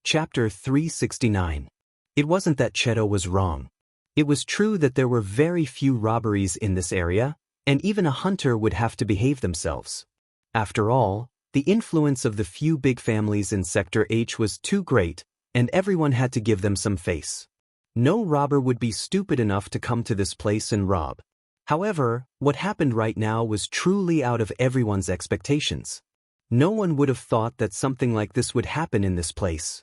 Chapter 369. It wasn't that Cheto was wrong. It was true that there were very few robberies in this area, and even a hunter would have to behave themselves. After all, the influence of the few big families in Sector H was too great, and everyone had to give them some face. No robber would be stupid enough to come to this place and rob. However, what happened right now was truly out of everyone's expectations. No one would have thought that something like this would happen in this place.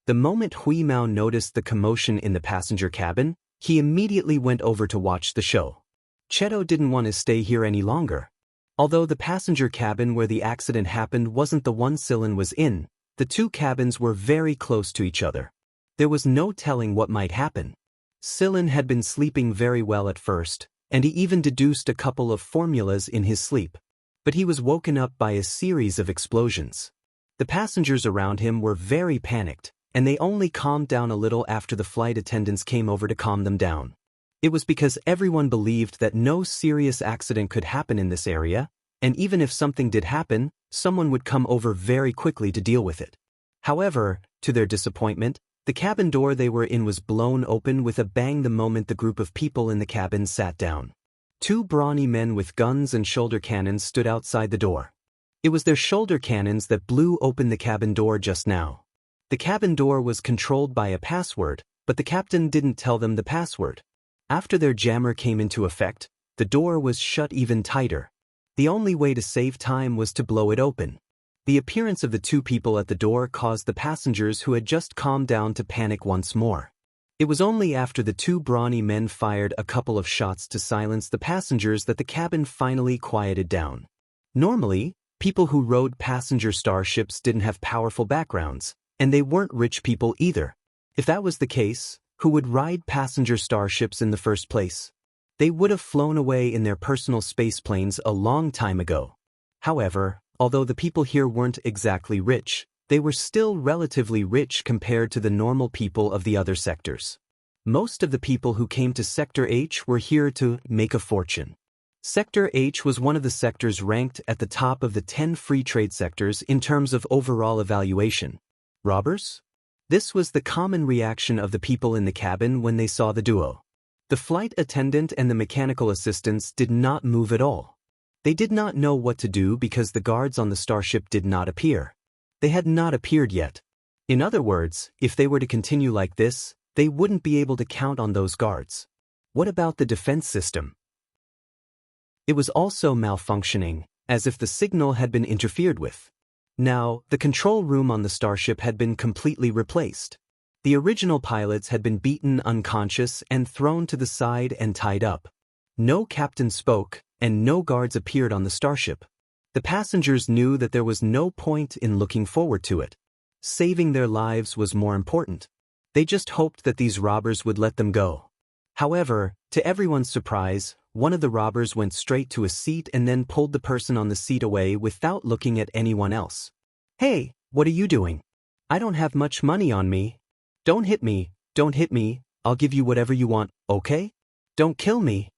The moment Hui Mao noticed the commotion in the passenger cabin, he immediately went over to watch the show. Cheto didn't want to stay here any longer. Although the passenger cabin where the accident happened wasn't the one Silin was in, the two cabins were very close to each other. There was no telling what might happen. Silin had been sleeping very well at first, and he even deduced a couple of formulas in his sleep. But he was woken up by a series of explosions. The passengers around him were very panicked, and they only calmed down a little after the flight attendants came over to calm them down. It was because everyone believed that no serious accident could happen in this area, and even if something did happen, someone would come over very quickly to deal with it. However, to their disappointment, the cabin door they were in was blown open with a bang the moment the group of people in the cabin sat down. Two brawny men with guns and shoulder cannons stood outside the door. It was their shoulder cannons that blew open the cabin door just now. The cabin door was controlled by a password, but the captain didn't tell them the password. After their jammer came into effect, the door was shut even tighter. The only way to save time was to blow it open. The appearance of the two people at the door caused the passengers who had just calmed down to panic once more. It was only after the two brawny men fired a couple of shots to silence the passengers that the cabin finally quieted down. Normally, people who rode passenger starships didn't have powerful backgrounds, and they weren't rich people either. If that was the case, who would ride passenger starships in the first place? They would have flown away in their personal space planes a long time ago. However, although the people here weren't exactly rich, they were still relatively rich compared to the normal people of the other sectors. Most of the people who came to Sector H were here to make a fortune. Sector H was one of the sectors ranked at the top of the 10 free trade sectors in terms of overall evaluation. Robbers? This was the common reaction of the people in the cabin when they saw the duo. The flight attendant and the mechanical assistants did not move at all. They did not know what to do because the guards on the starship did not appear. They had not appeared yet. In other words, if they were to continue like this, they wouldn't be able to count on those guards. What about the defense system? It was also malfunctioning, as if the signal had been interfered with. Now, the control room on the starship had been completely replaced. The original pilots had been beaten unconscious and thrown to the side and tied up. No captain spoke, and no guards appeared on the starship. The passengers knew that there was no point in looking forward to it. Saving their lives was more important. They just hoped that these robbers would let them go. However, to everyone's surprise, one of the robbers went straight to a seat and then pulled the person on the seat away without looking at anyone else. "Hey, what are you doing? I don't have much money on me. Don't hit me, I'll give you whatever you want, okay? Don't kill me."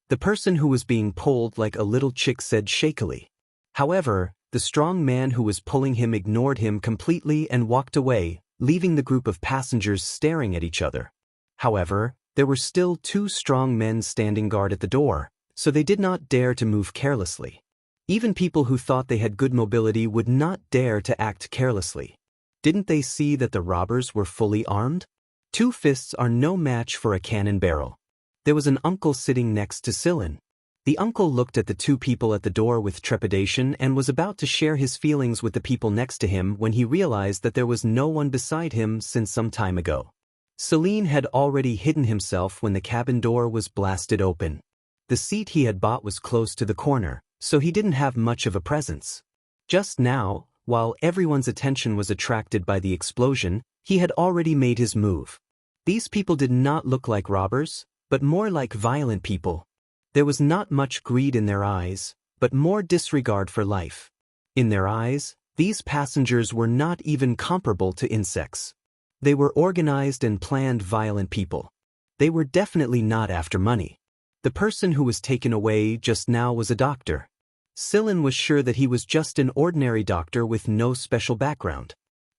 The person who was being pulled like a little chick said shakily. However, the strong man who was pulling him ignored him completely and walked away, leaving the group of passengers staring at each other. However, there were still two strong men standing guard at the door, so they did not dare to move carelessly. Even people who thought they had good mobility would not dare to act carelessly. Didn't they see that the robbers were fully armed? 2 fists are no match for a cannon barrel. There was an uncle sitting next to Silin. The uncle looked at the two people at the door with trepidation and was about to share his feelings with the people next to him when he realized that there was no one beside him since some time ago. Celine had already hidden himself when the cabin door was blasted open. The seat he had bought was close to the corner, so he didn't have much of a presence. Just now, while everyone's attention was attracted by the explosion, he had already made his move. These people did not look like robbers, but more like violent people. There was not much greed in their eyes, but more disregard for life. In their eyes, these passengers were not even comparable to insects. They were organized and planned violent people. They were definitely not after money. The person who was taken away just now was a doctor. Silin was sure that he was just an ordinary doctor with no special background.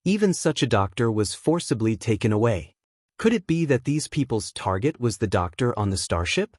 Even such a doctor was forcibly taken away. Could it be that these people's target was the doctor on the starship?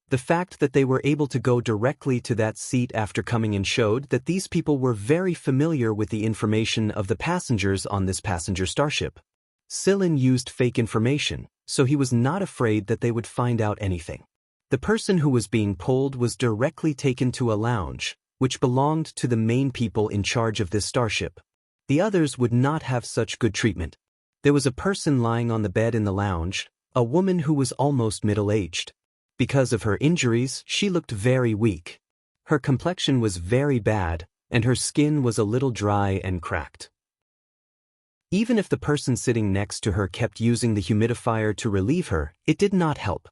The fact that they were able to go directly to that seat after coming in showed that these people were very familiar with the information of the passengers on this passenger starship. Sillin used fake information, so he was not afraid that they would find out anything. The person who was being pulled was directly taken to a lounge, which belonged to the main people in charge of this starship. The others would not have such good treatment. There was a person lying on the bed in the lounge, a woman who was almost middle-aged. Because of her injuries, she looked very weak. Her complexion was very bad, and her skin was a little dry and cracked. Even if the person sitting next to her kept using the humidifier to relieve her, it did not help.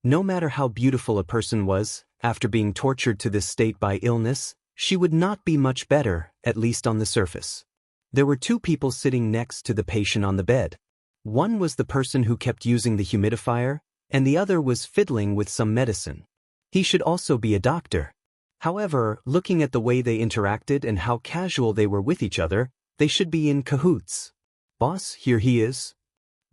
No matter how beautiful a person was, after being tortured to this state by illness, she would not be much better, at least on the surface. There were two people sitting next to the patient on the bed. One was the person who kept using the humidifier, and the other was fiddling with some medicine. He should also be a doctor. However, looking at the way they interacted and how casual they were with each other, they should be in cahoots. "Boss, here he is."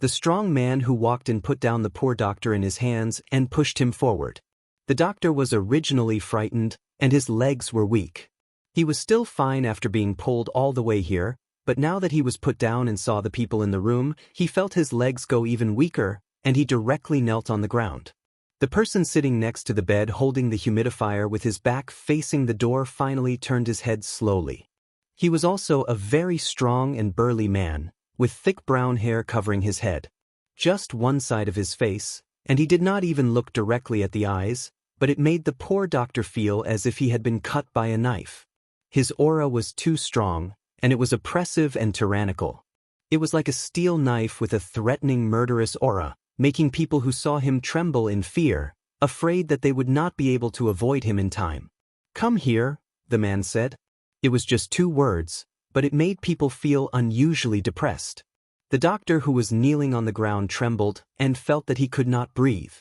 The strong man who walked in put down the poor doctor in his hands and pushed him forward. The doctor was originally frightened, and his legs were weak. He was still fine after being pulled all the way here, but now that he was put down and saw the people in the room, he felt his legs go even weaker, and he directly knelt on the ground. The person sitting next to the bed holding the humidifier with his back facing the door finally turned his head slowly. He was also a very strong and burly man, with thick brown hair covering his head. Just one side of his face, and he did not even look directly at the eyes, but it made the poor doctor feel as if he had been cut by a knife. His aura was too strong, and it was oppressive and tyrannical. It was like a steel knife with a threatening, murderous aura, making people who saw him tremble in fear, afraid that they would not be able to avoid him in time. "Come here," the man said. It was just 2 words, but it made people feel unusually depressed. The doctor who was kneeling on the ground trembled and felt that he could not breathe.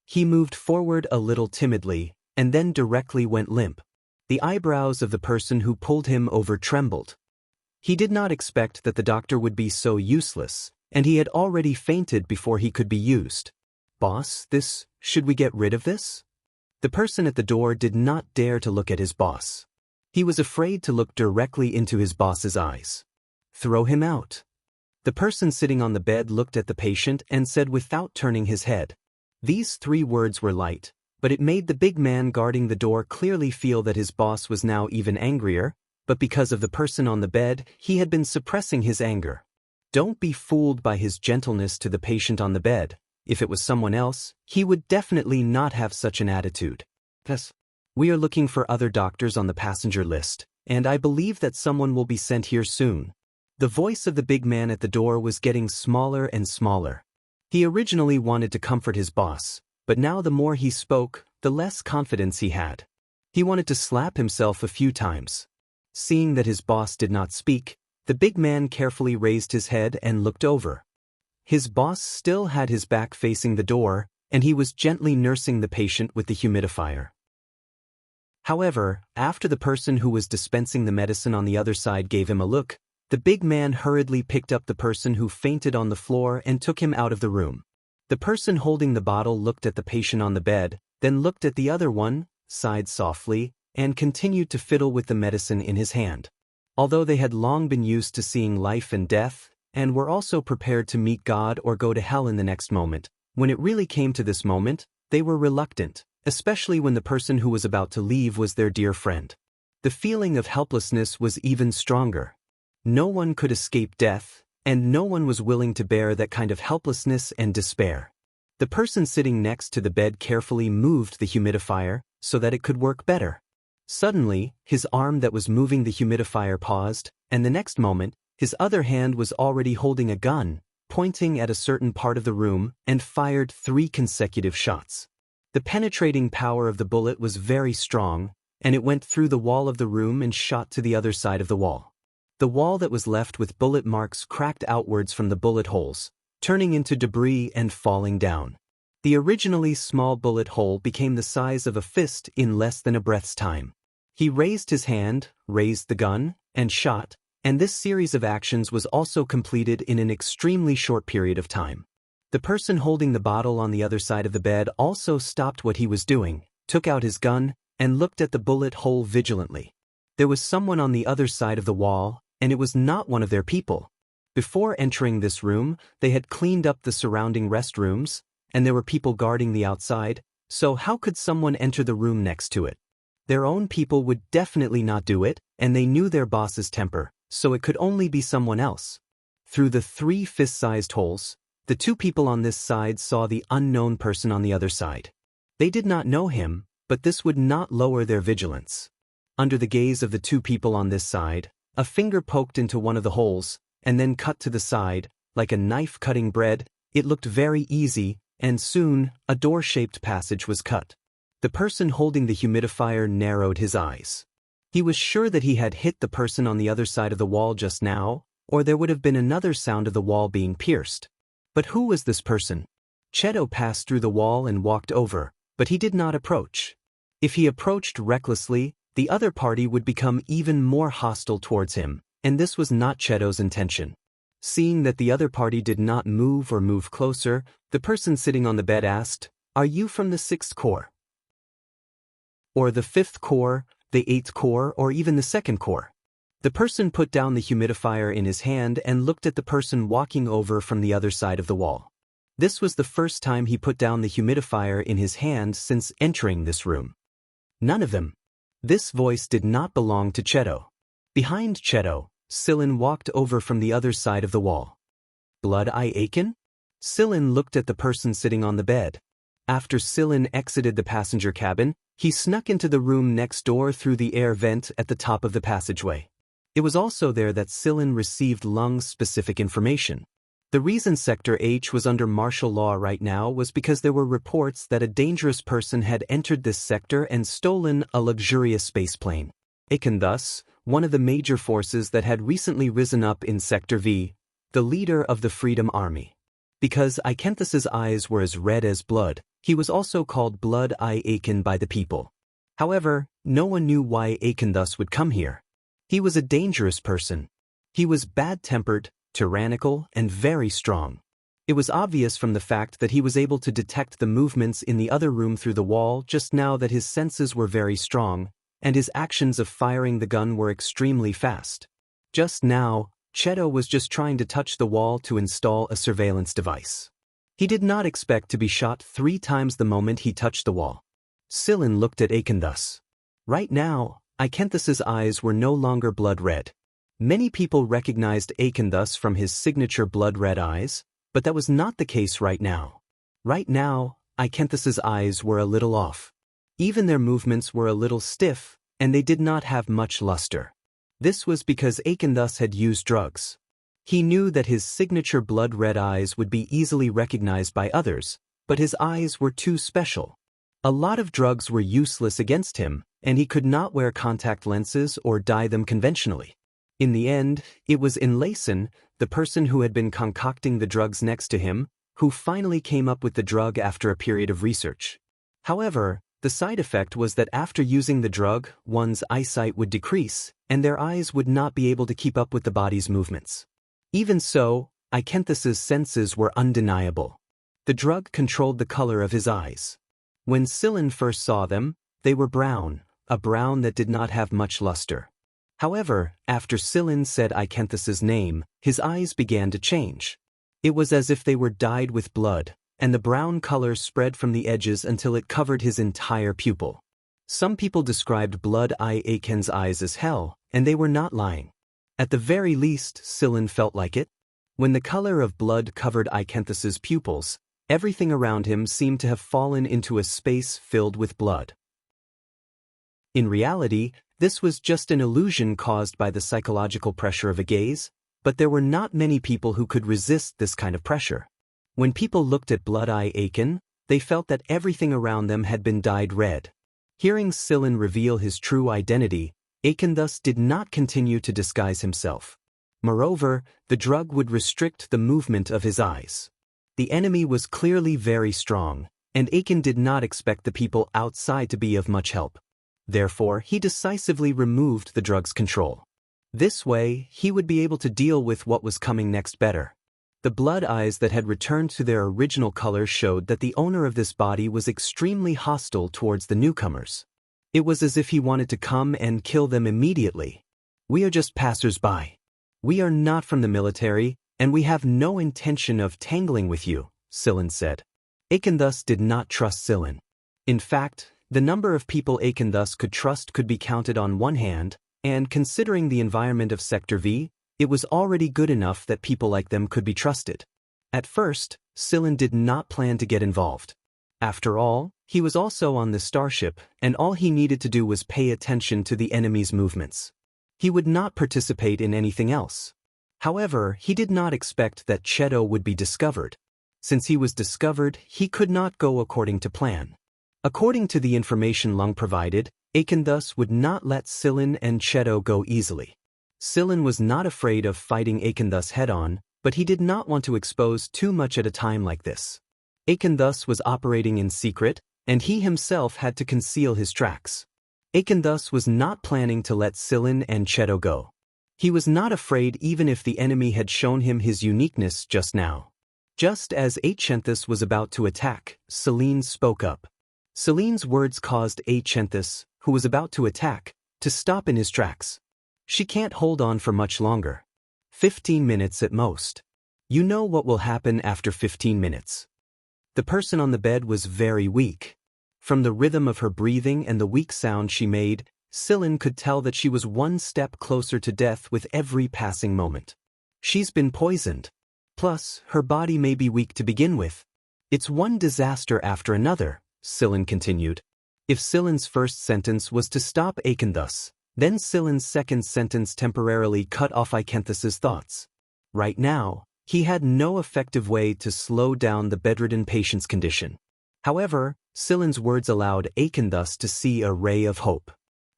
He moved forward a little timidly, and then directly went limp. The eyebrows of the person who pulled him over trembled. He did not expect that the doctor would be so useless, and he had already fainted before he could be used. "Boss, should we get rid of this?" The person at the door did not dare to look at his boss. He was afraid to look directly into his boss's eyes. "Throw him out." The person sitting on the bed looked at the patient and said without turning his head. These 3 words were light, but it made the big man guarding the door clearly feel that his boss was now even angrier, but because of the person on the bed, he had been suppressing his anger. Don't be fooled by his gentleness to the patient on the bed. If it was someone else, he would definitely not have such an attitude. Yes. We are looking for other doctors on the passenger list, and I believe that someone will be sent here soon. The voice of the big man at the door was getting smaller and smaller. He originally wanted to comfort his boss, but now the more he spoke, the less confidence he had. He wanted to slap himself a few times. Seeing that his boss did not speak, the big man carefully raised his head and looked over. His boss still had his back facing the door, and he was gently nursing the patient with the humidifier. However, after the person who was dispensing the medicine on the other side gave him a look, the big man hurriedly picked up the person who fainted on the floor and took him out of the room. The person holding the bottle looked at the patient on the bed, then looked at the other one, sighed softly, and continued to fiddle with the medicine in his hand. Although they had long been used to seeing life and death, and were also prepared to meet God or go to hell in the next moment, when it really came to this moment, they were reluctant, especially when the person who was about to leave was their dear friend. The feeling of helplessness was even stronger. No one could escape death, and no one was willing to bear that kind of helplessness and despair. The person sitting next to the bed carefully moved the humidifier so that it could work better. Suddenly, his arm that was moving the humidifier paused, and the next moment, his other hand was already holding a gun, pointing at a certain part of the room, and fired 3 consecutive shots. The penetrating power of the bullet was very strong, and it went through the wall of the room and shot to the other side of the wall. The wall that was left with bullet marks cracked outwards from the bullet holes, turning into debris and falling down. The originally small bullet hole became the size of a fist in less than a breath's time. He raised his hand, raised the gun, and shot, And this series of actions was also completed in an extremely short period of time. The person holding the bottle on the other side of the bed also stopped what he was doing, took out his gun, and looked at the bullet hole vigilantly. There was someone on the other side of the wall, and it was not one of their people. Before entering this room, they had cleaned up the surrounding restrooms, and there were people guarding the outside, so how could someone enter the room next to it? Their own people would definitely not do it, and they knew their boss's temper, so it could only be someone else. Through the 3 fist-sized holes, the 2 people on this side saw the unknown person on the other side. They did not know him, but this would not lower their vigilance. Under the gaze of the 2 people on this side, a finger poked into one of the holes, and then cut to the side, like a knife cutting bread. It looked very easy, and soon, a door-shaped passage was cut. The person holding the humidifier narrowed his eyes. He was sure that he had hit the person on the other side of the wall just now, or there would have been another sound of the wall being pierced. But who was this person? Cheto passed through the wall and walked over, but he did not approach. If he approached recklessly, the other party would become even more hostile towards him, and this was not Cheto's intention. Seeing that the other party did not move or move closer, the person sitting on the bed asked, "Are you from the 6th Corps? Or the 5th Corps, the 8th Corps, or even the 2nd Corps?" The person put down the humidifier in his hand and looked at the person walking over from the other side of the wall. This was the first time he put down the humidifier in his hand since entering this room. None of them. This voice did not belong to Cheto. Behind Cheto, Sillin walked over from the other side of the wall. Blood-Eye Aiken? Sillin looked at the person sitting on the bed. After Sillin exited the passenger cabin, he snuck into the room next door through the air vent at the top of the passageway. It was also there that Sillin received lung-specific information. The reason Sector H was under martial law right now was because there were reports that a dangerous person had entered this sector and stolen a luxurious spaceplane. Aiken thus, one of the major forces that had recently risen up in Sector V, the leader of the Freedom Army. Because Aikenthus's eyes were as red as blood, he was also called Blood-Eye Aiken by the people. However, no one knew why Aikenthus would come here. He was a dangerous person. He was bad-tempered, tyrannical, and very strong. It was obvious from the fact that he was able to detect the movements in the other room through the wall just now that his senses were very strong, and his actions of firing the gun were extremely fast. Just now, Cheto was just trying to touch the wall to install a surveillance device. He did not expect to be shot 3 times the moment he touched the wall. Sillin looked at Aikenthus. Right now, Aikenthus's eyes were no longer blood-red. Many people recognized Aikenthus from his signature blood-red eyes, but that was not the case right now. Right now, Aikenthus's eyes were a little off. Even their movements were a little stiff, and they did not have much luster. This was because Aikenthus had used drugs. He knew that his signature blood-red eyes would be easily recognized by others, but his eyes were too special. A lot of drugs were useless against him, and he could not wear contact lenses or dye them conventionally. In the end, it was Inlayson, the person who had been concocting the drugs next to him, who finally came up with the drug after a period of research. However, the side effect was that after using the drug, one's eyesight would decrease, and their eyes would not be able to keep up with the body's movements. Even so, Aikenthus's senses were undeniable. The drug controlled the color of his eyes. When Sillin first saw them, they were brown, a brown that did not have much luster. However, after Sillin said Aikenthus's name, his eyes began to change. It was as if they were dyed with blood, and the brown color spread from the edges until it covered his entire pupil. Some people described Blood-Eye Aiken's eyes as hell, and they were not lying. At the very least, Sillin felt like it. When the color of blood covered Aikenthus's pupils, everything around him seemed to have fallen into a space filled with blood. In reality, this was just an illusion caused by the psychological pressure of a gaze, but there were not many people who could resist this kind of pressure. When people looked at Blood-Eye Aiken, they felt that everything around them had been dyed red. Hearing Sillin reveal his true identity, Aiken thus did not continue to disguise himself. Moreover, the drug would restrict the movement of his eyes. The enemy was clearly very strong, and Aiken did not expect the people outside to be of much help. Therefore, he decisively removed the drug's control. This way, he would be able to deal with what was coming next better. The blood eyes that had returned to their original color showed that the owner of this body was extremely hostile towards the newcomers. It was as if he wanted to come and kill them immediately. "We are just passers-by. We are not from the military, and we have no intention of tangling with you," Sillin said. Aiken thus did not trust Sillin. In fact, the number of people Aiken thus could trust could be counted on one hand, and considering the environment of Sector V, it was already good enough that people like them could be trusted. At first, Sillin did not plan to get involved. After all, he was also on the starship, and all he needed to do was pay attention to the enemy's movements. He would not participate in anything else. However, he did not expect that Cheto would be discovered. Since he was discovered, he could not go according to plan. According to the information Lung provided, Aiken thus would not let Sillin and Cheto go easily. Sillin was not afraid of fighting Aiken thus head-on, but he did not want to expose too much at a time like this. Aiken thus was operating in secret, and he himself had to conceal his tracks. Aiken thus was not planning to let Sillin and Cheto go. He was not afraid even if the enemy had shown him his uniqueness just now. Just as Achenthus was about to attack, Selene spoke up. Selene's words caused Achenthus, who was about to attack, to stop in his tracks. "She can't hold on for much longer. 15 minutes at most. You know what will happen after 15 minutes. The person on the bed was very weak. From the rhythm of her breathing and the weak sound she made, Sillin could tell that she was one step closer to death with every passing moment. She's been poisoned. Plus, her body may be weak to begin with. It's one disaster after another," Sillin continued. If Sillin's first sentence was to stop Aiken thus, then Sillin's second sentence temporarily cut off Aikenthus's thoughts. Right now, he had no effective way to slow down the bedridden patient's condition. However, Sillin's words allowed Aiken thus to see a ray of hope.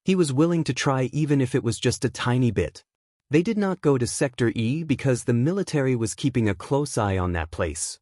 He was willing to try even if it was just a tiny bit. They did not go to Sector E because the military was keeping a close eye on that place.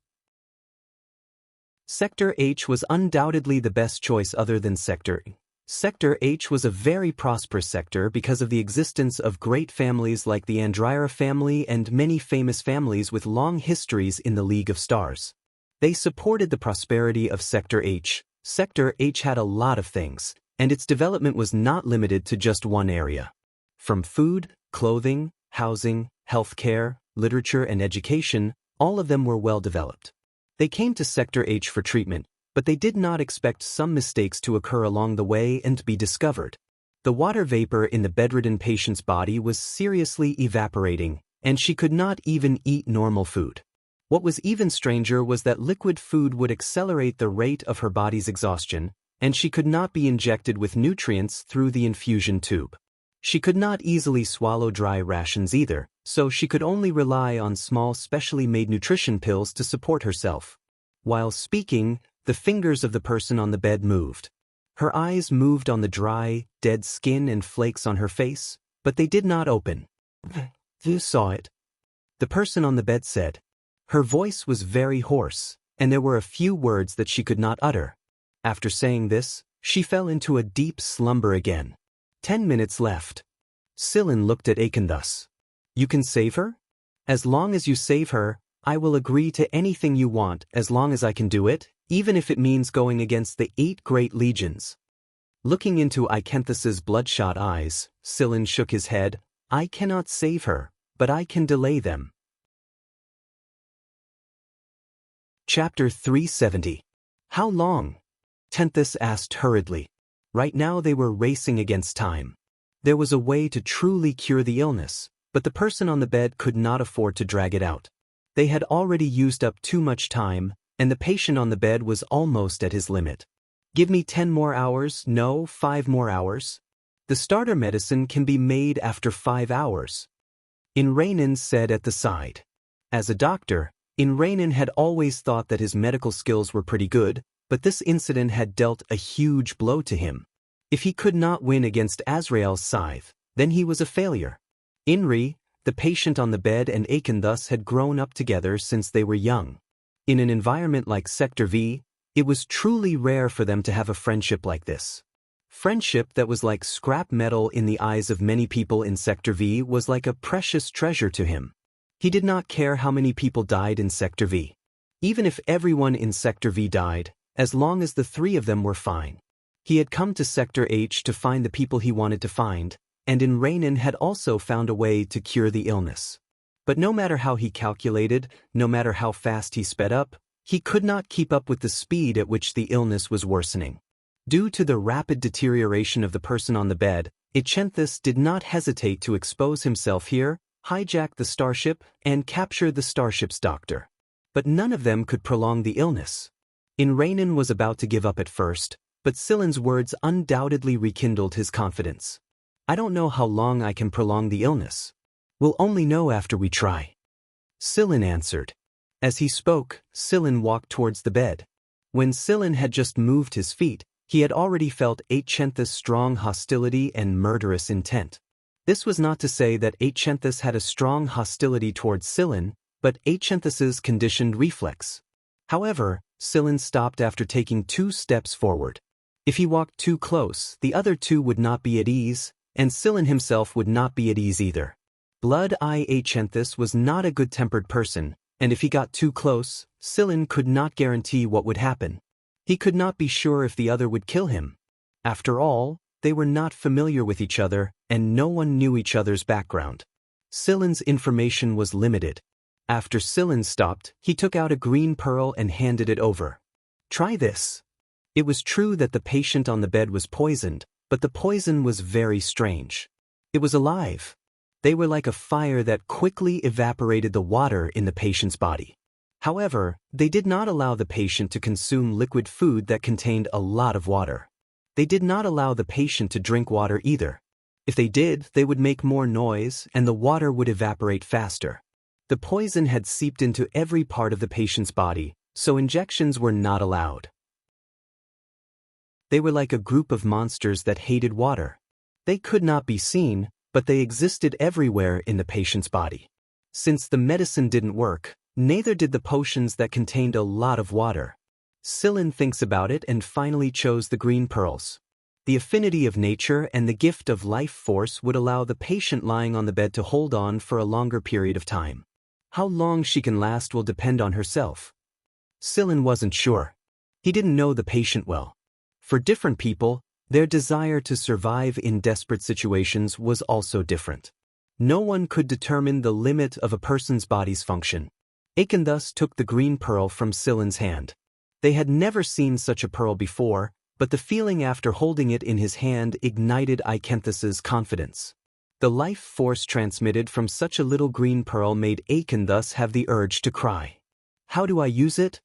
Sector H was undoubtedly the best choice other than Sector E. Sector H was a very prosperous sector because of the existence of great families like the Andryra family and many famous families with long histories in the League of Stars. They supported the prosperity of Sector H. Sector H had a lot of things, and its development was not limited to just one area. From food, clothing, housing, healthcare, literature, and education, all of them were well developed. They came to Sector H for treatment, but they did not expect some mistakes to occur along the way and be discovered. The water vapor in the bedridden patient's body was seriously evaporating, and she could not even eat normal food. What was even stranger was that liquid food would accelerate the rate of her body's exhaustion, and she could not be injected with nutrients through the infusion tube. She could not easily swallow dry rations either, so she could only rely on small specially made nutrition pills to support herself. While speaking, the fingers of the person on the bed moved. Her eyes moved on the dry, dead skin and flakes on her face, but they did not open. "You saw it," the person on the bed said. Her voice was very hoarse, and there were a few words that she could not utter. After saying this, she fell into a deep slumber again. 10 minutes left. Sillin looked at Aiken thus. "You can save her? As long as you save her, I will agree to anything you want as long as I can do it, even if it means going against the 8 great legions." Looking into Aikenthus's bloodshot eyes, Sillin shook his head. "I cannot save her, but I can delay them." Chapter 370. How long? Tenthus asked hurriedly. Right now they were racing against time. There was a way to truly cure the illness, but the person on the bed could not afford to drag it out. They had already used up too much time, and the patient on the bed was almost at his limit. "Give me 10 more hours, no, 5 more hours. The starter medicine can be made after 5 hours. Inrainen said at the side. As a doctor, Inrainen had always thought that his medical skills were pretty good, but this incident had dealt a huge blow to him. If he could not win against Azrael's scythe, then he was a failure. Inri, the patient on the bed, and Aiken thus had grown up together since they were young. In an environment like Sector V, it was truly rare for them to have a friendship like this. Friendship that was like scrap metal in the eyes of many people in Sector V was like a precious treasure to him. He did not care how many people died in Sector V. Even if everyone in Sector V died, as long as the three of them were fine. He had come to Sector H to find the people he wanted to find, and in Rainin had also found a way to cure the illness. But no matter how he calculated, no matter how fast he sped up, he could not keep up with the speed at which the illness was worsening. Due to the rapid deterioration of the person on the bed, Echenthus did not hesitate to expose himself here, hijack the starship, and capture the starship's doctor. But none of them could prolong the illness. Rainin was about to give up at first, but Silen's words undoubtedly rekindled his confidence. I don't know how long I can prolong the illness. We'll only know after we try. Silen answered. As he spoke, Silen walked towards the bed. When Silen had just moved his feet, he had already felt Echenthus' strong hostility and murderous intent. This was not to say that Echenthus had a strong hostility towards Silen, but Echenthus' conditioned reflex. However, Silen stopped after taking 2 steps forward. If he walked too close, the other 2 would not be at ease, and Silen himself would not be at ease either. Blood-Eye Echenthus was not a good-tempered person, and if he got too close, Silen could not guarantee what would happen. He could not be sure if the other would kill him. After all, they were not familiar with each other, and no one knew each other's background. Silen's information was limited. After Silen stopped, he took out a green pearl and handed it over. Try this. It was true that the patient on the bed was poisoned, but the poison was very strange. It was alive. They were like a fire that quickly evaporated the water in the patient's body. However, they did not allow the patient to consume liquid food that contained a lot of water. They did not allow the patient to drink water either. If they did, they would make more noise and the water would evaporate faster. The poison had seeped into every part of the patient's body, so injections were not allowed. They were like a group of monsters that hated water. They could not be seen, but they existed everywhere in the patient's body. Since the medicine didn't work, neither did the potions that contained a lot of water. Silen thinks about it and finally chose the green pearls. The affinity of nature and the gift of life force would allow the patient lying on the bed to hold on for a longer period of time. How long she can last will depend on herself. Silen wasn't sure. He didn't know the patient well. For different people, their desire to survive in desperate situations was also different. No one could determine the limit of a person's body's function. Aiken thus took the green pearl from Silen's hand. They had never seen such a pearl before, but the feeling after holding it in his hand ignited Aikenthus's confidence. The life force transmitted from such a little green pearl made Aiken thus have the urge to cry. How do I use it?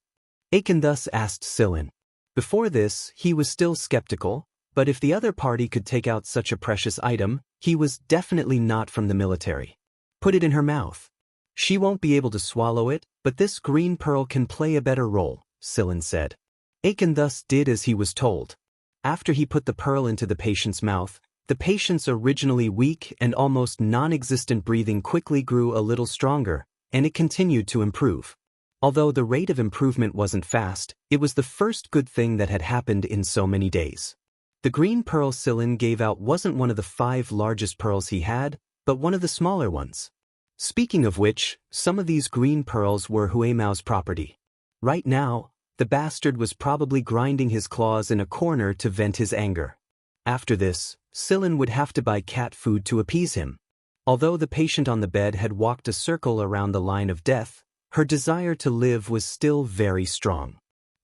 Aiken thus asked Silen. Before this, he was still skeptical, but if the other party could take out such a precious item, he was definitely not from the military. Put it in her mouth. She won't be able to swallow it, but this green pearl can play a better role, Silen said. Aiken thus did as he was told. After he put the pearl into the patient's mouth, the patient's originally weak and almost non-existent breathing quickly grew a little stronger, and it continued to improve. Although the rate of improvement wasn't fast, it was the first good thing that had happened in so many days. The green pearl Silen gave out wasn't one of the 5 largest pearls he had, but one of the smaller ones. Speaking of which, some of these green pearls were Huemao's property. Right now, the bastard was probably grinding his claws in a corner to vent his anger. After this, Silen would have to buy cat food to appease him. Although the patient on the bed had walked a circle around the line of death, her desire to live was still very strong.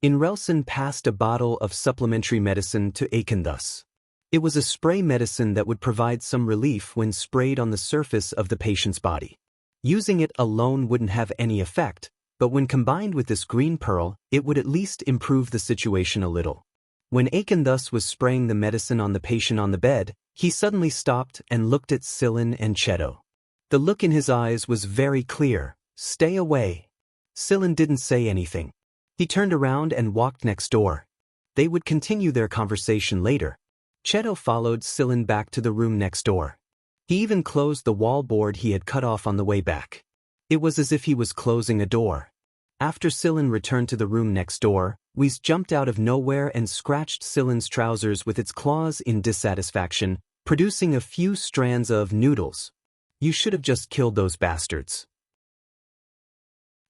Relson passed a bottle of supplementary medicine to Aiken thus. It was a spray medicine that would provide some relief when sprayed on the surface of the patient's body. Using it alone wouldn't have any effect, but when combined with this green pearl, it would at least improve the situation a little. When Aiken thus was spraying the medicine on the patient on the bed, he suddenly stopped and looked at Silen and Cheto. The look in his eyes was very clear. Stay away. Silen didn't say anything. He turned around and walked next door. They would continue their conversation later. Cheto followed Silen back to the room next door. He even closed the wall board he had cut off on the way back. It was as if he was closing a door. After Silin returned to the room next door, Whis jumped out of nowhere and scratched Silin's trousers with its claws in dissatisfaction, producing a few strands of noodles. You should have just killed those bastards.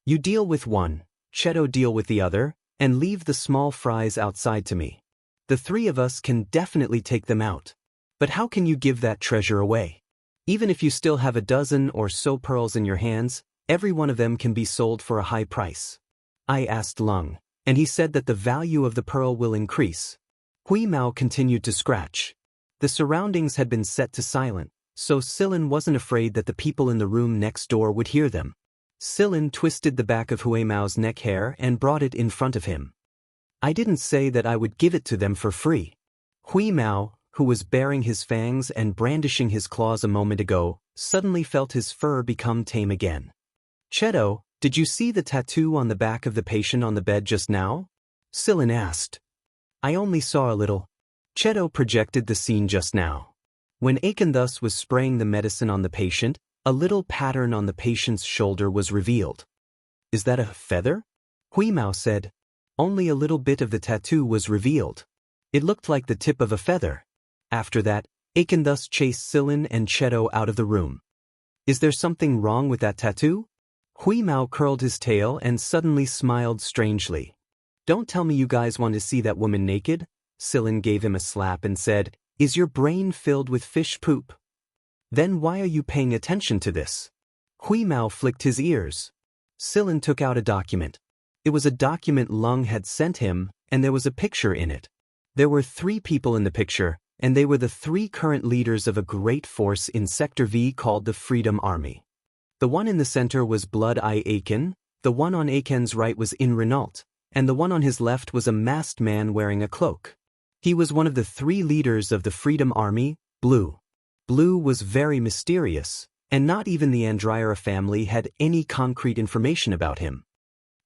You deal with one, Cheto deal with the other, and leave the small fries outside to me. The three of us can definitely take them out. But how can you give that treasure away? Even if you still have a dozen or so pearls in your hands, every one of them can be sold for a high price. I asked Lung, and he said that the value of the pearl will increase. Hui Mao continued to scratch. The surroundings had been set to silent, so Silin wasn't afraid that the people in the room next door would hear them. Silin twisted the back of Hui Mao's neck hair and brought it in front of him. I didn't say that I would give it to them for free. Hui Mao, who was baring his fangs and brandishing his claws a moment ago, suddenly felt his fur become tame again. Cheto, did you see the tattoo on the back of the patient on the bed just now? Silin asked. I only saw a little. Cheto projected the scene just now. When Akenthus was spraying the medicine on the patient, a little pattern on the patient's shoulder was revealed. Is that a feather? Hui Mao said. Only a little bit of the tattoo was revealed. It looked like the tip of a feather. After that, Akenthus chased Silin and Cheto out of the room. Is there something wrong with that tattoo? Hui Mao curled his tail and suddenly smiled strangely. Don't tell me you guys want to see that woman naked? Silin gave him a slap and said, Is your brain filled with fish poop? Then why are you paying attention to this? Hui Mao flicked his ears. Silin took out a document. It was a document Lung had sent him, and there was a picture in it. There were 3 people in the picture, and they were the 3 current leaders of a great force in Sector V called the Freedom Army. The one in the center was Blood-Eye Aiken, the one on Aiken's right was In Renault, and the one on his left was a masked man wearing a cloak. He was one of the 3 leaders of the Freedom Army, Blue. Blue was very mysterious, and not even the Andryra family had any concrete information about him.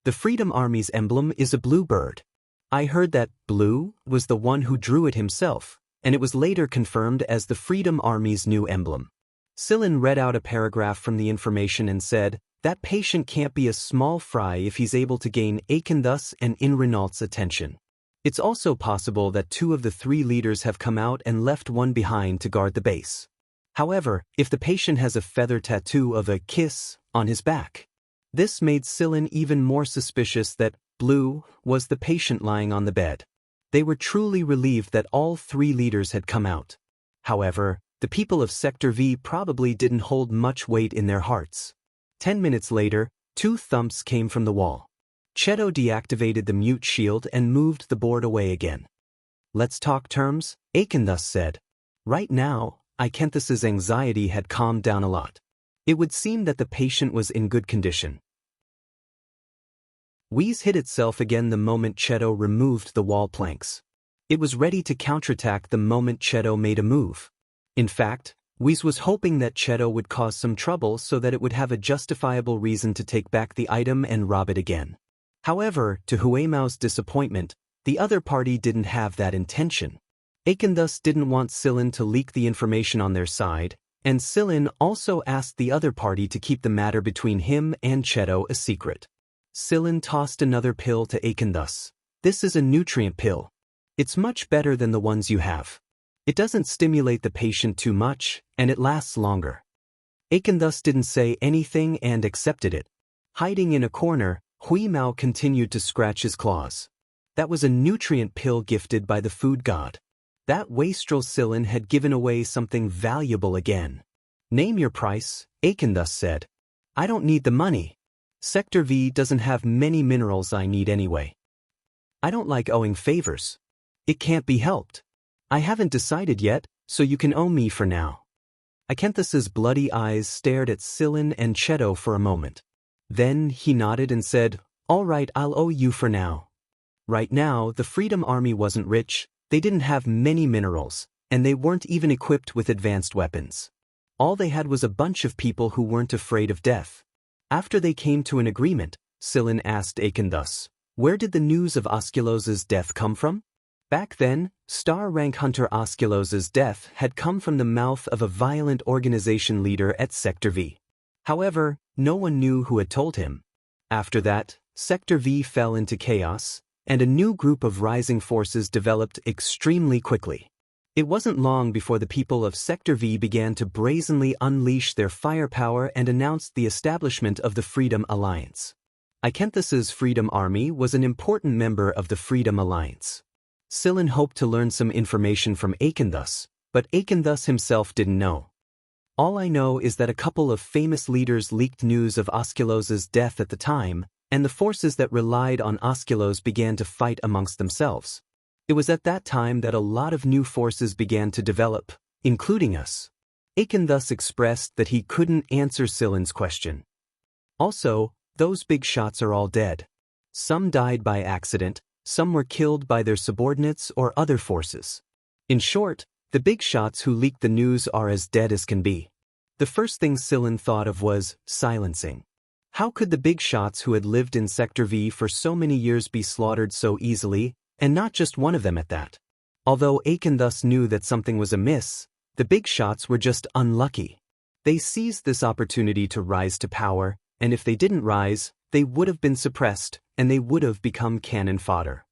The Freedom Army's emblem is a blue bird. I heard that Blue was the one who drew it himself, and it was later confirmed as the Freedom Army's new emblem. Silin read out a paragraph from the information and said, That patient can't be a small fry if he's able to gain Akenthus and In Renault's attention. It's also possible that 2 of the 3 leaders have come out and left one behind to guard the base. However, if the patient has a feather tattoo of a kiss on his back, this made Silin even more suspicious that Blue was the patient lying on the bed. They were truly relieved that all 3 leaders had come out. However, the people of Sector V probably didn't hold much weight in their hearts. 10 minutes later, 2 thumps came from the wall. Cheto deactivated the mute shield and moved the board away again. Let's talk terms, Akenthus said. Right now, Akenthus's anxiety had calmed down a lot. It would seem that the patient was in good condition. Whis hit itself again the moment Cheto removed the wall planks. It was ready to counterattack the moment Cheto made a move. In fact, Whis was hoping that Cheto would cause some trouble so that it would have a justifiable reason to take back the item and rob it again. However, to Hui Mao's disappointment, the other party didn't have that intention. Akenthus didn't want Silin to leak the information on their side, and Silin also asked the other party to keep the matter between him and Cheto a secret. Silin tossed another pill to Akenthus. This is a nutrient pill. It's much better than the ones you have. It doesn't stimulate the patient too much, and it lasts longer. Akenthus didn't say anything and accepted it. Hiding in a corner, Hui Mao continued to scratch his claws. That was a nutrient pill gifted by the food god. That wastrel Silin had given away something valuable again. Name your price, Akenthus said. I don't need the money. Sector V doesn't have many minerals I need anyway. I don't like owing favors. It can't be helped. I haven't decided yet, so you can owe me for now. Akenthus's bloody eyes stared at Silin and Cheto for a moment. Then he nodded and said, All right, I'll owe you for now. Right now, the Freedom Army wasn't rich, they didn't have many minerals, and they weren't even equipped with advanced weapons. All they had was a bunch of people who weren't afraid of death. After they came to an agreement, Silin asked Akenthus, Where did the news of Osculos's death come from? Back then, Star Rank Hunter Osculos's death had come from the mouth of a violent organization leader at Sector V. However, no one knew who had told him. After that, Sector V fell into chaos, and a new group of rising forces developed extremely quickly. It wasn't long before the people of Sector V began to brazenly unleash their firepower and announced the establishment of the Freedom Alliance. Ikenthus's Freedom Army was an important member of the Freedom Alliance. Scylla hoped to learn some information from Akenthus, but Akenthus himself didn't know. All I know is that a couple of famous leaders leaked news of Asculos's death at the time, and the forces that relied on Asculos began to fight amongst themselves. It was at that time that a lot of new forces began to develop, including us. Akenthus expressed that he couldn't answer Scylla's question. Also, those big shots are all dead. Some died by accident, some were killed by their subordinates or other forces. In short, the big shots who leaked the news are as dead as can be. The first thing Scylla thought of was silencing. How could the big shots who had lived in Sector V for so many years be slaughtered so easily, and not just one of them at that? Although Akenthus knew that something was amiss, the big shots were just unlucky. They seized this opportunity to rise to power, and if they didn't rise, they would have been suppressed, and they would have become cannon fodder.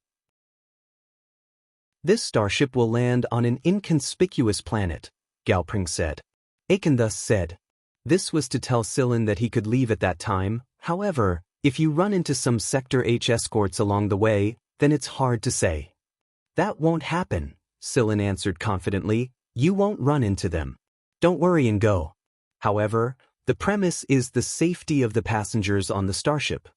This starship will land on an inconspicuous planet, Galpring said. Akenthus said. This was to tell Scylla that he could leave at that time. However, if you run into some Sector H escorts along the way, then it's hard to say. That won't happen, Scylla answered confidently. You won't run into them. Don't worry and go. However, the premise is the safety of the passengers on the starship.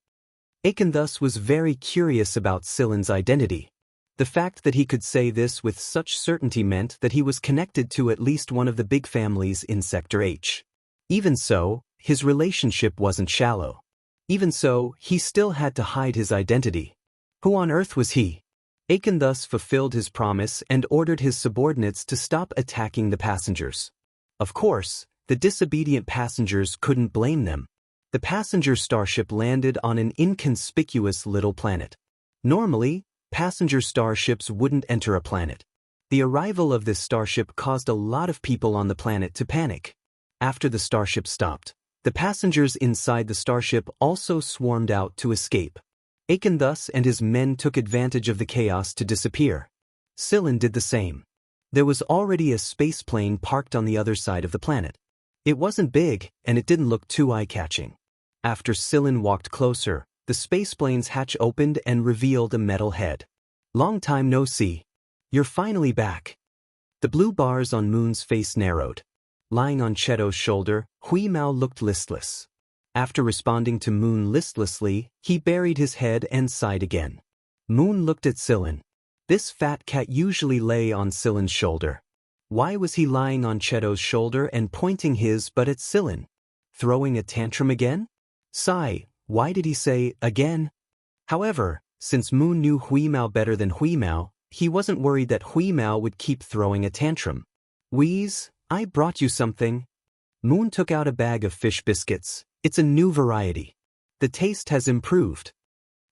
Akenthus was very curious about Scylla's identity. The fact that he could say this with such certainty meant that he was connected to at least one of the big families in Sector H. Even so, his relationship wasn't shallow. Even so, he still had to hide his identity. Who on earth was he? Akenthus fulfilled his promise and ordered his subordinates to stop attacking the passengers. Of course, the disobedient passengers couldn't blame them. The passenger starship landed on an inconspicuous little planet. Normally, passenger starships wouldn't enter a planet. The arrival of this starship caused a lot of people on the planet to panic. After the starship stopped, the passengers inside the starship also swarmed out to escape. Akenthus and his men took advantage of the chaos to disappear. Scylla did the same. There was already a space plane parked on the other side of the planet. It wasn't big, and it didn't look too eye-catching. After Scylla walked closer, the space plane's hatch opened and revealed a metal head. Long time no see. You're finally back. The blue bars on Moon's face narrowed. Lying on Cheto's shoulder, Huimao looked listless. After responding to Moon listlessly, he buried his head and sighed again. Moon looked at Scylla. This fat cat usually lay on Scylla's shoulder. Why was he lying on Cheto's shoulder and pointing his butt at Scylla? Throwing a tantrum again? Sigh, why did he say, again? However, since Moon knew Huimao better than Huimao, he wasn't worried that Huimao would keep throwing a tantrum. Wheeze, I brought you something. Moon took out a bag of fish biscuits. It's a new variety. The taste has improved.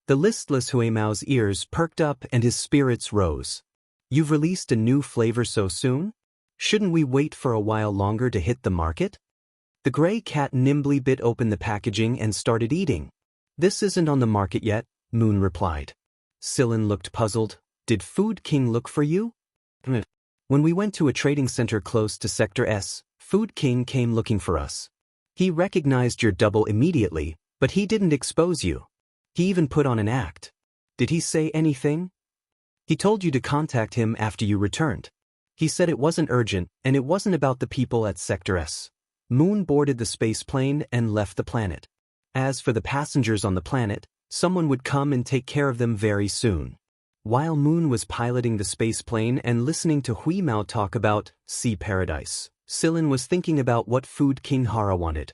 The listless Huimao's ears perked up and his spirits rose. You've released a new flavor so soon? Shouldn't we wait for a while longer to hit the market? The gray cat nimbly bit open the packaging and started eating. This isn't on the market yet, Moon replied. Scylla looked puzzled. Did Food King look for you? When we went to a trading center close to Sector S, Food King came looking for us. He recognized your double immediately, but he didn't expose you. He even put on an act. Did he say anything? He told you to contact him after you returned. He said it wasn't urgent, and it wasn't about the people at Sector S. Moon boarded the space plane and left the planet. As for the passengers on the planet, someone would come and take care of them very soon. While Moon was piloting the space plane and listening to Huimao talk about Sea Paradise, Scylla was thinking about what Food King Hara wanted.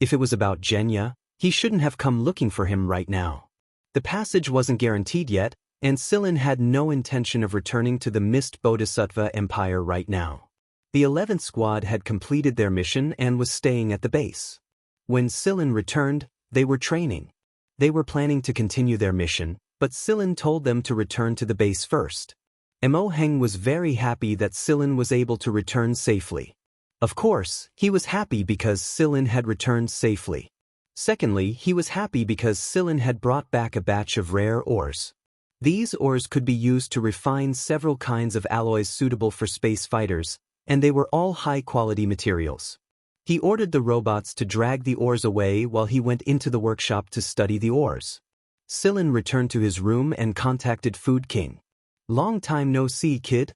If it was about Genya, he shouldn't have come looking for him right now. The passage wasn't guaranteed yet, and Scylla had no intention of returning to the Mist Bodhisattva Empire right now. The 11th Squad had completed their mission and was staying at the base. When Scylla returned, they were training. They were planning to continue their mission, but Scylla told them to return to the base first. Mo Heng was very happy that Scylla was able to return safely. Of course, he was happy because Scylla had returned safely. Secondly, he was happy because Sillin had brought back a batch of rare ores. These ores could be used to refine several kinds of alloys suitable for space fighters, and they were all high-quality materials. He ordered the robots to drag the ores away while he went into the workshop to study the ores. Sillin returned to his room and contacted Food King. "Long time no see, kid."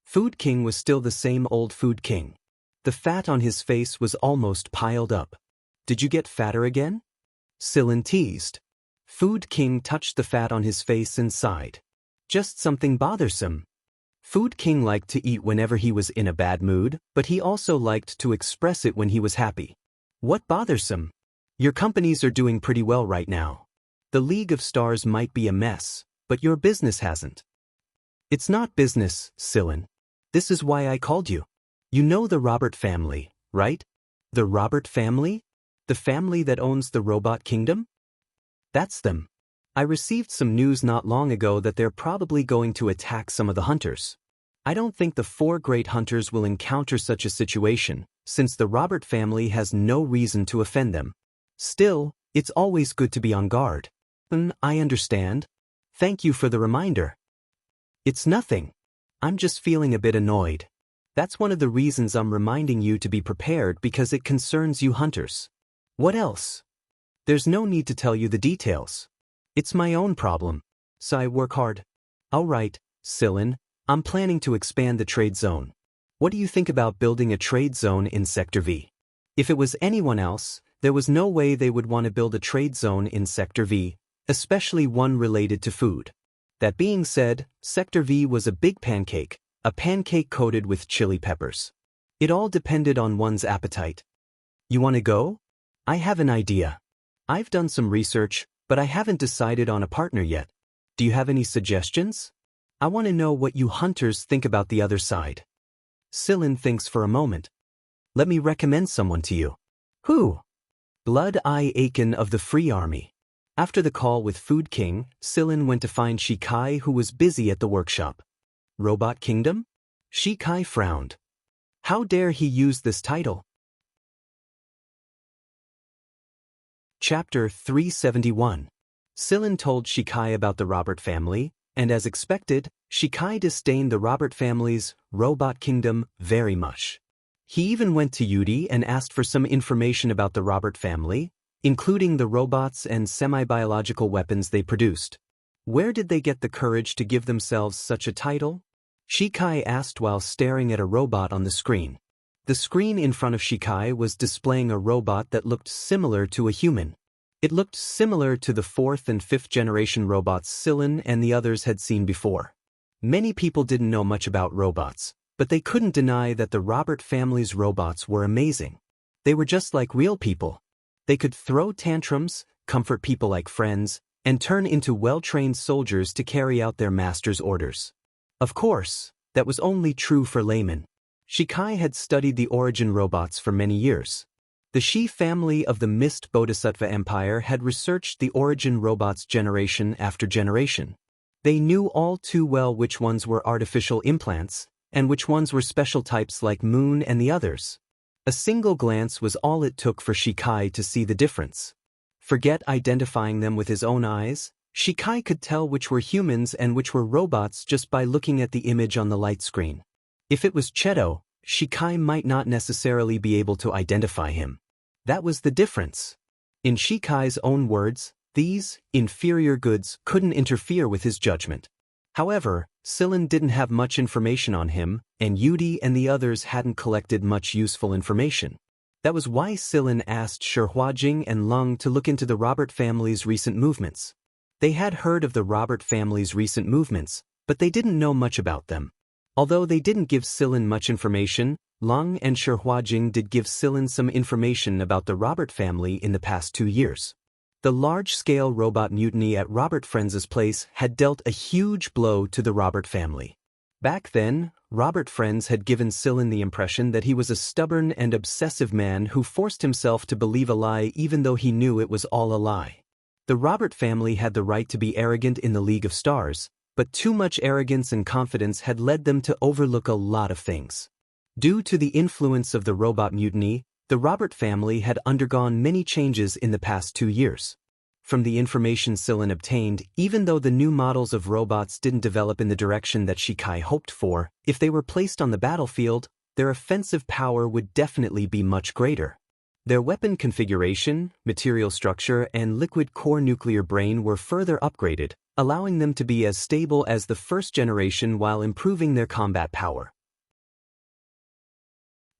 Food King was still the same old Food King. The fat on his face was almost piled up. "Did you get fatter again?" Sillin teased. Food King touched the fat on his face and sighed. "Just something bothersome." Food King liked to eat whenever he was in a bad mood, but he also liked to express it when he was happy. "What bothersome? Your companies are doing pretty well right now. The League of Stars might be a mess, but your business hasn't." "It's not business, Sillin. This is why I called you. You know the Robert family, right? The Robert family? The family that owns the Robot Kingdom? That's them. I received some news not long ago that they're probably going to attack some of the hunters. I don't think the 4 great hunters will encounter such a situation, since the Robert family has no reason to offend them. Still, it's always good to be on guard." "I understand. Thank you for the reminder." "It's nothing. I'm just feeling a bit annoyed. That's one of the reasons I'm reminding you to be prepared, because it concerns you hunters." "What else?" "There's no need to tell you the details. It's my own problem, so I work hard." "All right, Sillin, I'm planning to expand the trade zone. What do you think about building a trade zone in Sector V?" If it was anyone else, there was no way they would want to build a trade zone in Sector V, especially one related to food. That being said, Sector V was a big pancake, a pancake coated with chili peppers. It all depended on one's appetite. "You want to go?" "I have an idea. I've done some research, but I haven't decided on a partner yet. Do you have any suggestions? I want to know what you hunters think about the other side." Sillin thinks for a moment. "Let me recommend someone to you." "Who?" "Blood Eye Aiken of the Free Army." After the call with Food King, Sillin went to find Shikai, who was busy at the workshop. "Robot Kingdom?" Shikai frowned. How dare he use this title? Chapter 371. Sillin told Shikai about the Robert family, and as expected, Shikai disdained the Robert family's Robot Kingdom very much. He even went to Yudi and asked for some information about the Robert family, including the robots and semi-biological weapons they produced. Where did they get the courage to give themselves such a title? Shikai asked while staring at a robot on the screen. The screen in front of Shikai was displaying a robot that looked similar to a human. It looked similar to the 4th and 5th generation robots Sillin and the others had seen before. Many people didn't know much about robots, but they couldn't deny that the Robert family's robots were amazing. They were just like real people. They could throw tantrums, comfort people like friends, and turn into well-trained soldiers to carry out their master's orders. Of course, that was only true for laymen. Shikai had studied the origin robots for many years. The Shi family of the Mist Bodhisattva Empire had researched the origin robots generation after generation. They knew all too well which ones were artificial implants, and which ones were special types like Moon and the others. A single glance was all it took for Shikai to see the difference. Forget identifying them with his own eyes, Shikai could tell which were humans and which were robots just by looking at the image on the light screen. If it was Cheto, Shikai might not necessarily be able to identify him. That was the difference. In Shikai's own words, these inferior goods couldn't interfere with his judgment. However, Sillin didn't have much information on him, and Yudi and the others hadn't collected much useful information. That was why Sillin asked Shihuajing and Lung to look into the Robert family's recent movements. They had heard of the Robert family's recent movements, but they didn't know much about them. Although they didn't give Sillin much information, Lung and Shihuajing did give Sillin some information about the Robert family in the past 2 years. The large-scale robot mutiny at Robert Frenz's place had dealt a huge blow to the Robert family. Back then, Robert Frenz had given Sillin the impression that he was a stubborn and obsessive man who forced himself to believe a lie even though he knew it was all a lie. The Robert family had the right to be arrogant in the League of Stars, but too much arrogance and confidence had led them to overlook a lot of things. Due to the influence of the robot mutiny, The Robert family had undergone many changes in the past 2 years. From the information Sillin obtained, even though the new models of robots didn't develop in the direction that Shikai hoped for, if they were placed on the battlefield, their offensive power would definitely be much greater. Their weapon configuration, material structure, and liquid core nuclear brain were further upgraded, allowing them to be as stable as the first generation while improving their combat power.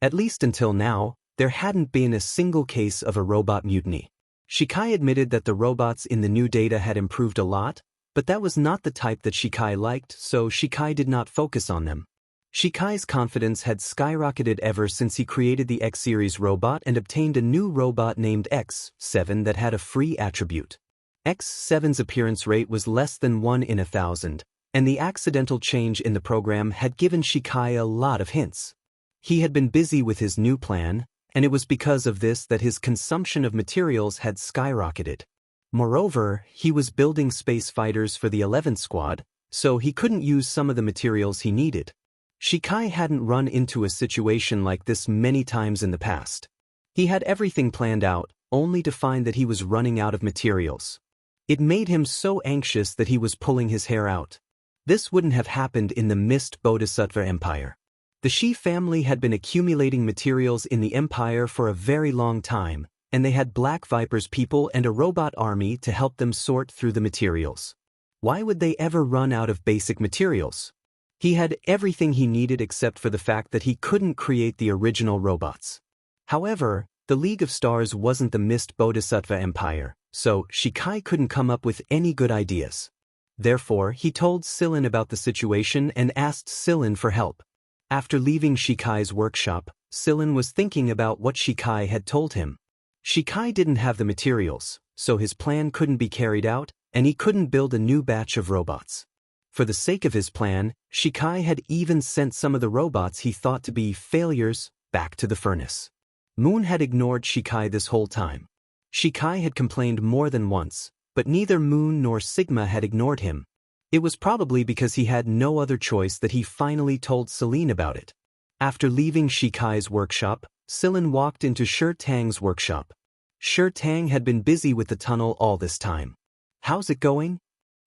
At least until now, there hadn't been a single case of a robot mutiny. Shikai admitted that the robots in the new data had improved a lot, but that was not the type that Shikai liked, so Shikai did not focus on them. Shikai's confidence had skyrocketed ever since he created the X-Series robot and obtained a new robot named X7 that had a free attribute. X7's appearance rate was less than 1 in 1,000, and the accidental change in the program had given Shikai a lot of hints. He had been busy with his new plan, and it was because of this that his consumption of materials had skyrocketed. Moreover, he was building space fighters for the 11th Squad, so he couldn't use some of the materials he needed. Shikai hadn't run into a situation like this many times in the past. He had everything planned out, only to find that he was running out of materials. It made him so anxious that he was pulling his hair out. This wouldn't have happened in the Mist Bodhisattva Empire. The Shi family had been accumulating materials in the Empire for a very long time, and they had Black Viper's people and a robot army to help them sort through the materials. Why would they ever run out of basic materials? He had everything he needed except for the fact that he couldn't create the original robots. However, the League of Stars wasn't the Mist Bodhisattva Empire, so Shikai couldn't come up with any good ideas. Therefore, he told Sillin about the situation and asked Sillin for help. After leaving Shikai's workshop, Sillin was thinking about what Shikai had told him. Shikai didn't have the materials, so his plan couldn't be carried out, and he couldn't build a new batch of robots. For the sake of his plan, Shikai had even sent some of the robots he thought to be failures back to the furnace. Moon had ignored Shikai this whole time. Shikai had complained more than once, but neither Moon nor Sigma had ignored him. It was probably because he had no other choice that he finally told Celine about it. After leaving Shikai's workshop, Sillin walked into Shi Tang's workshop. Shi Tang had been busy with the tunnel all this time. "How's it going?"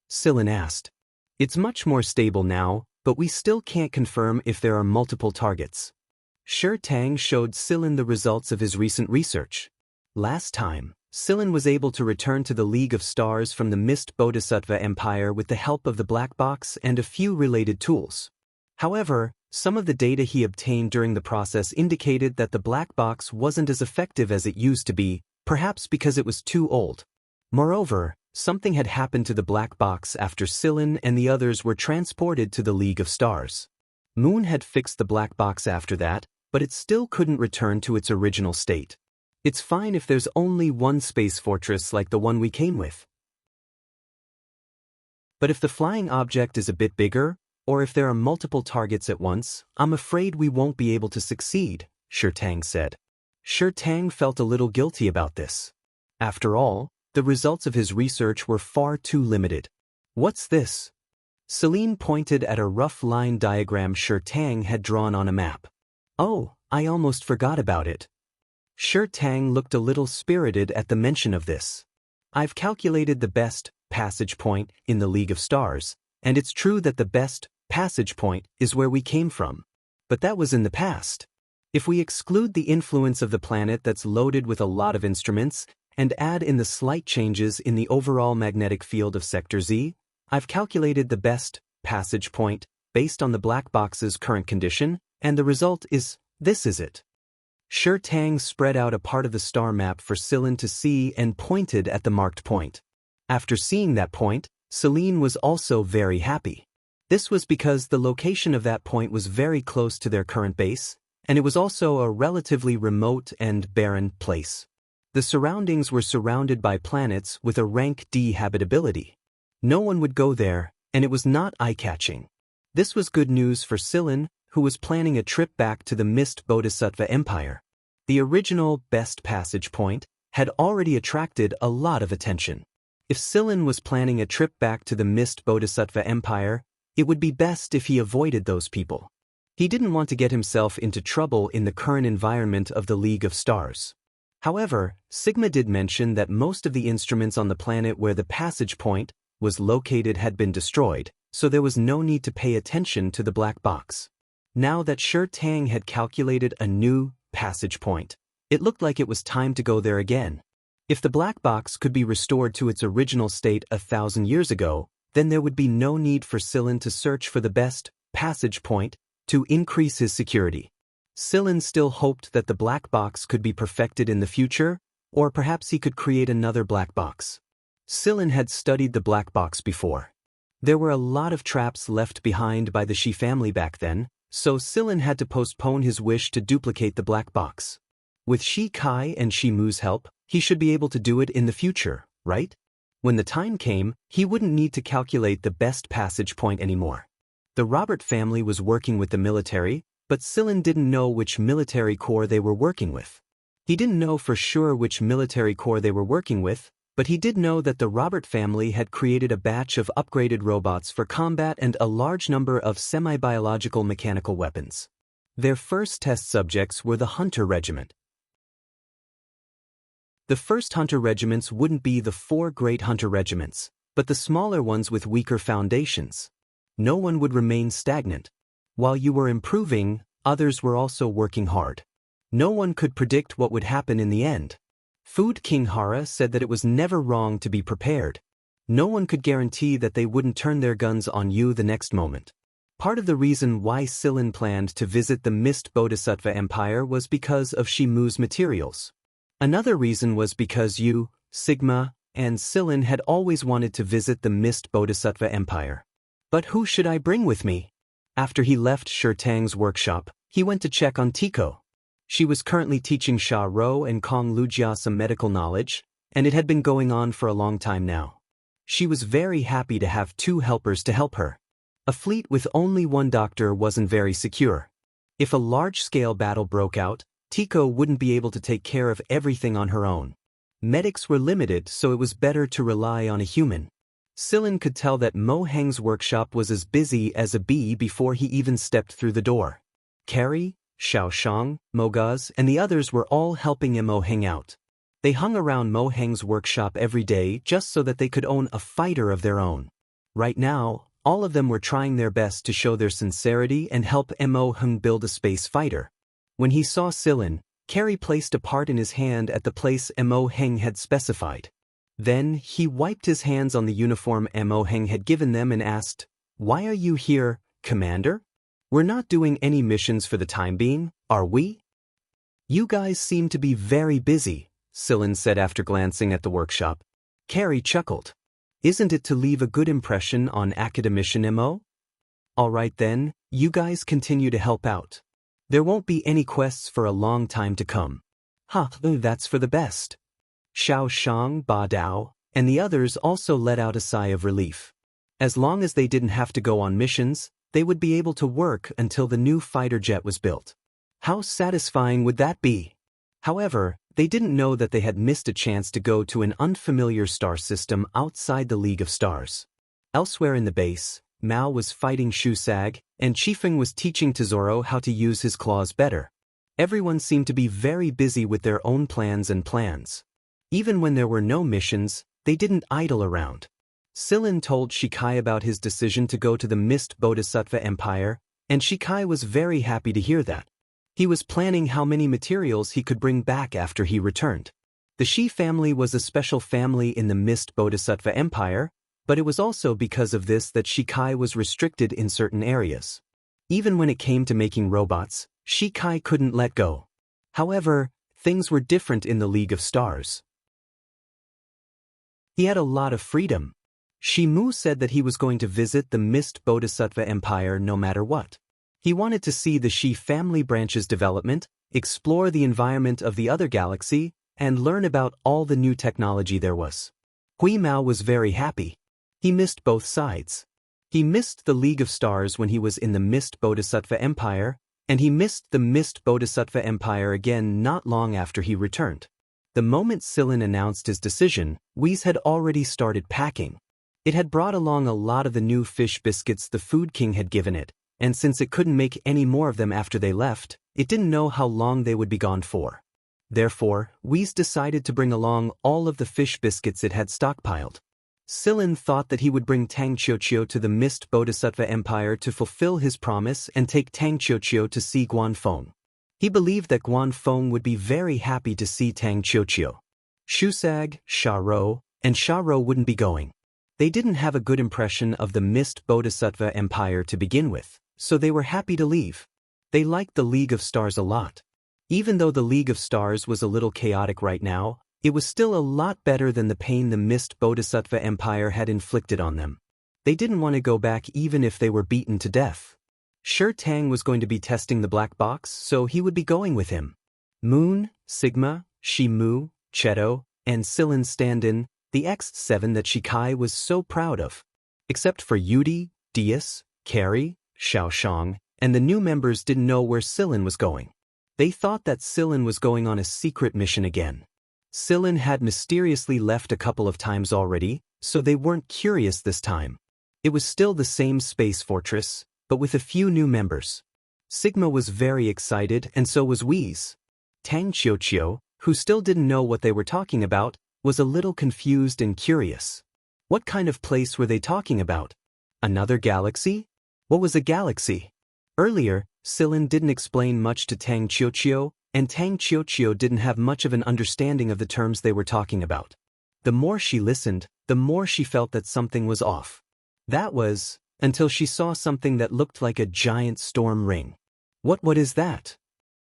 Sillin asked. "It's much more stable now, but we still can't confirm if there are multiple targets." Shi Tang showed Sillin the results of his recent research. Last time, Sillin was able to return to the League of Stars from the Mist Bodhisattva Empire with the help of the Black Box and a few related tools. However, some of the data he obtained during the process indicated that the Black Box wasn't as effective as it used to be, perhaps because it was too old. Moreover, something had happened to the Black Box after Sillin and the others were transported to the League of Stars. Moon had fixed the Black Box after that, but it still couldn't return to its original state. It's fine if there's only one space fortress like the one we came with. But if the flying object is a bit bigger, or if there are multiple targets at once, I'm afraid we won't be able to succeed, Shi Tang said. Shi Tang felt a little guilty about this. After all, the results of his research were far too limited. "What's this?" Celine pointed at a rough line diagram Shi Tang had drawn on a map. "Oh, I almost forgot about it." Shi Tang looked a little spirited at the mention of this. "I've calculated the best passage point in the League of Stars, and it's true that the best passage point is where we came from. But that was in the past. If we exclude the influence of the planet that's loaded with a lot of instruments, and add in the slight changes in the overall magnetic field of Sector Z, I've calculated the best passage point based on the Black Box's current condition, and the result is, this is it." Shi Tang spread out a part of the star map for Sillin to see and pointed at the marked point. After seeing that point, Celine was also very happy. This was because the location of that point was very close to their current base, and it was also a relatively remote and barren place. The surroundings were surrounded by planets with a rank D habitability. No one would go there, and it was not eye-catching. This was good news for Sillin, who was planning a trip back to the Mist Bodhisattva Empire. The original best passage point had already attracted a lot of attention. If Sillin was planning a trip back to the Mist Bodhisattva Empire, it would be best if he avoided those people. He didn't want to get himself into trouble in the current environment of the League of Stars. However, Sigma did mention that most of the instruments on the planet where the passage point was located had been destroyed, so there was no need to pay attention to the black box. Now that Shi Tang had calculated a new passage point, it looked like it was time to go there again. If the black box could be restored to its original state 1,000 years ago, then there would be no need for Sillin to search for the best passage point to increase his security. Sillin still hoped that the black box could be perfected in the future, or perhaps he could create another black box. Sillin had studied the black box before. There were a lot of traps left behind by the Shi family back then, so Sillin had to postpone his wish to duplicate the black box. With Shi Kai and Shi Mu's help, he should be able to do it in the future, right? When the time came, he wouldn't need to calculate the best passage point anymore. The Robert family was working with the military, but Sillin didn't know which military corps they were working with. He didn't know for sure which military corps they were working with, but he did know that the Robert family had created a batch of upgraded robots for combat and a large number of semi-biological mechanical weapons. Their first test subjects were the Hunter Regiment. The first Hunter regiments wouldn't be the 4 great Hunter regiments, but the smaller ones with weaker foundations. No one would remain stagnant. While you were improving, others were also working hard. No one could predict what would happen in the end. Food King Hara said that it was never wrong to be prepared. No one could guarantee that they wouldn't turn their guns on you the next moment. Part of the reason why Sillin planned to visit the Mist Bodhisattva Empire was because of Shi Mu's materials. Another reason was because you, Sigma, and Sillin had always wanted to visit the Mist Bodhisattva Empire. But who should I bring with me? After he left Shi Tang's workshop, he went to check on Tico. She was currently teaching Sha Ro and Kong Lujia some medical knowledge, and it had been going on for a long time now. She was very happy to have 2 helpers to help her. A fleet with only 1 doctor wasn't very secure. If a large-scale battle broke out, Tico wouldn't be able to take care of everything on her own. Medics were limited, so it was better to rely on a human. Sillin could tell that Mo Heng's workshop was as busy as a bee before he even stepped through the door. Carrie, Xiao Shang, Mogaz, and the others were all helping Mo Heng out. They hung around Mo Heng's workshop every day just so that they could own a fighter of their own. Right now, all of them were trying their best to show their sincerity and help Mo Heng build a space fighter. When he saw Sillin, Carrie placed a part in his hand at the place Mo Heng had specified. Then, he wiped his hands on the uniform Mo Heng had given them and asked, "Why are you here, Commander? We're not doing any missions for the time being, are we?" "You guys seem to be very busy," Sillin said after glancing at the workshop. Carrie chuckled. "Isn't it to leave a good impression on Academician Mo? All right then, you guys continue to help out. There won't be any quests for a long time to come." That's for the best." Xiao Shang, Ba Dao, and the others also let out a sigh of relief. As long as they didn't have to go on missions, they would be able to work until the new fighter jet was built. How satisfying would that be? However, they didn't know that they had missed a chance to go to an unfamiliar star system outside the League of Stars. Elsewhere in the base, Mao was fighting Shu Sag, and Chifeng was teaching Tesoro how to use his claws better. Everyone seemed to be very busy with their own plans. Even when there were no missions, they didn't idle around. Sillin told Shikai about his decision to go to the Mist Bodhisattva Empire, and Shikai was very happy to hear that. He was planning how many materials he could bring back after he returned. The Shi family was a special family in the Mist Bodhisattva Empire, but it was also because of this that Shikai was restricted in certain areas. Even when it came to making robots, Shikai couldn't let go. However, things were different in the League of Stars. He had a lot of freedom. Shi Mu said that he was going to visit the Mist Bodhisattva Empire no matter what. He wanted to see the Shi family branch's development, explore the environment of the other galaxy, and learn about all the new technology there was. Hui Mao was very happy. He missed both sides. He missed the League of Stars when he was in the Mist Bodhisattva Empire, and he missed the Mist Bodhisattva Empire again not long after he returned. The moment Sillin announced his decision, Whis had already started packing. It had brought along a lot of the new fish biscuits the Food King had given it, and since it couldn't make any more of them after they left, it didn't know how long they would be gone for. Therefore, Wheeze decided to bring along all of the fish biscuits it had stockpiled. Silin thought that he would bring Tang Qiuqiu to the Mist Bodhisattva Empire to fulfill his promise and take Tang Qiuqiu to see Guanfeng. He believed that Guanfeng would be very happy to see Tang Qiuqiu. Shusag, Xiaorou, and Xiaorou wouldn't be going. They didn't have a good impression of the Mist Bodhisattva Empire to begin with, so they were happy to leave. They liked the League of Stars a lot. Even though the League of Stars was a little chaotic right now, it was still a lot better than the pain the Mist Bodhisattva Empire had inflicted on them. They didn't want to go back even if they were beaten to death. Sure, Tang was going to be testing the black box, so he would be going with him. Moon, Sigma, Shimu, Cheto, and Silin stand-in, the X7 that Shikai was so proud of. Except for Yudi, Dias, Carrie, Xiaoshang, and the new members didn't know where Silin was going. They thought that Silin was going on a secret mission again. Silin had mysteriously left a couple of times already, so they weren't curious this time. It was still the same space fortress, but with a few new members. Sigma was very excited and so was Wheeze. Tang Qiuqiu, who still didn't know what they were talking about, was a little confused and curious. What kind of place were they talking about? Another galaxy? What was a galaxy? Earlier, Silin didn't explain much to Tang Qiuqiu, and Tang Qiuqiu didn't have much of an understanding of the terms they were talking about. The more she listened, the more she felt that something was off. That was, until she saw something that looked like a giant storm ring. What is that?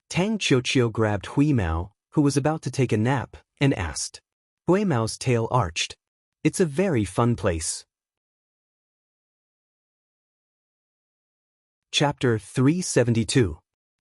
Tang Qiuqiu grabbed Huimao, who was about to take a nap, and asked. Huimao's tail arched. It's a very fun place. Chapter 372.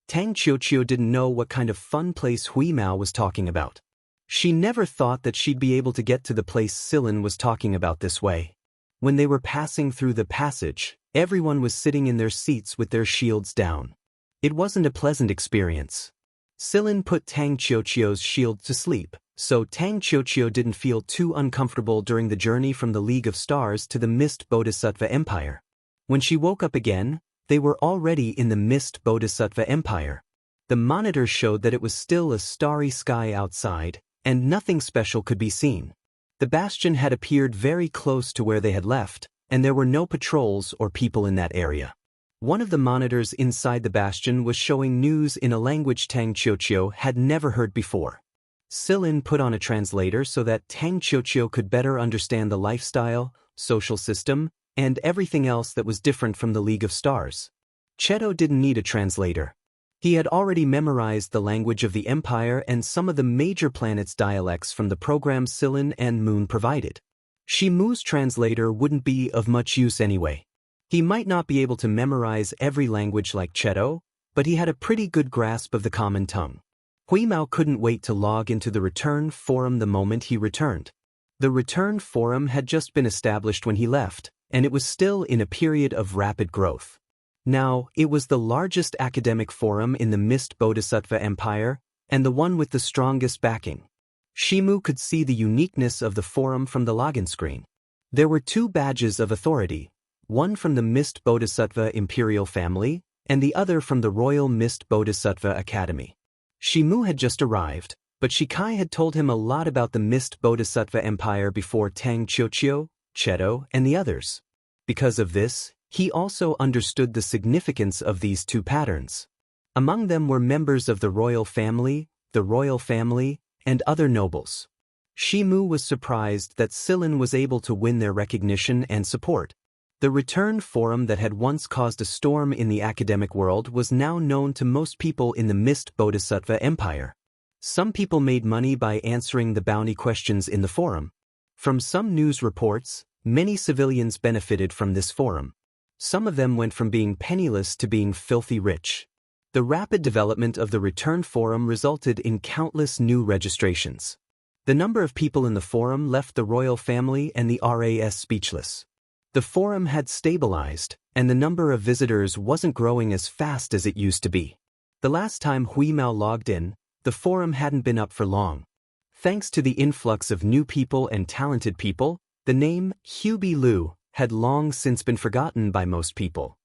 Tang Qiuqiu didn't know what kind of fun place Huimao was talking about. She never thought that she'd be able to get to the place Silin was talking about this way. When they were passing through the passage, everyone was sitting in their seats with their shields down. It wasn't a pleasant experience. Silin put Tang Qiuqiu's shield to sleep, so Tang Qiuqiu didn't feel too uncomfortable during the journey from the League of Stars to the Mist Bodhisattva Empire. When she woke up again, they were already in the Mist Bodhisattva Empire. The monitor showed that it was still a starry sky outside, and nothing special could be seen. The bastion had appeared very close to where they had left, and there were no patrols or people in that area. One of the monitors inside the bastion was showing news in a language Tang Qiuqiu had never heard before. Silin put on a translator so that Tang Qiuqiu could better understand the lifestyle, social system, and everything else that was different from the League of Stars. Cheto didn't need a translator. He had already memorized the language of the Empire and some of the major planets' dialects from the program Silin and Moon provided. Shimu's translator wouldn't be of much use anyway. He might not be able to memorize every language like Cheto, but he had a pretty good grasp of the common tongue. Huimao couldn't wait to log into the return forum the moment he returned. The return forum had just been established when he left, and it was still in a period of rapid growth. Now, it was the largest academic forum in the Mist Bodhisattva Empire, and the one with the strongest backing. Shimu could see the uniqueness of the forum from the login screen. There were 2 badges of authority, one from the Mist Bodhisattva Imperial Family, and the other from the Royal Mist Bodhisattva Academy. Shimu had just arrived, but Shikai had told him a lot about the Mist Bodhisattva Empire before Tang Qiuqiu, Cheto, and the others. Because of this, he also understood the significance of these 2 patterns. Among them were members of the royal family, and other nobles. Shimu was surprised that Silin was able to win their recognition and support. The return forum that had once caused a storm in the academic world was now known to most people in the Mist Bodhisattva Empire. Some people made money by answering the bounty questions in the forum. From some news reports, many civilians benefited from this forum. Some of them went from being penniless to being filthy rich. The rapid development of the return forum resulted in countless new registrations. The number of people in the forum left the royal family and the RAS speechless. The forum had stabilized, and the number of visitors wasn't growing as fast as it used to be. The last time Huimao logged in, the forum hadn't been up for long. Thanks to the influx of new people and talented people, the name Hubie Lu had long since been forgotten by most people.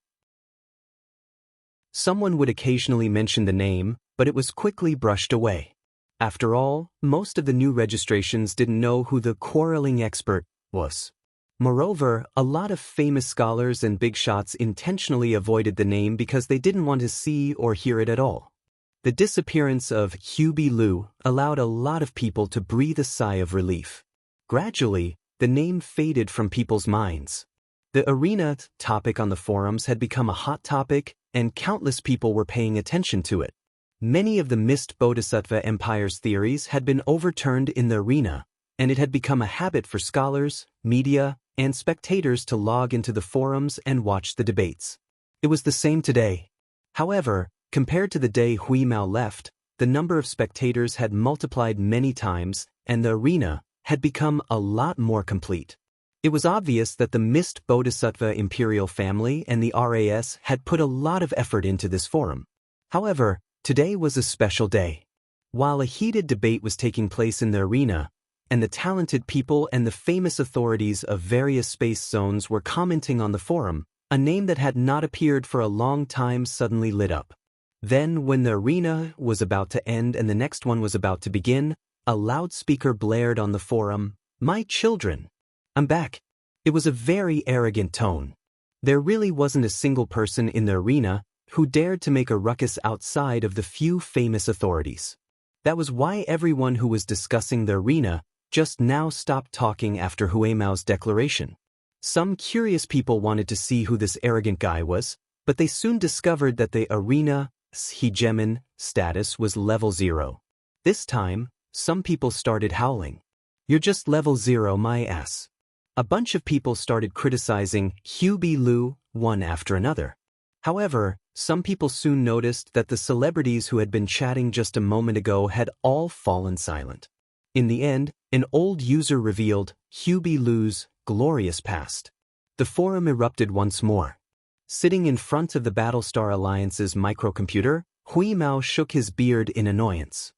Someone would occasionally mention the name, but it was quickly brushed away. After all, most of the new registrations didn't know who the quarreling expert was. Moreover, a lot of famous scholars and big shots intentionally avoided the name because they didn't want to see or hear it at all. The disappearance of Hubie Liu allowed a lot of people to breathe a sigh of relief. Gradually, the name faded from people's minds. The arena topic on the forums had become a hot topic, and countless people were paying attention to it. Many of the missed Bodhisattva Empire's theories had been overturned in the arena, and it had become a habit for scholars, media, and spectators to log into the forums and watch the debates. It was the same today. However, compared to the day Hui Mao left, the number of spectators had multiplied many times, and the arena had become a lot more complete. It was obvious that the missed Bodhisattva imperial family and the RAS had put a lot of effort into this forum. However, today was a special day. While a heated debate was taking place in the arena, and the talented people and the famous authorities of various space zones were commenting on the forum, a name that had not appeared for a long time suddenly lit up. Then, when the arena was about to end and the next one was about to begin, a loudspeaker blared on the forum, "My children, I'm back." It was a very arrogant tone. There really wasn't a single person in the arena who dared to make a ruckus outside of the few famous authorities. That was why everyone who was discussing the arena just now stopped talking after Hui Mao's declaration. Some curious people wanted to see who this arrogant guy was, but they soon discovered that the arena's hegemon status was level 0. This time, some people started howling. "You're just level 0, my ass." A bunch of people started criticizing Hubie Liu one after another. However, some people soon noticed that the celebrities who had been chatting just a moment ago had all fallen silent. In the end, an old user revealed Hubie Liu's glorious past. The forum erupted once more. Sitting in front of the Battlestar Alliance's microcomputer, Hui Mao shook his beard in annoyance.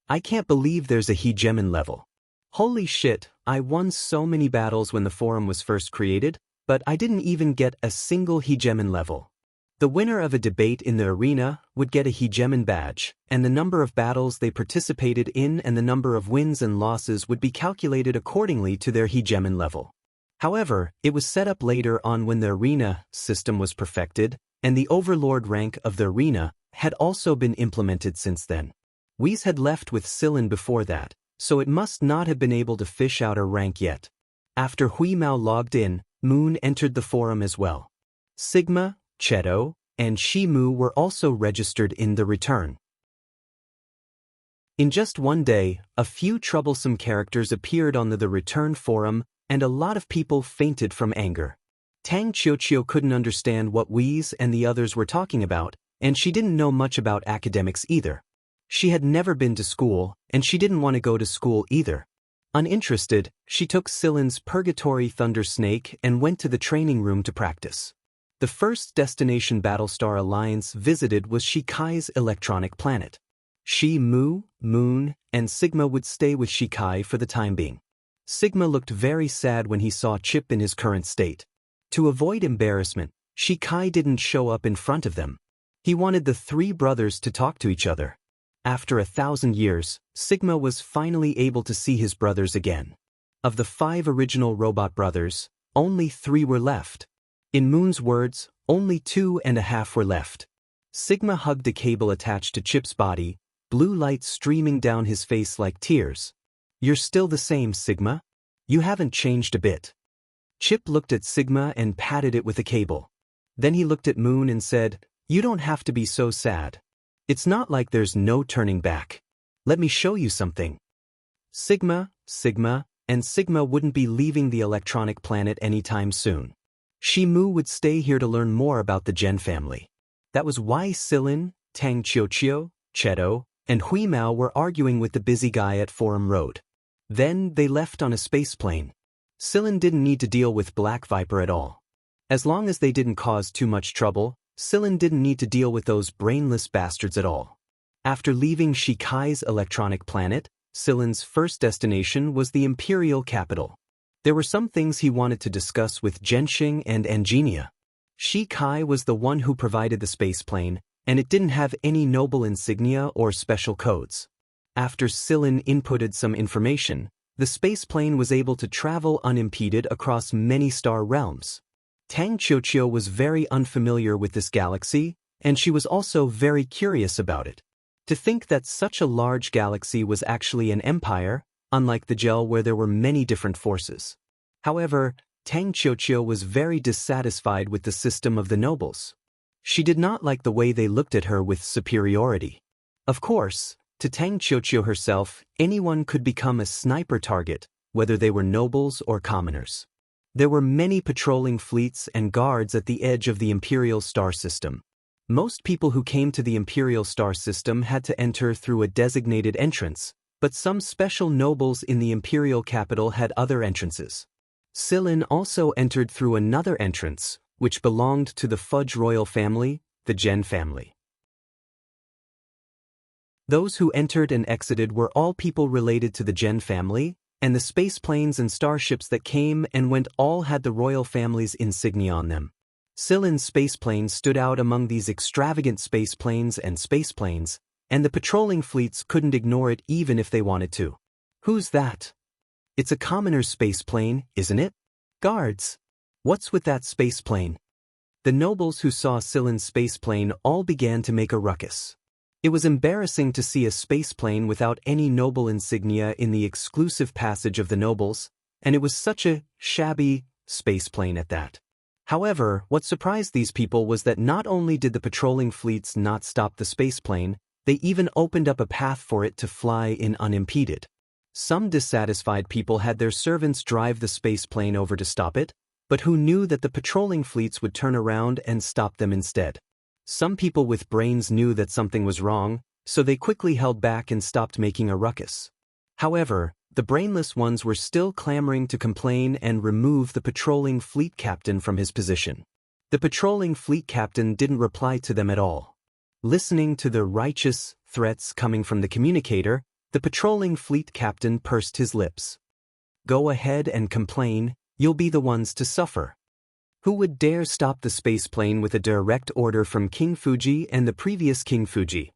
"I can't believe there's a hegemon level. Holy shit, I won so many battles when the forum was first created, but I didn't even get a single hegemon level." The winner of a debate in the arena would get a hegemon badge, and the number of battles they participated in and the number of wins and losses would be calculated accordingly to their hegemon level. However, it was set up later on when the arena system was perfected, and the overlord rank of the arena had also been implemented since then. Whis had left with Silin before that, so it must not have been able to fish out a rank yet. After Hui Mao logged in, Moon entered the forum as well. Sigma, Cheto, and Shimu were also registered in the return. In just one day, a few troublesome characters appeared on the return forum, and a lot of people fainted from anger. Tang Qiuqiu couldn't understand what Whis and the others were talking about, and she didn't know much about academics either. She had never been to school, and she didn't want to go to school either. Uninterested, she took Silin's Purgatory Thunder Snake and went to the training room to practice. The first destination Battlestar Alliance visited was Shikai's electronic planet. Mu, Moon, and Sigma would stay with Shikai for the time being. Sigma looked very sad when he saw Chip in his current state. To avoid embarrassment, Shikai didn't show up in front of them. He wanted the three brothers to talk to each other. After 1,000 years, Sigma was finally able to see his brothers again. Of the 5 original robot brothers, only 3 were left. In Moon's words, only 2.5 were left. Sigma hugged a cable attached to Chip's body, blue light streaming down his face like tears. "You're still the same, Sigma. You haven't changed a bit." Chip looked at Sigma and patted it with a cable. Then he looked at Moon and said, "You don't have to be so sad. It's not like there's no turning back. Let me show you something." Sigma, and Sigma wouldn't be leaving the electronic planet anytime soon. Shimu would stay here to learn more about the Gen family. That was why Silin, Tang Qiuqiu, Cheto, and Hui Mao were arguing with the busy guy at Forum Road. Then they left on a space plane. Silin didn't need to deal with Black Viper at all. As long as they didn't cause too much trouble, Silin didn't need to deal with those brainless bastards at all. After leaving Shikai's electronic planet, Silin's first destination was the Imperial capital. There were some things he wanted to discuss with Genshin and Angenia. Shi Kai was the one who provided the spaceplane, and it didn't have any noble insignia or special codes. After Sillin inputted some information, the spaceplane was able to travel unimpeded across many star realms. Tang Qiuqiu was very unfamiliar with this galaxy, and she was also very curious about it. To think that such a large galaxy was actually an empire, unlike the gel where there were many different forces. However, Tang Qiuqiu was very dissatisfied with the system of the nobles. She did not like the way they looked at her with superiority. Of course, to Tang Qiuqiu herself, anyone could become a sniper target, whether they were nobles or commoners. There were many patrolling fleets and guards at the edge of the Imperial Star System. Most people who came to the Imperial Star System had to enter through a designated entrance, but some special nobles in the Imperial capital had other entrances. Sillin also entered through another entrance, which belonged to the Fudge royal family, the Gen family. Those who entered and exited were all people related to the Gen family, and the spaceplanes and starships that came and went all had the royal family's insignia on them. Sillin's spaceplane stood out among these extravagant spaceplanes, and the patrolling fleets couldn't ignore it even if they wanted to. Who's that? It's a commoner's spaceplane, isn't it? Guards! What's with that spaceplane? The nobles who saw Sillin's spaceplane all began to make a ruckus. It was embarrassing to see a spaceplane without any noble insignia in the exclusive passage of the nobles, and it was such a shabby spaceplane at that. However, what surprised these people was that not only did the patrolling fleets not stop the spaceplane, they even opened up a path for it to fly in unimpeded. Some dissatisfied people had their servants drive the spaceplane over to stop it, but who knew that the patrolling fleets would turn around and stop them instead. Some people with brains knew that something was wrong, so they quickly held back and stopped making a ruckus. However, the brainless ones were still clamoring to complain and remove the patrolling fleet captain from his position. The patrolling fleet captain didn't reply to them at all. Listening to the righteous threats coming from the communicator, the patrolling fleet captain pursed his lips. Go ahead and complain, you'll be the ones to suffer. Who would dare stop the spaceplane with a direct order from King Fuji and the previous King Fuji?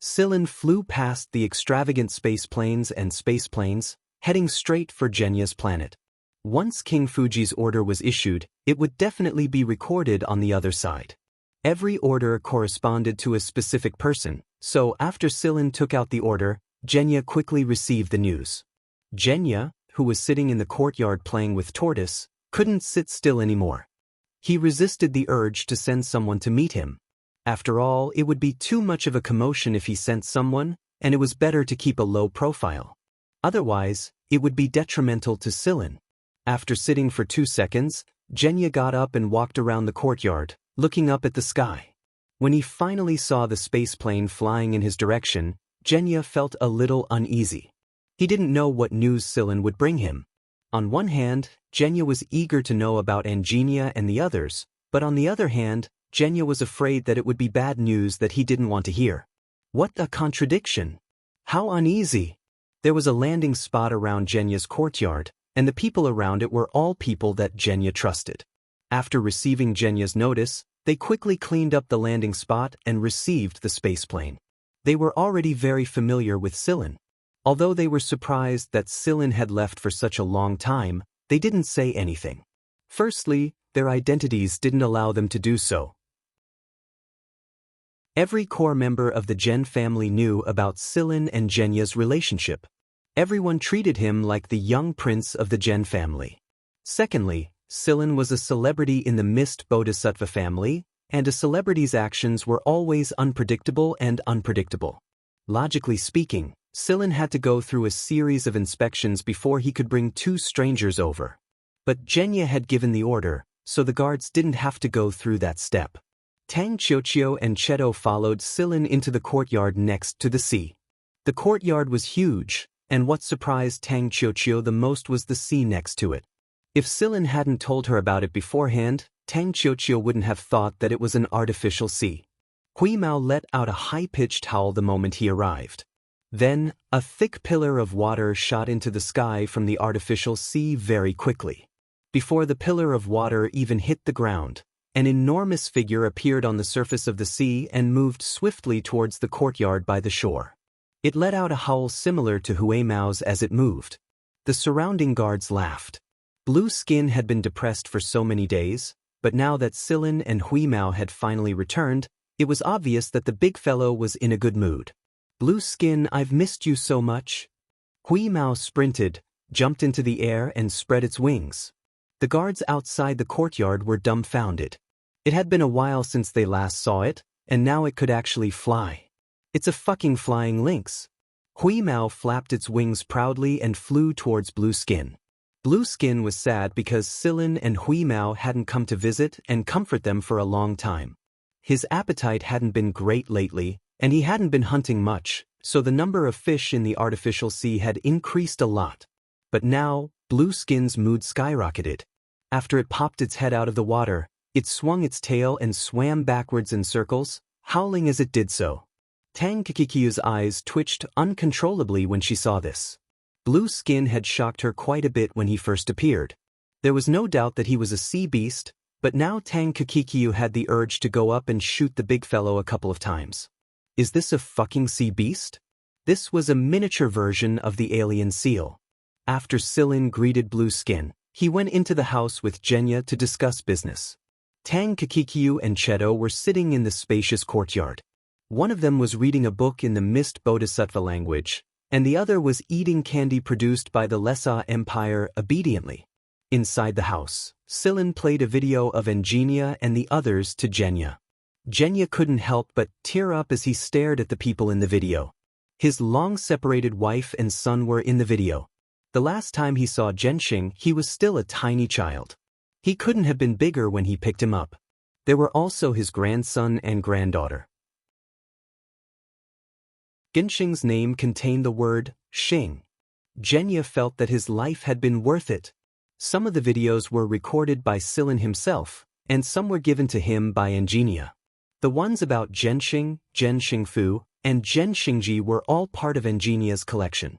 Sillin flew past the extravagant spaceplanes, heading straight for Genya's planet. Once King Fuji's order was issued, it would definitely be recorded on the other side. Every order corresponded to a specific person, so after Sillin took out the order, Genya quickly received the news. Genya, who was sitting in the courtyard playing with Tortoise, couldn't sit still anymore. He resisted the urge to send someone to meet him. After all, it would be too much of a commotion if he sent someone, and it was better to keep a low profile. Otherwise, it would be detrimental to Sillin. After sitting for 2 seconds, Genya got up and walked around the courtyard, looking up at the sky. When he finally saw the spaceplane flying in his direction, Genya felt a little uneasy. He didn't know what news Sillin would bring him. On one hand, Genya was eager to know about Angenia and the others, but on the other hand, Genya was afraid that it would be bad news that he didn't want to hear. What a contradiction! How uneasy! There was a landing spot around Genya's courtyard, and the people around it were all people that Genya trusted. After receiving Genya's notice, they quickly cleaned up the landing spot and received the spaceplane. They were already very familiar with Sillin. Although they were surprised that Sillin had left for such a long time, they didn't say anything. Firstly, their identities didn't allow them to do so. Every core member of the Gen family knew about Sillin and Genya's relationship. Everyone treated him like the young prince of the Gen family. Secondly, Sillin was a celebrity in the Mist Bodhisattva family, and a celebrity's actions were always unpredictable. Logically speaking, Sillin had to go through a series of inspections before he could bring 2 strangers over. But Genya had given the order, so the guards didn't have to go through that step. Tang Qiuqiu and Cheto followed Sillin into the courtyard next to the sea. The courtyard was huge, and what surprised Tang Qiuqiu the most was the sea next to it. If Sillin hadn't told her about it beforehand, Tang Qiuqiu wouldn't have thought that it was an artificial sea. Hui Mao let out a high-pitched howl the moment he arrived. Then, a thick pillar of water shot into the sky from the artificial sea very quickly. Before the pillar of water even hit the ground, An enormous figure appeared on the surface of the sea and moved swiftly towards the courtyard by the shore. It let out a howl similar to Hui Mao's as it moved. The surrounding guards laughed. Blue Skin had been depressed for so many days, but now that Silin and Hui Mao had finally returned, it was obvious that the big fellow was in a good mood. Blue Skin, I've missed you so much. Hui Mao sprinted, jumped into the air and spread its wings. The guards outside the courtyard were dumbfounded. It had been a while since they last saw it, and now it could actually fly. It's a fucking flying lynx. Hui Mao flapped its wings proudly and flew towards Blue Skin. Blue Skin was sad because Silin and Hui Mao hadn't come to visit and comfort them for a long time. His appetite hadn't been great lately, and he hadn't been hunting much, so the number of fish in the artificial sea had increased a lot. But now, Blue Skin's mood skyrocketed. After it popped its head out of the water, it swung its tail and swam backwards in circles, howling as it did so. Tang Kikikiu's eyes twitched uncontrollably when she saw this. Blue Skin had shocked her quite a bit when he first appeared. There was no doubt that he was a sea beast, but now Tang Kikikiu had the urge to go up and shoot the big fellow a couple of times. Is this a fucking sea beast? This was a miniature version of the alien seal. After Silin greeted Blue Skin, he went into the house with Genya to discuss business. Tang Kikikiu and Cheto were sitting in the spacious courtyard. One of them was reading a book in the Mist Bodhisattva language, and the other was eating candy produced by the Lessa Empire obediently. Inside the house, Silin played a video of Engenia and the others to Genya. Genya couldn't help but tear up as he stared at the people in the video. His long-separated wife and son were in the video. The last time he saw Genshing, he was still a tiny child. He couldn't have been bigger when he picked him up. There were also his grandson and granddaughter. Genshing's name contained the word Xing. Genya felt that his life had been worth it. Some of the videos were recorded by Silin himself, and some were given to him by Engenia. The ones about Genshing, Genshingfu, and Genshingji were all part of Engenia's collection.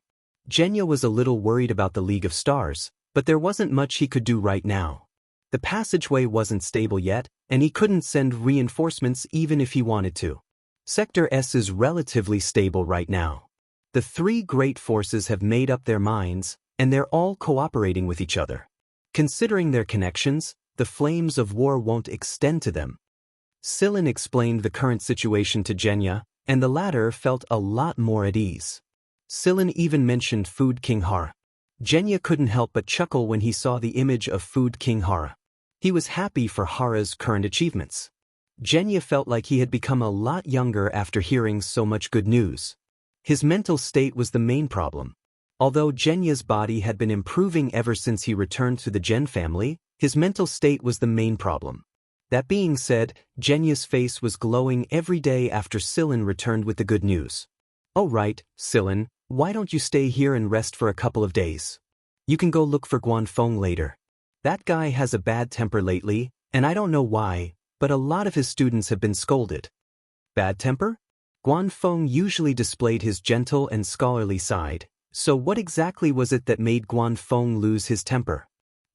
Genya was a little worried about the League of Stars, but there wasn't much he could do right now. The passageway wasn't stable yet, and he couldn't send reinforcements even if he wanted to. Sector S is relatively stable right now. The three great forces have made up their minds, and they're all cooperating with each other. Considering their connections, the flames of war won't extend to them. Silin explained the current situation to Genya, and the latter felt a lot more at ease. Silin even mentioned Food King Hara. Genya couldn't help but chuckle when he saw the image of Food King Hara. He was happy for Hara's current achievements. Genya felt like he had become a lot younger after hearing so much good news. His mental state was the main problem. Although Genya's body had been improving ever since he returned to the Gen family, his mental state was the main problem. That being said, Genya's face was glowing every day after Silin returned with the good news. "Oh right, Silin, why don't you stay here and rest for a couple of days? You can go look for Guanfeng later. That guy has a bad temper lately, and I don't know why, but a lot of his students have been scolded." Bad temper? Guanfeng usually displayed his gentle and scholarly side, so what exactly was it that made Guanfeng lose his temper?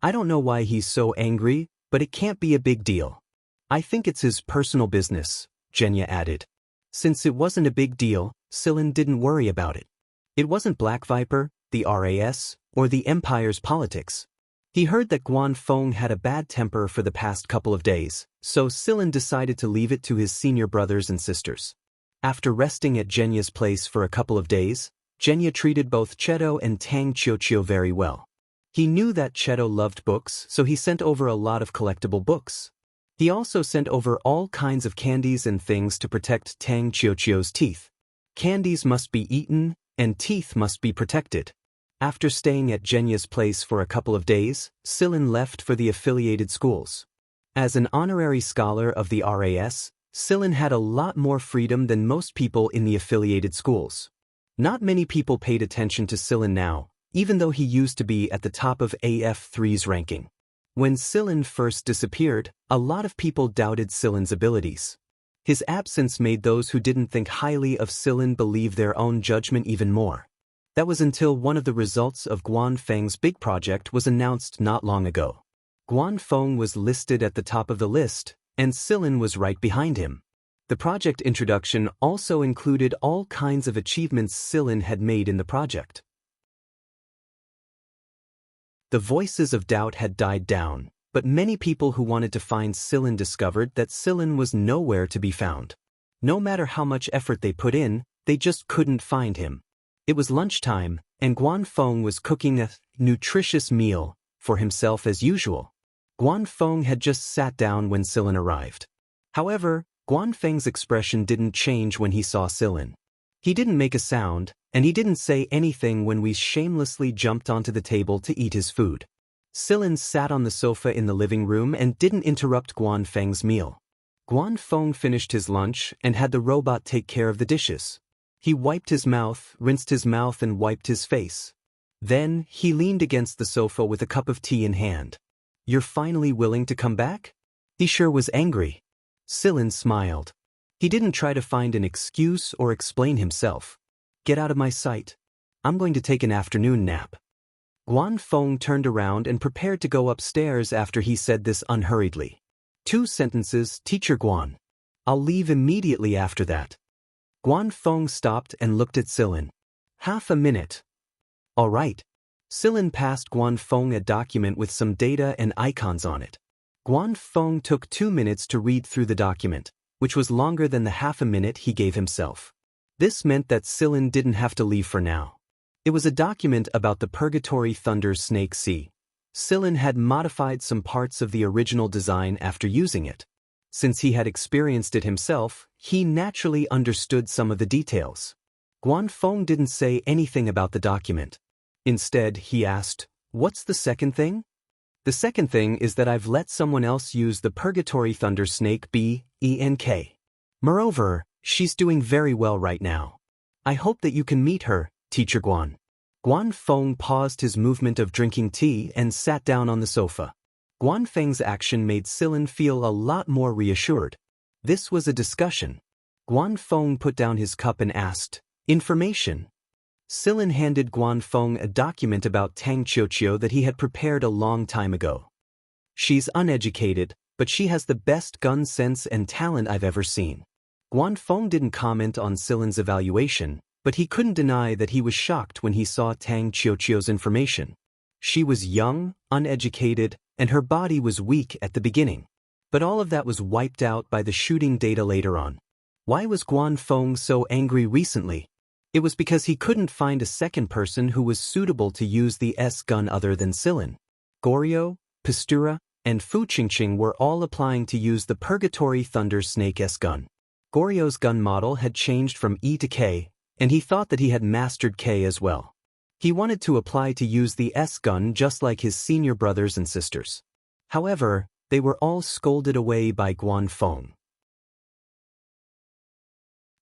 "I don't know why he's so angry, but it can't be a big deal. I think it's his personal business," Genya added. Since it wasn't a big deal, Silin didn't worry about it. It wasn't Black Viper, the RAS, or the Empire's politics. He heard that Guanfeng had a bad temper for the past couple of days, so Silin decided to leave it to his senior brothers and sisters. After resting at Genya's place for a couple of days, Genya treated both Cheto and Tang Qiuqiu very well. He knew that Cheto loved books, so he sent over a lot of collectible books. He also sent over all kinds of candies and things to protect Tang Qiuqiu's teeth. Candies must be eaten, and teeth must be protected. After staying at Genya's place for a couple of days, Silin left for the affiliated schools. As an honorary scholar of the RAS, Silin had a lot more freedom than most people in the affiliated schools. Not many people paid attention to Silin now, even though he used to be at the top of AF3's ranking. When Silin first disappeared, a lot of people doubted Silin's abilities. His absence made those who didn't think highly of Silin believe their own judgment even more. That was until one of the results of Guanfeng's big project was announced not long ago. Guanfeng was listed at the top of the list, and Silin was right behind him. The project introduction also included all kinds of achievements Silin had made in the project. The voices of doubt had died down, but many people who wanted to find Silin discovered that Silin was nowhere to be found. No matter how much effort they put in, they just couldn't find him. It was lunchtime, and Guanfeng was cooking a nutritious meal for himself as usual. Guanfeng had just sat down when Silin arrived. However, Guanfeng's expression didn't change when he saw Silin. He didn't make a sound, and he didn't say anything when we shamelessly jumped onto the table to eat his food. Silin sat on the sofa in the living room and didn't interrupt Guanfeng's meal. Guanfeng finished his lunch and had the robot take care of the dishes. He wiped his mouth, rinsed his mouth and wiped his face. Then, he leaned against the sofa with a cup of tea in hand. "You're finally willing to come back?" He sure was angry. Silin smiled. He didn't try to find an excuse or explain himself. "Get out of my sight. I'm going to take an afternoon nap." Guanfeng turned around and prepared to go upstairs after he said this unhurriedly. "2 sentences, Teacher Guan. I'll leave immediately after that." Guanfeng stopped and looked at Silin. "Half a minute." "All right." Silin passed Guanfeng a document with some data and icons on it. Guanfeng took 2 minutes to read through the document, which was longer than the half a minute he gave himself. This meant that Silin didn't have to leave for now. It was a document about the Purgatory Thunder Snake Sea. Silin had modified some parts of the original design after using it. Since he had experienced it himself, he naturally understood some of the details. Guanfeng didn't say anything about the document. Instead, he asked, "What's the second thing?" "The second thing is that I've let someone else use the Purgatory Thunder Snake BENK. Moreover, she's doing very well right now. I hope that you can meet her, Teacher Guan." Guanfeng paused his movement of drinking tea and sat down on the sofa. Guanfeng's action made Silin feel a lot more reassured. This was a discussion. Guanfeng put down his cup and asked, "Information?" Silin handed Guanfeng a document about Tang Qiuqiu that he had prepared a long time ago. "She's uneducated, but she has the best gun sense and talent I've ever seen." Guanfeng didn't comment on Silin's evaluation, but he couldn't deny that he was shocked when he saw Tang Qiuqiu's information. She was young, uneducated, and her body was weak at the beginning. But all of that was wiped out by the shooting data later on. Why was Guanfeng so angry recently? It was because he couldn't find a second person who was suitable to use the S-gun other than Silin. Goryo, Pastura, and Fu Qingqing were all applying to use the Purgatory Thunder Snake S-gun. Goryo's gun model had changed from E to K, and he thought that he had mastered K as well. He wanted to apply to use the S-gun just like his senior brothers and sisters. However, they were all scolded away by Guanfeng.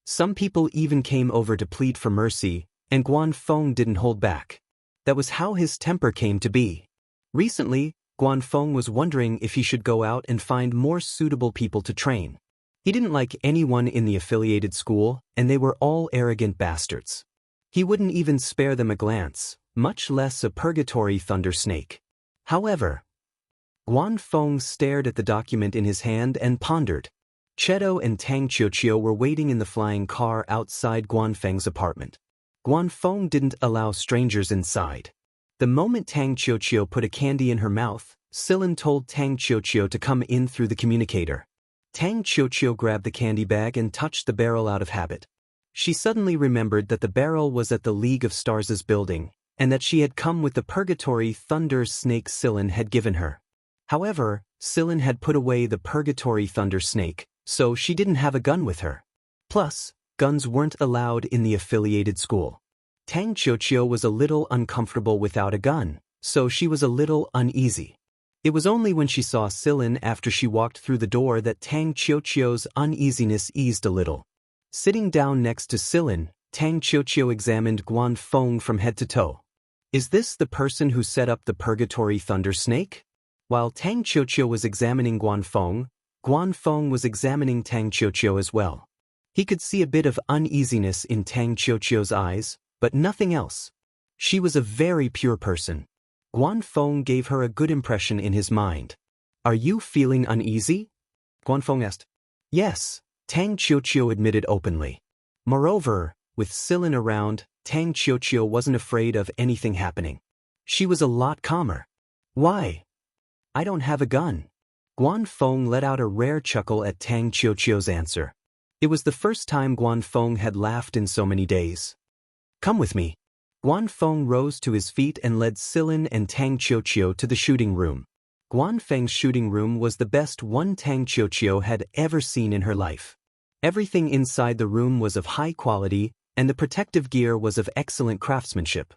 Some people even came over to plead for mercy, and Guanfeng didn't hold back. That was how his temper came to be. Recently, Guanfeng was wondering if he should go out and find more suitable people to train. He didn't like anyone in the affiliated school, and they were all arrogant bastards. He wouldn't even spare them a glance, much less a Purgatory Thunder Snake. However, Guanfeng stared at the document in his hand and pondered. Cheto and Tang Qiuqiu were waiting in the flying car outside Guanfeng's apartment. Guanfeng didn't allow strangers inside. The moment Tang Qiuqiu put a candy in her mouth, Silin told Tang Qiuqiu to come in through the communicator. Tang Qiuqiu grabbed the candy bag and touched the barrel out of habit. She suddenly remembered that the barrel was at the League of Stars' building, and that she had come with the Purgatory Thunder Snake Silin had given her. However, Silin had put away the Purgatory Thunder Snake, so she didn't have a gun with her. Plus, guns weren't allowed in the affiliated school. Tang Qiuqiu was a little uncomfortable without a gun, so she was a little uneasy. It was only when she saw Silin after she walked through the door that Tang Qiuqiu's uneasiness eased a little. Sitting down next to Silin, Tang Qiuqiu examined Guanfeng from head to toe. "Is this the person who set up the Purgatory Thunder Snake?" While Tang Qiuqiu was examining Guanfeng was examining Tang Qiuqiu as well. He could see a bit of uneasiness in Tang Qiuqiu's eyes, but nothing else. She was a very pure person. Guanfeng gave her a good impression in his mind. "Are you feeling uneasy?" Guanfeng asked. Yes, Tang Qiuqiu admitted openly. Moreover, with Silin around, Tang Qiuqiu wasn't afraid of anything happening. She was a lot calmer. Why? I don't have a gun. Guanfeng let out a rare chuckle at Tang Qiuqiu's answer. It was the first time Guanfeng had laughed in so many days. Come with me. Guanfeng rose to his feet and led Silin and Tang Qiuqiu to the shooting room. Guanfeng's shooting room was the best one Tang Qiuqiu had ever seen in her life. Everything inside the room was of high quality, and the protective gear was of excellent craftsmanship.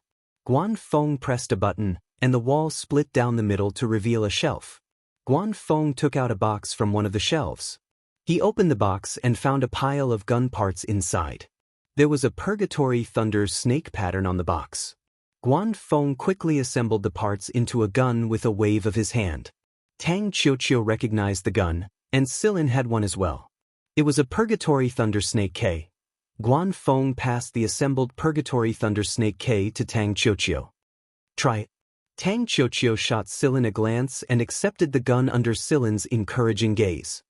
Guanfeng pressed a button, and the wall split down the middle to reveal a shelf. Guanfeng took out a box from one of the shelves. He opened the box and found a pile of gun parts inside. There was a Purgatory Thunder snake pattern on the box. Guanfeng quickly assembled the parts into a gun with a wave of his hand. Tang Qiuqiu recognized the gun, and Silin had one as well. It was a Purgatory Thunder Snake K. Guanfeng passed the assembled Purgatory Thunder Snake K to Tang Qiuqiu. Try it. Tang Qiuqiu shot Silin a glance and accepted the gun under Silin's encouraging gaze.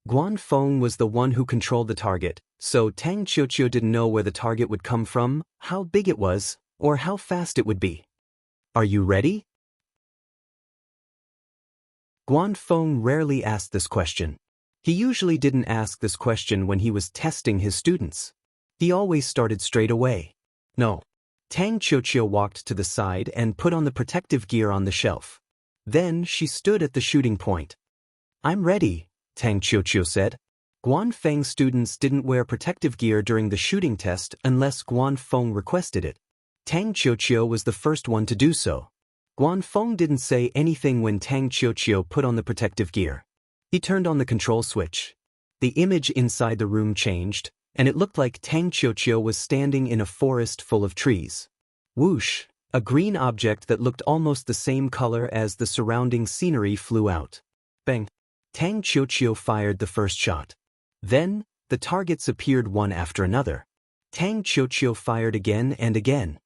Guanfeng was the one who controlled the target, so Tang Qiuqiu didn't know where the target would come from, how big it was, or how fast it would be. Are you ready? Guanfeng rarely asked this question. He usually didn't ask this question when he was testing his students. He always started straight away. No. Tang Qiuqiu walked to the side and put on the protective gear on the shelf. Then she stood at the shooting point. I'm ready, Tang Qiuqiu said. Guanfeng's students didn't wear protective gear during the shooting test unless Guanfeng requested it. Tang Qiuqiu was the first one to do so. Guanfeng didn't say anything when Tang Qiuqiu put on the protective gear. He turned on the control switch. The image inside the room changed, and it looked like Tang Qiuqiu was standing in a forest full of trees. Whoosh! A green object that looked almost the same color as the surrounding scenery flew out. Bang! Tang Qiuqiu fired the first shot. Then, the targets appeared one after another. Tang Qiuqiu fired again and again.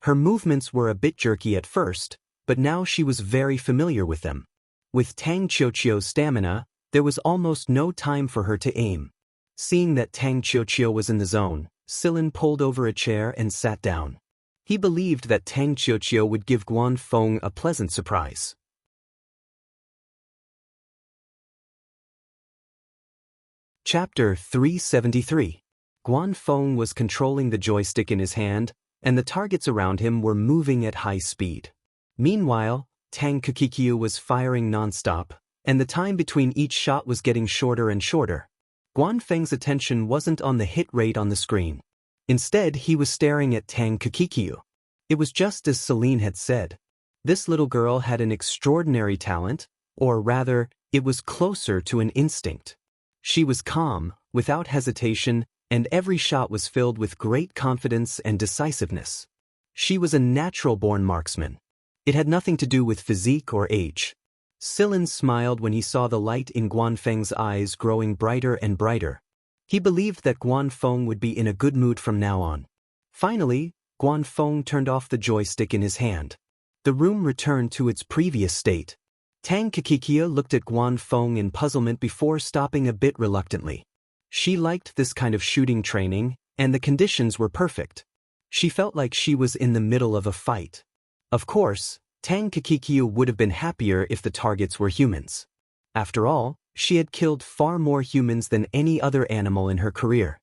Her movements were a bit jerky at first, but now she was very familiar with them. With Tang Qiuqiu's stamina, there was almost no time for her to aim. Seeing that Tang Qiuqiu was in the zone, Silin pulled over a chair and sat down. He believed that Tang Qiuqiu would give Guanfeng a pleasant surprise. Chapter 373. Guanfeng was controlling the joystick in his hand, and the targets around him were moving at high speed. Meanwhile, Tang Qiuqiu was firing non-stop, and the time between each shot was getting shorter and shorter. Guanfeng's attention wasn't on the hit rate on the screen. Instead, he was staring at Tang Qiuqiu. It was just as Celine had said. This little girl had an extraordinary talent, or rather, it was closer to an instinct. She was calm, without hesitation, and every shot was filled with great confidence and decisiveness. She was a natural-born marksman. It had nothing to do with physique or age. Silin smiled when he saw the light in Guanfeng's eyes growing brighter and brighter. He believed that Guanfeng would be in a good mood from now on. Finally, Guanfeng turned off the joystick in his hand. The room returned to its previous state. Tang Qiuqiu looked at Guanfeng in puzzlement before stopping a bit reluctantly. She liked this kind of shooting training, and the conditions were perfect. She felt like she was in the middle of a fight. Of course, Tang Qiuqiu would have been happier if the targets were humans. After all, she had killed far more humans than any other animal in her career.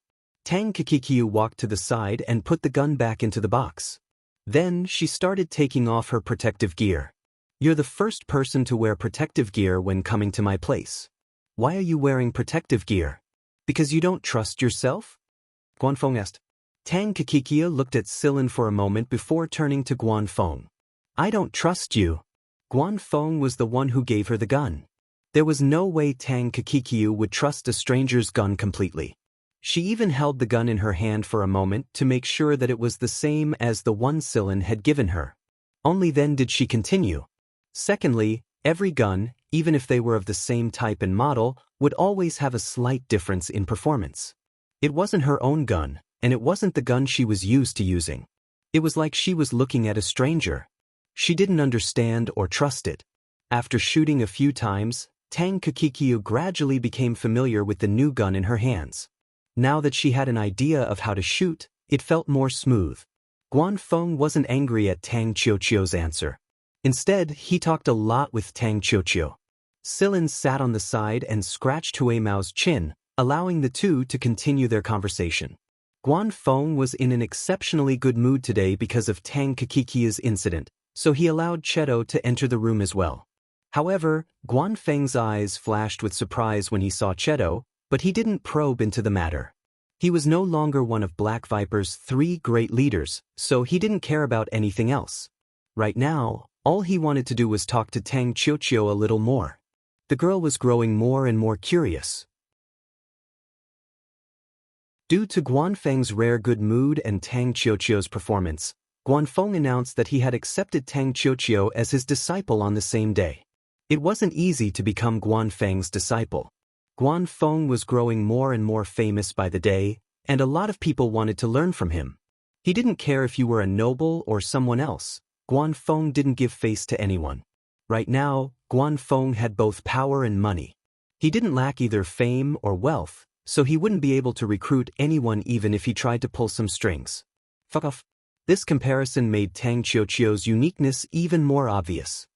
Tang Qiuqiu walked to the side and put the gun back into the box. Then she started taking off her protective gear. You're the first person to wear protective gear when coming to my place. Why are you wearing protective gear? Because you don't trust yourself? Guanfeng asked. Tang Qiuqiu looked at Silin for a moment before turning to Guanfeng. I don't trust you. Guanfeng was the one who gave her the gun. There was no way Tang Qiuqiu would trust a stranger's gun completely. She even held the gun in her hand for a moment to make sure that it was the same as the one Silin had given her. Only then did she continue. Secondly, every gun, even if they were of the same type and model, would always have a slight difference in performance. It wasn't her own gun, and it wasn't the gun she was used to using. It was like she was looking at a stranger. She didn't understand or trust it. After shooting a few times, Tang Kakikyu gradually became familiar with the new gun in her hands. Now that she had an idea of how to shoot, it felt more smooth. Guanfeng wasn't angry at Tang Qiuqiu's answer. Instead, he talked a lot with Tang Qiuqiu. Silin sat on the side and scratched Hui Mao's chin, allowing the two to continue their conversation. Guanfeng was in an exceptionally good mood today because of Tang Kakikia's incident, so he allowed Cheto to enter the room as well. However, Guanfeng's eyes flashed with surprise when he saw Cheto, but he didn't probe into the matter. He was no longer one of Black Viper's 3 great leaders, so he didn't care about anything else. Right now, all he wanted to do was talk to Tang Qiuqiu a little more. The girl was growing more and more curious. Due to Guanfeng's rare good mood and Tang Qiuqiu's performance, Guanfeng announced that he had accepted Tang Qiuqiu as his disciple on the same day. It wasn't easy to become Guanfeng's disciple. Guanfeng was growing more and more famous by the day, and a lot of people wanted to learn from him. He didn't care if you were a noble or someone else. Guanfeng didn't give face to anyone. Right now, Guanfeng had both power and money. He didn't lack either fame or wealth, so he wouldn't be able to recruit anyone even if he tried to pull some strings. Fuck off. This comparison made Tang Qiuqiu's uniqueness even more obvious.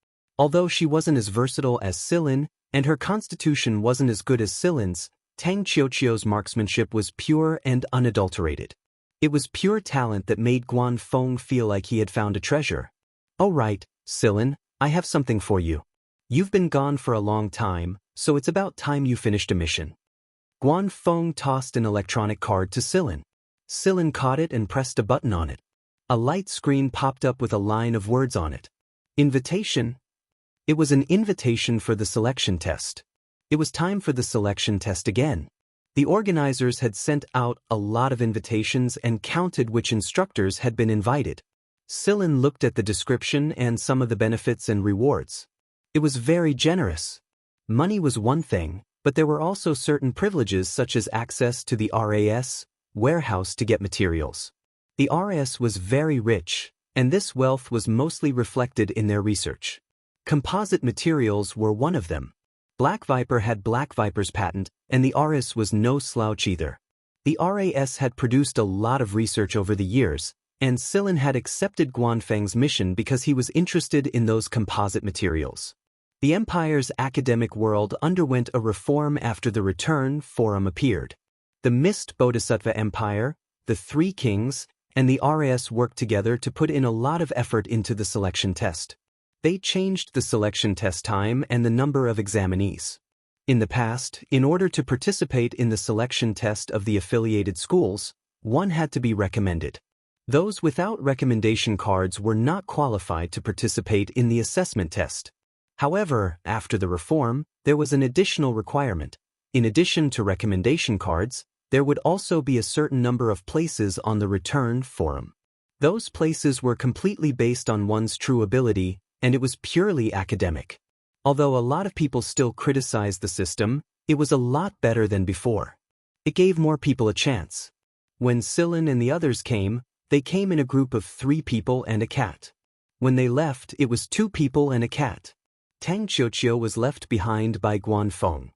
Although she wasn't as versatile as Silin, and her constitution wasn't as good as Silin's, Tang Qiuqiu's marksmanship was pure and unadulterated. It was pure talent that made Guanfeng feel like he had found a treasure. "Oh right, Silin, I have something for you. You've been gone for a long time, so it's about time you finished a mission." Guanfeng tossed an electronic card to Silin. Silin caught it and pressed a button on it. A light screen popped up with a line of words on it. Invitation. It was an invitation for the selection test. It was time for the selection test again. The organizers had sent out a lot of invitations and counted which instructors had been invited. Silin looked at the description and some of the benefits and rewards. It was very generous. Money was one thing, but there were also certain privileges such as access to the RAS warehouse to get materials. The RAS was very rich, and this wealth was mostly reflected in their research. Composite materials were one of them. Black Viper had Black Viper's patent, and the RAS was no slouch either. The RAS had produced a lot of research over the years, and Silin had accepted Guanfeng's mission because he was interested in those composite materials. The Empire's academic world underwent a reform after the Return Forum appeared. The Mist Bodhisattva Empire, the 3 Kings, and the RAS worked together to put in a lot of effort into the selection test. They changed the selection test time and the number of examinees. In the past, in order to participate in the selection test of the affiliated schools, one had to be recommended. Those without recommendation cards were not qualified to participate in the assessment test. However, after the reform, there was an additional requirement. In addition to recommendation cards, there would also be a certain number of places on the Return Forum. Those places were completely based on one's true ability, and it was purely academic. Although a lot of people still criticized the system, it was a lot better than before. It gave more people a chance. When Silin and the others came, they came in a group of 3 people and a cat. When they left, it was 2 people and a cat. Tang Qiuqiu was left behind by Guanfeng.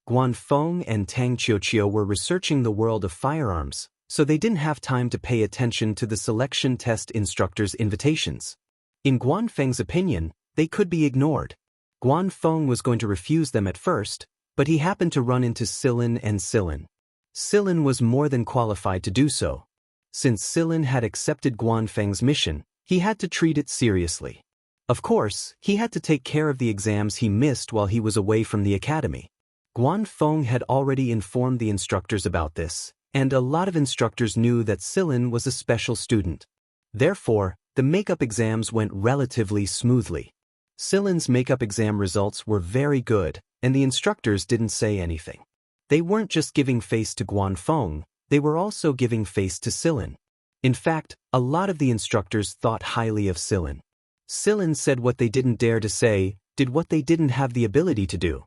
Guanfeng and Tang Qiuqiu were researching the world of firearms, so they didn't have time to pay attention to the selection test instructors' invitations. In Guanfeng's opinion, they could be ignored. Guanfeng was going to refuse them at first, but he happened to run into Silin and Silin. Silin was more than qualified to do so. Since Silin had accepted Guanfeng's mission, he had to treat it seriously. Of course, he had to take care of the exams he missed while he was away from the academy. Guanfeng had already informed the instructors about this, and a lot of instructors knew that Silin was a special student. Therefore, the makeup exams went relatively smoothly. Silin's makeup exam results were very good, and the instructors didn't say anything. They weren't just giving face to Guanfeng, they were also giving face to Silin. In fact, a lot of the instructors thought highly of Silin. Silin said what they didn't dare to say, did what they didn't have the ability to do.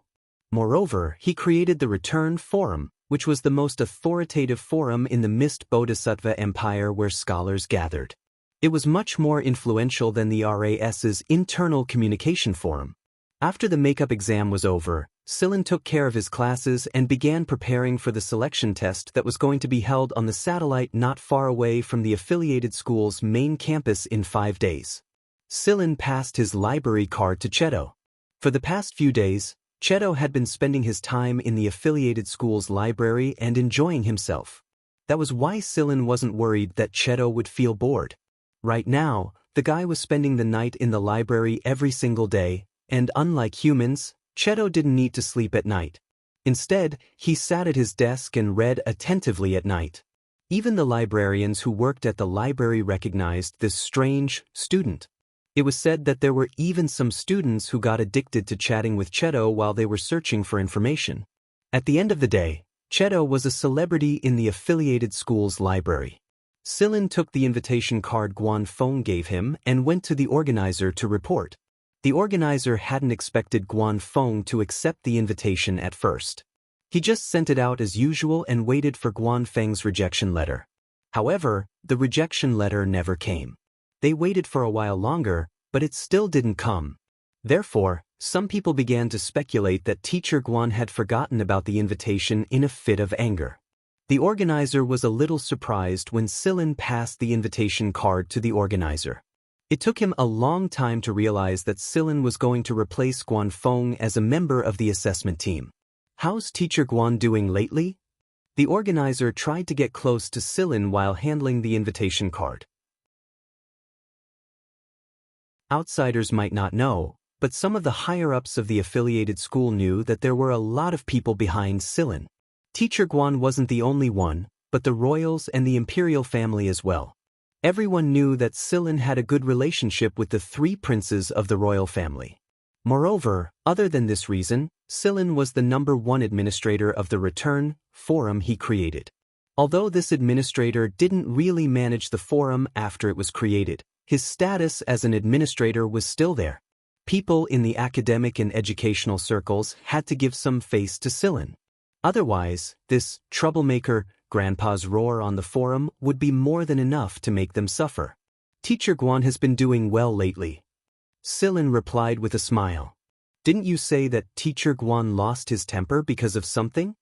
Moreover, he created the Return Forum, which was the most authoritative forum in the Mist Bodhisattva Empire where scholars gathered. It was much more influential than the RAS's internal communication forum. After the makeup exam was over, Silin took care of his classes and began preparing for the selection test that was going to be held on the satellite not far away from the affiliated school's main campus in 5 days. Silin passed his library card to Cheto. For the past few days, Cheto had been spending his time in the affiliated school's library and enjoying himself. That was why Silin wasn't worried that Cheto would feel bored. Right now, the guy was spending the night in the library every single day, and unlike humans, Cheto didn't need to sleep at night. Instead, he sat at his desk and read attentively at night. Even the librarians who worked at the library recognized this strange student. It was said that there were even some students who got addicted to chatting with Cheto while they were searching for information. At the end of the day, Cheto was a celebrity in the affiliated school's library. Silin took the invitation card Guan Feng gave him and went to the organizer to report. The organizer hadn't expected Guan Feng to accept the invitation at first. He just sent it out as usual and waited for Guan Feng's rejection letter. However, the rejection letter never came. They waited for a while longer, but it still didn't come. Therefore, some people began to speculate that Teacher Guan had forgotten about the invitation in a fit of anger. The organizer was a little surprised when Silin passed the invitation card to the organizer. It took him a long time to realize that Silin was going to replace Guan Feng as a member of the assessment team. "How's Teacher Guan doing lately?" The organizer tried to get close to Silin while handling the invitation card. Outsiders might not know, but some of the higher-ups of the affiliated school knew that there were a lot of people behind Silin. Teacher Guan wasn't the only one, but the royals and the imperial family as well. Everyone knew that Silin had a good relationship with the 3 princes of the royal family. Moreover, other than this reason, Silin was the #1 administrator of the return forum he created. Although this administrator didn't really manage the forum after it was created, his status as an administrator was still there. People in the academic and educational circles had to give some face to Silin. Otherwise, this troublemaker, Grandpa's roar on the forum would be more than enough to make them suffer. "Teacher Guan has been doing well lately," Silin replied with a smile. "Didn't you say that Teacher Guan lost his temper because of something?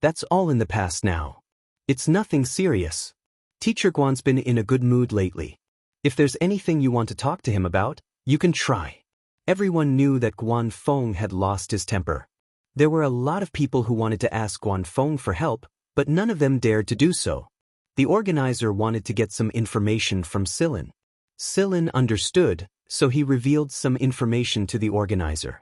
That's all in the past now. It's nothing serious. Teacher Guan's been in a good mood lately. If there's anything you want to talk to him about, you can try." Everyone knew that Guan Feng had lost his temper. There were a lot of people who wanted to ask Guan Feng for help, but none of them dared to do so. The organizer wanted to get some information from Silin. Silin understood, so he revealed some information to the organizer.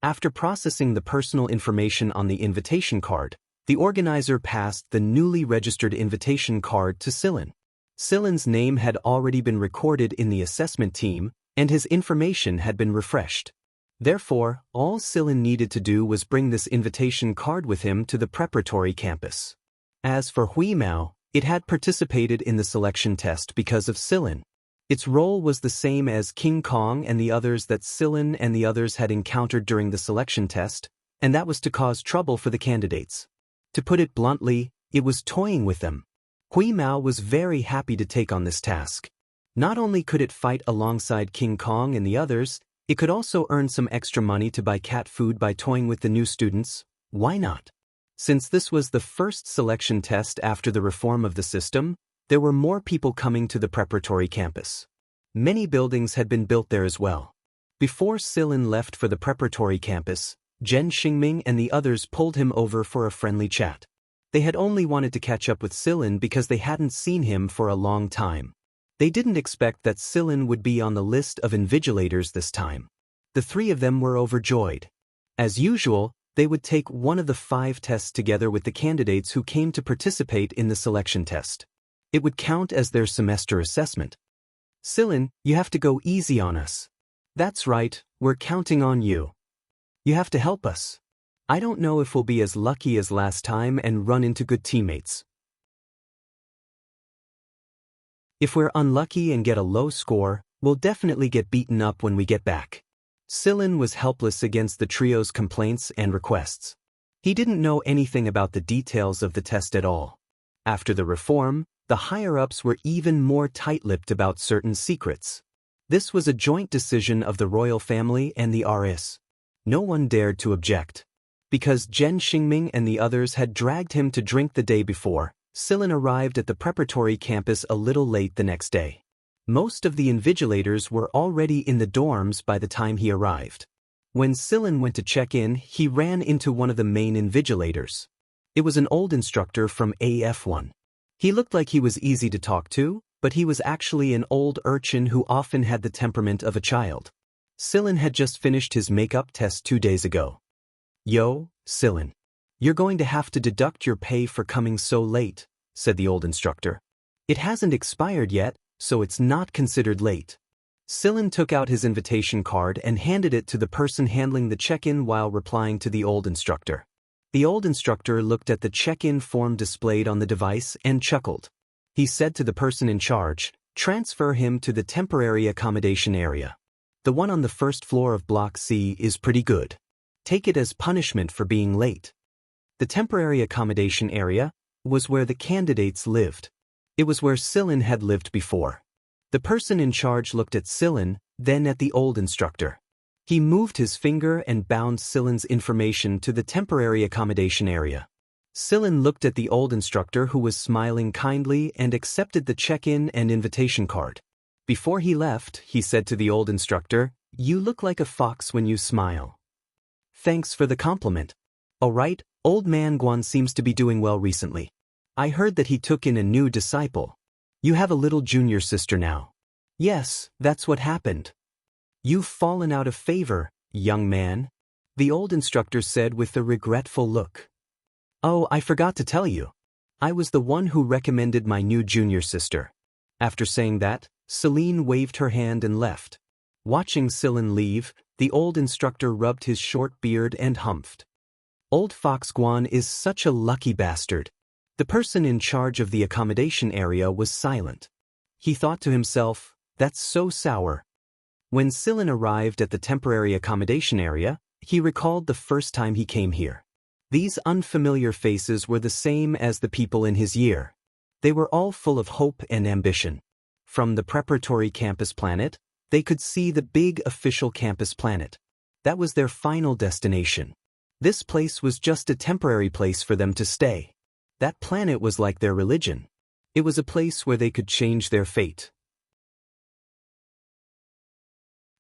After processing the personal information on the invitation card, the organizer passed the newly registered invitation card to Silin. Silin's name had already been recorded in the assessment team, and his information had been refreshed. Therefore, all Silin needed to do was bring this invitation card with him to the preparatory campus. As for Hui Mao, it had participated in the selection test because of Silin. Its role was the same as King Kong and the others that Silin and the others had encountered during the selection test, and that was to cause trouble for the candidates. To put it bluntly, it was toying with them. Hui Mao was very happy to take on this task. Not only could it fight alongside King Kong and the others, it could also earn some extra money to buy cat food by toying with the new students. Why not? Since this was the first selection test after the reform of the system, there were more people coming to the preparatory campus. Many buildings had been built there as well. Before Silin left for the preparatory campus, Zhen Xingming and the others pulled him over for a friendly chat. They had only wanted to catch up with Silin because they hadn't seen him for a long time. They didn't expect that Silin would be on the list of invigilators this time. The 3 of them were overjoyed. As usual, they would take one of the 5 tests together with the candidates who came to participate in the selection test. It would count as their semester assessment. "Silin, you have to go easy on us." "That's right, we're counting on you. You have to help us. I don't know if we'll be as lucky as last time and run into good teammates. If we're unlucky and get a low score, we'll definitely get beaten up when we get back." Silin was helpless against the trio's complaints and requests. He didn't know anything about the details of the test at all. After the reform, The higher-ups were even more tight-lipped about certain secrets. This was a joint decision of the royal family and the RS. No one dared to object. Because Zhen Xingming and the others had dragged him to drink the day before, Silin arrived at the preparatory campus a little late the next day. Most of the invigilators were already in the dorms by the time he arrived. When Silin went to check in, he ran into one of the main invigilators. It was an old instructor from AF1. He looked like he was easy to talk to, but he was actually an old urchin who often had the temperament of a child. Silin had just finished his makeup test 2 days ago. "Yo, Silin. You're going to have to deduct your pay for coming so late," said the old instructor. "It hasn't expired yet, so it's not considered late." Silin took out his invitation card and handed it to the person handling the check-in while replying to the old instructor. The old instructor looked at the check-in form displayed on the device and chuckled. He said to the person in charge, "Transfer him to the temporary accommodation area. The one on the first floor of Block C is pretty good. Take it as punishment for being late." The temporary accommodation area was where the candidates lived. It was where Silin had lived before. The person in charge looked at Silin, then at the old instructor. He moved his finger and bound Silin's information to the temporary accommodation area. Silin looked at the old instructor who was smiling kindly and accepted the check-in and invitation card. Before he left, he said to the old instructor, "You look like a fox when you smile." "Thanks for the compliment. All right, old man Guan seems to be doing well recently. I heard that he took in a new disciple. You have a little junior sister now." "Yes, that's what happened." "You've fallen out of favor, young man," the old instructor said with a regretful look. "Oh, I forgot to tell you. I was the one who recommended my new junior sister." After saying that, Celine waved her hand and left. Watching Silin leave, the old instructor rubbed his short beard and humphed. "Old Fox Guan is such a lucky bastard." The person in charge of the accommodation area was silent. He thought to himself, "That's so sour." When Silin arrived at the temporary accommodation area, he recalled the first time he came here. These unfamiliar faces were the same as the people in his year. They were all full of hope and ambition. From the preparatory campus planet, they could see the big official campus planet. That was their final destination. This place was just a temporary place for them to stay. That planet was like their religion. It was a place where they could change their fate.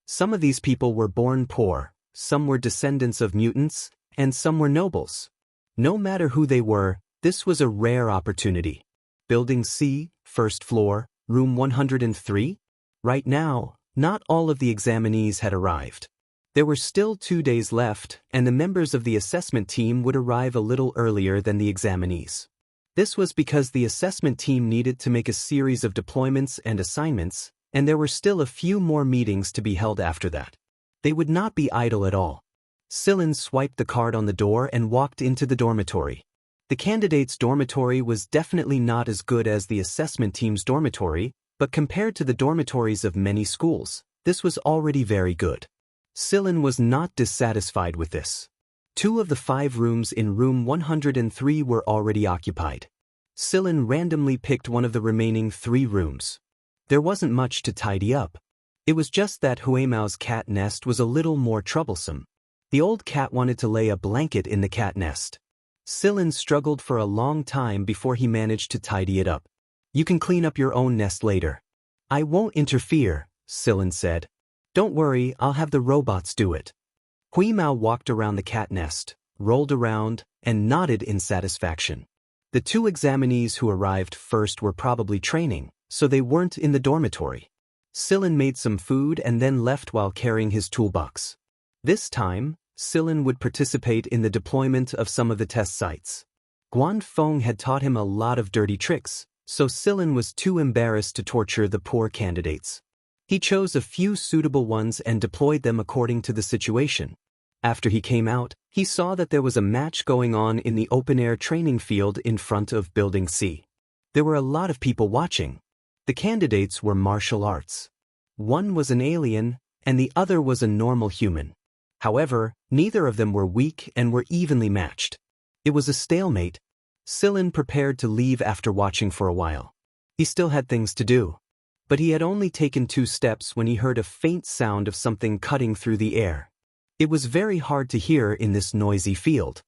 Some of these people were born poor, some were descendants of mutants, and some were nobles. No matter who they were, this was a rare opportunity. Building C, first floor, room 103? Right now, not all of the examinees had arrived. There were still 2 days left, and the members of the assessment team would arrive a little earlier than the examinees. This was because the assessment team needed to make a series of deployments and assignments, and there were still a few more meetings to be held after that. They would not be idle at all. Silin swiped the card on the door and walked into the dormitory. The candidates' dormitory was definitely not as good as the assessment team's dormitory, but compared to the dormitories of many schools, this was already very good. Silin was not dissatisfied with this. 2 of the 5 rooms in room 103 were already occupied. Silin randomly picked one of the remaining 3 rooms. There wasn't much to tidy up. It was just that Huimao's cat nest was a little more troublesome. The old cat wanted to lay a blanket in the cat nest. Silin struggled for a long time before he managed to tidy it up. "You can clean up your own nest later." "I won't interfere," Silin said. "Don't worry, I'll have the robots do it." Huimao walked around the cat nest, rolled around, and nodded in satisfaction. The 2 examinees who arrived first were probably training, so they weren't in the dormitory. Silin made some food and then left while carrying his toolbox. This time, Silin would participate in the deployment of some of the test sites. Guan Feng had taught him a lot of dirty tricks, so Silin was too embarrassed to torture the poor candidates. He chose a few suitable ones and deployed them according to the situation. After he came out, he saw that there was a match going on in the open-air training field in front of Building C. There were a lot of people watching. The candidates were martial arts. One was an alien, and the other was a normal human. However, neither of them were weak and were evenly matched. It was a stalemate. Silin prepared to leave after watching for a while. He still had things to do. But he had only taken 2 steps when he heard a faint sound of something cutting through the air. It was very hard to hear in this noisy field.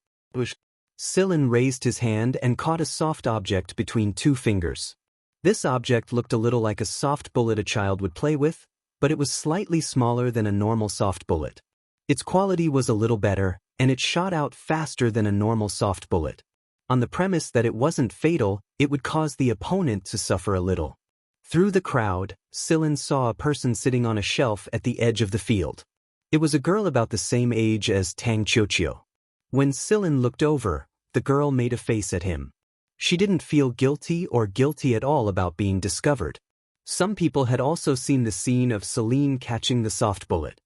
Sillin raised his hand and caught a soft object between 2 fingers. This object looked a little like a soft bullet a child would play with, but it was slightly smaller than a normal soft bullet. Its quality was a little better, and it shot out faster than a normal soft bullet. On the premise that it wasn't fatal, it would cause the opponent to suffer a little. Through the crowd, Sillin saw a person sitting on a shelf at the edge of the field. It was a girl about the same age as Tang Qiuqiu. When Sillin looked over, the girl made a face at him. She didn't feel guilty or guilty at all about being discovered. Some people had also seen the scene of Celine catching the soft bullet.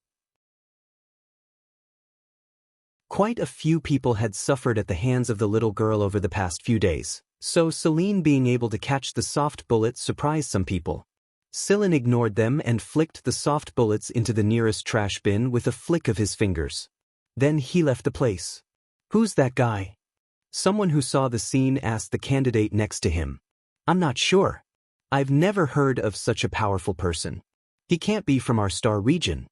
Quite a few people had suffered at the hands of the little girl over the past few days, so Celine being able to catch the soft bullet surprised some people. Sillin ignored them and flicked the soft bullets into the nearest trash bin with a flick of his fingers. Then he left the place. "Who's that guy?" Someone who saw the scene asked the candidate next to him. "I'm not sure. I've never heard of such a powerful person. He can't be from our star region.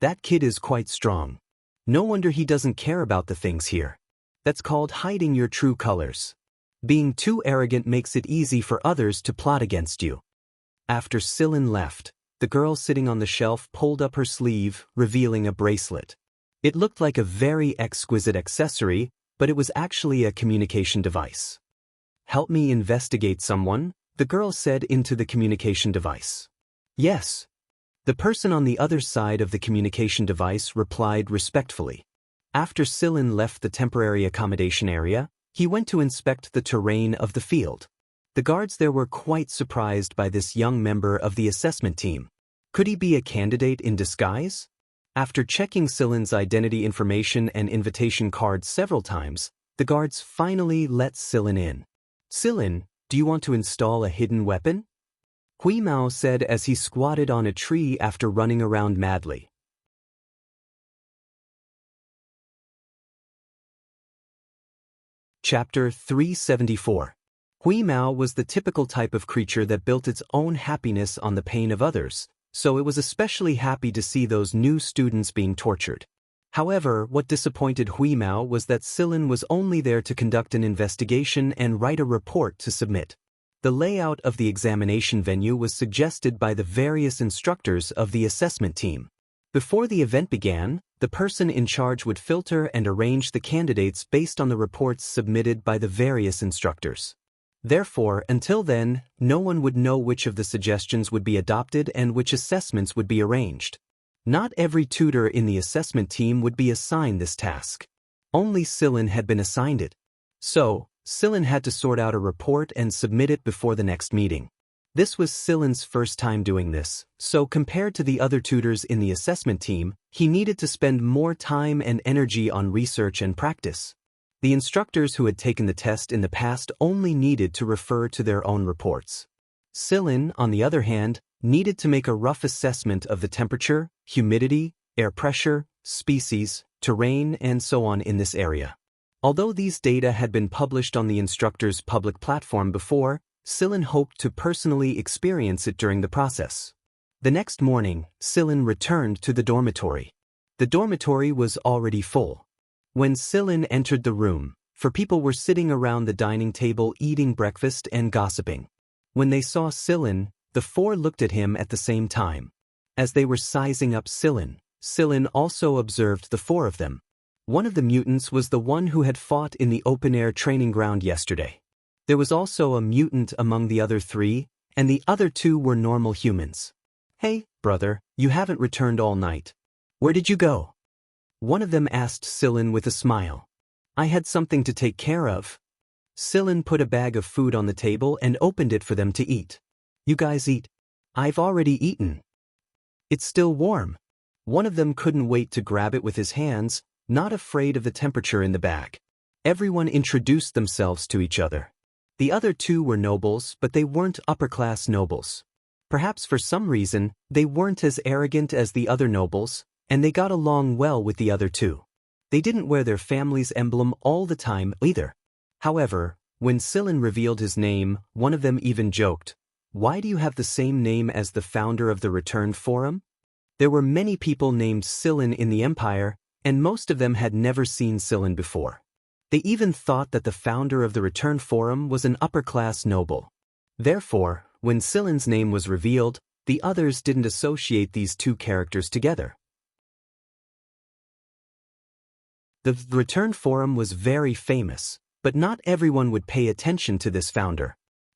That kid is quite strong. No wonder he doesn't care about the things here. That's called hiding your true colors. Being too arrogant makes it easy for others to plot against you." After Sillin left, the girl sitting on the shelf pulled up her sleeve, revealing a bracelet. It looked like a very exquisite accessory, but it was actually a communication device. "Help me investigate someone," the girl said into the communication device. "Yes." The person on the other side of the communication device replied respectfully. After Sillin left the temporary accommodation area, he went to inspect the terrain of the field. The guards there were quite surprised by this young member of the assessment team. Could he be a candidate in disguise? After checking Sillin's identity information and invitation card several times, the guards finally let Sillin in. "Sillin, do you want to install a hidden weapon?" Hui Mao said as he squatted on a tree after running around madly. Chapter 374. Hui Mao was the typical type of creature that built its own happiness on the pain of others, so it was especially happy to see those new students being tortured. However, what disappointed Hui Mao was that Sillin was only there to conduct an investigation and write a report to submit. The layout of the examination venue was suggested by the various instructors of the assessment team. Before the event began, the person in charge would filter and arrange the candidates based on the reports submitted by the various instructors. Therefore, until then, no one would know which of the suggestions would be adopted and which assessments would be arranged. Not every tutor in the assessment team would be assigned this task. Only Sillin had been assigned it. So, Sillin had to sort out a report and submit it before the next meeting. This was Sillin's first time doing this, so compared to the other tutors in the assessment team, he needed to spend more time and energy on research and practice. The instructors who had taken the test in the past only needed to refer to their own reports. Sillin, on the other hand, needed to make a rough assessment of the temperature, humidity, air pressure, species, terrain, and so on in this area. Although these data had been published on the instructor's public platform before, Sillin hoped to personally experience it during the process. The next morning, Sillin returned to the dormitory. The dormitory was already full. When Sillin entered the room, 4 people were sitting around the dining table eating breakfast and gossiping. When they saw Sillin, the 4 looked at him at the same time. As they were sizing up Sillin, Sillin also observed the 4 of them. One of the mutants was the one who had fought in the open-air training ground yesterday. There was also a mutant among the other 3, and the other 2 were normal humans. "Hey, brother, you haven't returned all night. Where did you go?" One of them asked Sillin with a smile. "I had something to take care of." Sillin put a bag of food on the table and opened it for them to eat. "You guys eat." "I've already eaten." "It's still warm." One of them couldn't wait to grab it with his hands, not afraid of the temperature in the bag. Everyone introduced themselves to each other. The other 2 were nobles, but they weren't upper-class nobles. Perhaps for some reason, they weren't as arrogant as the other nobles, and they got along well with the other 2. They didn't wear their family's emblem all the time either. However, when Sillin revealed his name, one of them even joked, Why do you have the same name as the founder of the Returned Forum? There were many people named Sillin in the Empire, and most of them had never seen Sillin before. They even thought that the founder of the Returned Forum was an upper-class noble. Therefore, when Sillin's name was revealed, the others didn't associate these two characters together. The Returned Forum was very famous, but not everyone would pay attention to this founder.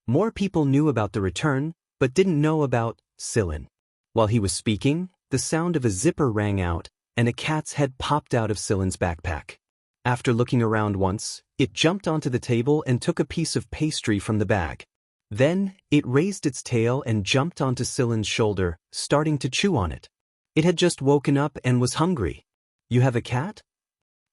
More people knew about the Return, but didn't know about Sillin. While he was speaking, the sound of a zipper rang out, and a cat's head popped out of Sillin's backpack. After looking around once, it jumped onto the table and took a piece of pastry from the bag. Then, it raised its tail and jumped onto Sillin's shoulder, starting to chew on it. It had just woken up and was hungry. You have a cat?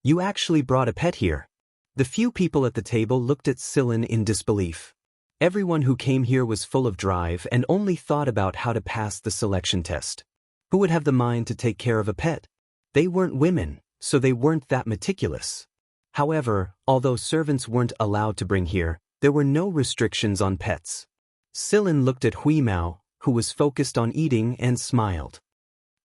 You actually brought a pet here. The few people at the table looked at Sillin in disbelief. Everyone who came here was full of drive and only thought about how to pass the selection test. Who would have the mind to take care of a pet? They weren't women, so they weren't that meticulous. However, although servants weren't allowed to bring here, there were no restrictions on pets. Sillin looked at Huimao, who was focused on eating, and smiled.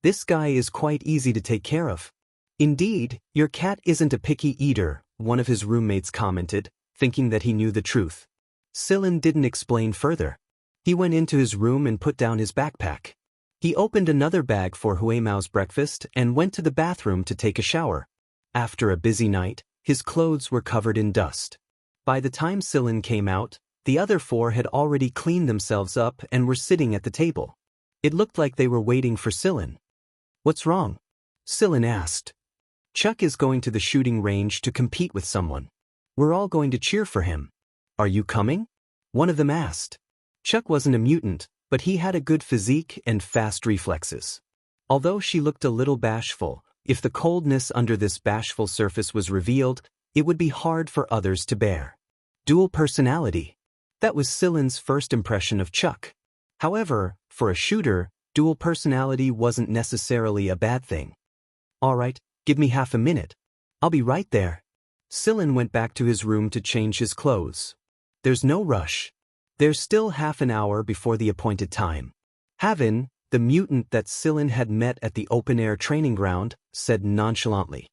This guy is quite easy to take care of. Indeed, your cat isn't a picky eater, one of his roommates commented, thinking that he knew the truth. Sillin didn't explain further. He went into his room and put down his backpack. He opened another bag for Huimao's breakfast and went to the bathroom to take a shower. After a busy night, his clothes were covered in dust. By the time Sillin came out, the other four had already cleaned themselves up and were sitting at the table. It looked like they were waiting for Sillin. What's wrong? Sillin asked. Chuck is going to the shooting range to compete with someone. We're all going to cheer for him. Are you coming? One of them asked. Chuck wasn't a mutant, but he had a good physique and fast reflexes. Although she looked a little bashful, if the coldness under this bashful surface was revealed, it would be hard for others to bear. Dual personality. That was Sillin's first impression of Chuck. However, for a shooter, dual personality wasn't necessarily a bad thing. All right, give me half a minute. I'll be right there. Sillin went back to his room to change his clothes. There's no rush. There's still half an hour before the appointed time. Havin, the mutant that Sillin had met at the open-air training ground, said nonchalantly.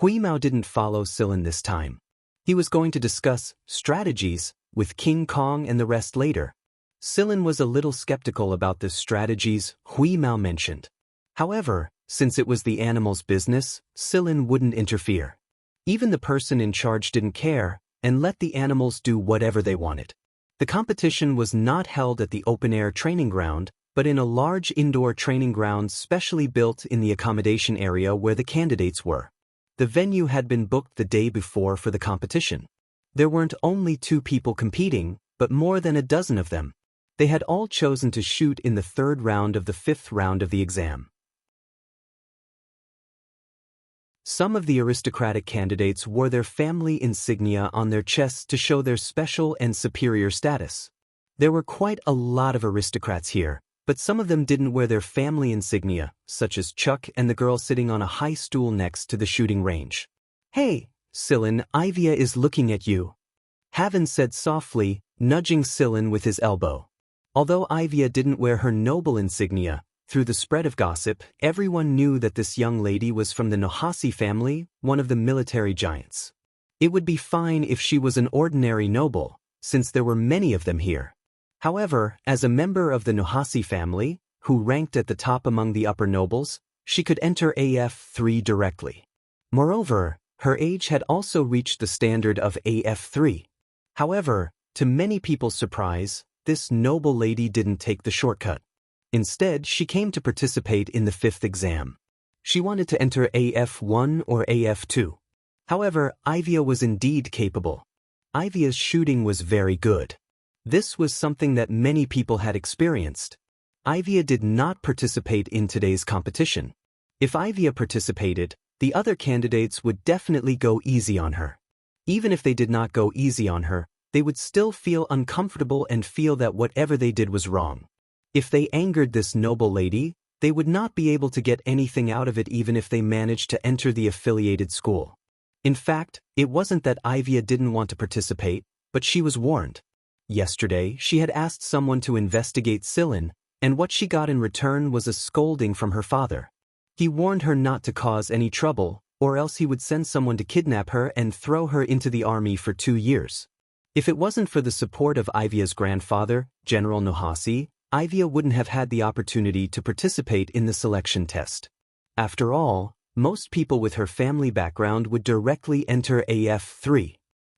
Huimao didn't follow Sillin this time. He was going to discuss strategies with King Kong and the rest later. Sillin was a little skeptical about the strategies Huimao mentioned. However, since it was the animal's business, Sillin wouldn't interfere. Even the person in charge didn't care and let the animals do whatever they wanted. The competition was not held at the open-air training ground, but in a large indoor training ground specially built in the accommodation area where the candidates were. The venue had been booked the day before for the competition. There weren't only 2 people competing, but more than a dozen of them. They had all chosen to shoot in the 3rd round of the 5th round of the exam. Some of the aristocratic candidates wore their family insignia on their chests to show their special and superior status. There were quite a lot of aristocrats here, but some of them didn't wear their family insignia, such as Chuck and the girl sitting on a high stool next to the shooting range. Hey, Sillin, Ivia is looking at you. Havin said softly, nudging Sillin with his elbow. Although Ivia didn't wear her noble insignia, through the spread of gossip, everyone knew that this young lady was from the Nohasi family, one of the military giants. It would be fine if she was an ordinary noble, since there were many of them here. However, as a member of the Nohasi family, who ranked at the top among the upper nobles, she could enter AF3 directly. Moreover, her age had also reached the standard of AF3. However, to many people's surprise, this noble lady didn't take the shortcut. Instead, she came to participate in the 5th exam. She wanted to enter AF1 or AF2. However, Ivia was indeed capable. Ivia's shooting was very good. This was something that many people had experienced. Ivia did not participate in today's competition. If Ivia participated, the other candidates would definitely go easy on her. Even if they did not go easy on her, they would still feel uncomfortable and feel that whatever they did was wrong. If they angered this noble lady, they would not be able to get anything out of it even if they managed to enter the affiliated school. In fact, it wasn't that Ivia didn't want to participate, but she was warned. Yesterday, she had asked someone to investigate Sillin, and what she got in return was a scolding from her father. He warned her not to cause any trouble, or else he would send someone to kidnap her and throw her into the army for 2 years. If it wasn't for the support of Ivia's grandfather, General Nohasi, Ivia wouldn't have had the opportunity to participate in the selection test. After all, most people with her family background would directly enter AF3.